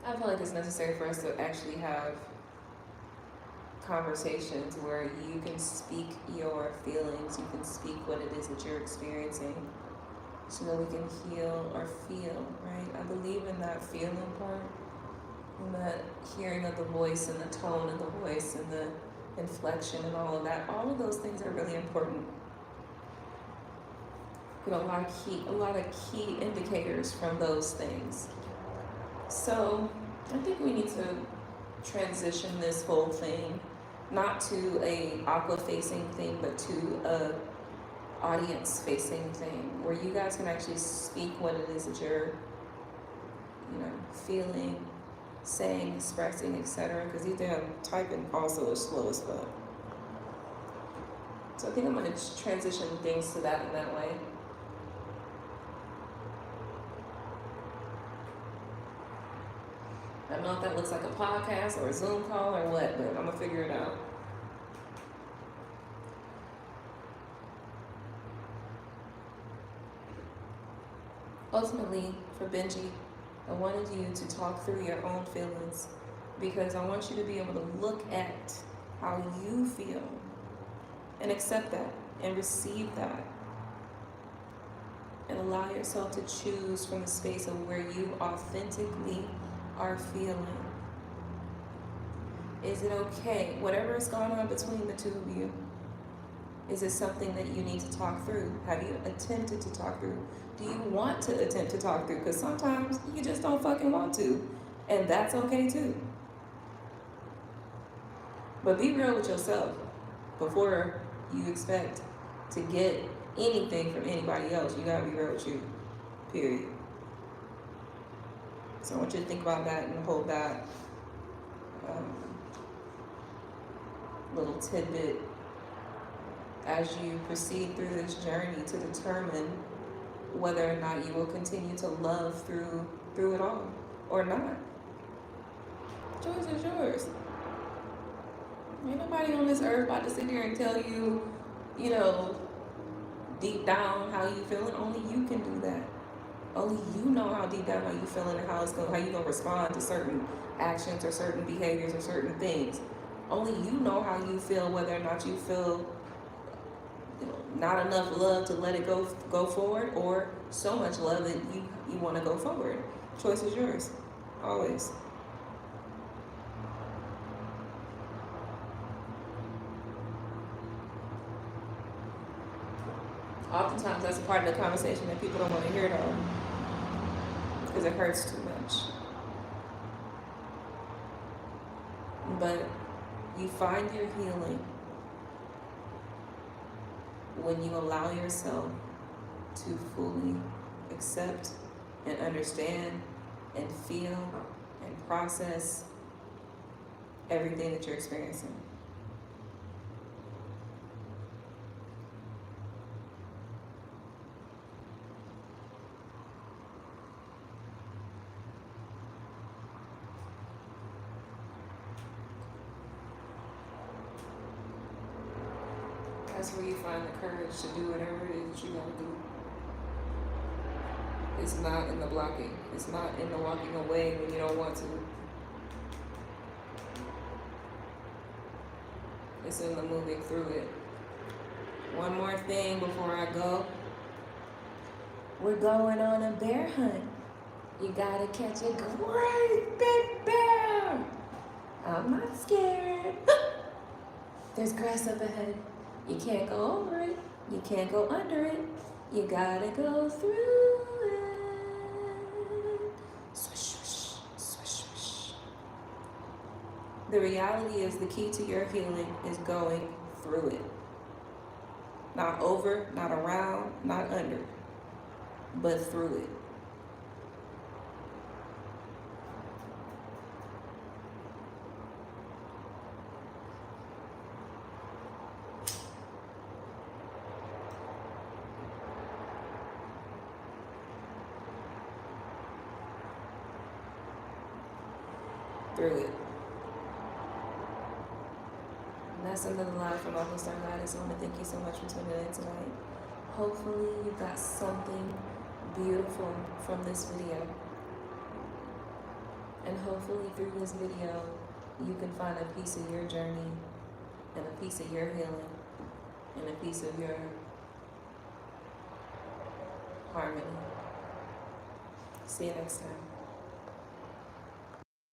A: I feel like it's necessary for us to actually have conversations where you can speak your feelings, you can speak what it is that you're experiencing, so that we can heal or feel, right? I believe in that feeling part, in that hearing of the voice and the tone of the voice and the inflection and all of that. All of those things are really important. You know, a lot of key indicators from those things. So I think we need to transition this whole thing, not to a Aqua facing thing, but to a audience facing thing where you guys can actually speak what it is that you're, you know, feeling, saying, expressing, etc. Because these damn typing also is slow as fuck. So I think I'm going to transition things to that in that way. I don't know if that looks like a podcast or a Zoom call or what, but I'm going to figure it out. Ultimately, for Benji, I wanted you to talk through your own feelings because I want you to be able to look at how you feel and accept that and receive that and allow yourself to choose from the space of where you authentically are feeling. Is it okay? Whatever is going on between the two of you, is it something that you need to talk through? Have you attempted to talk through? Do you want to attempt to talk through? Because sometimes you just don't fucking want to, and that's okay too. But be real with yourself before you expect to get anything from anybody else. You gotta be real with you, period. So I want you to think about that and hold that little tidbit as you proceed through this journey to determine whether or not you will continue to love through it all or not. Choice is yours. Ain't nobody on this earth about to sit here and tell you, you know, deep down how you feeling. Only you can do that. Only you know how deep down how you feeling and how you gonna respond to certain actions or certain behaviors or certain things. Only you know how you feel, whether or not you feel, you know, not enough love to let it go forward, or so much love that you want to go forward. Choice is yours, always. Oftentimes that's a part of the conversation that people don't want to hear though, because it hurts too much. But you find your healing when you allow yourself to fully accept and understand and feel and process everything that you're experiencing. That's where you find the courage to do whatever it is that you gotta do. It's not in the blocking. It's not in the walking away when you don't want to. It's in the moving through it. One more thing before I go. We're going on a bear hunt. You gotta catch a great big bear. I'm not scared. There's grass up ahead. You can't go over it. You can't go under it. You gotta go through it. Swish, swish, swish, swish. The reality is the key to your healing is going through it. Not over, not around, not under, but through it. Through it. And that's another live from AquaStarGoddess. I want to thank you so much for tuning in tonight. Hopefully you got something beautiful from this video. And hopefully through this video, you can find a piece of your journey and a piece of your healing and a piece of your harmony. See you next time.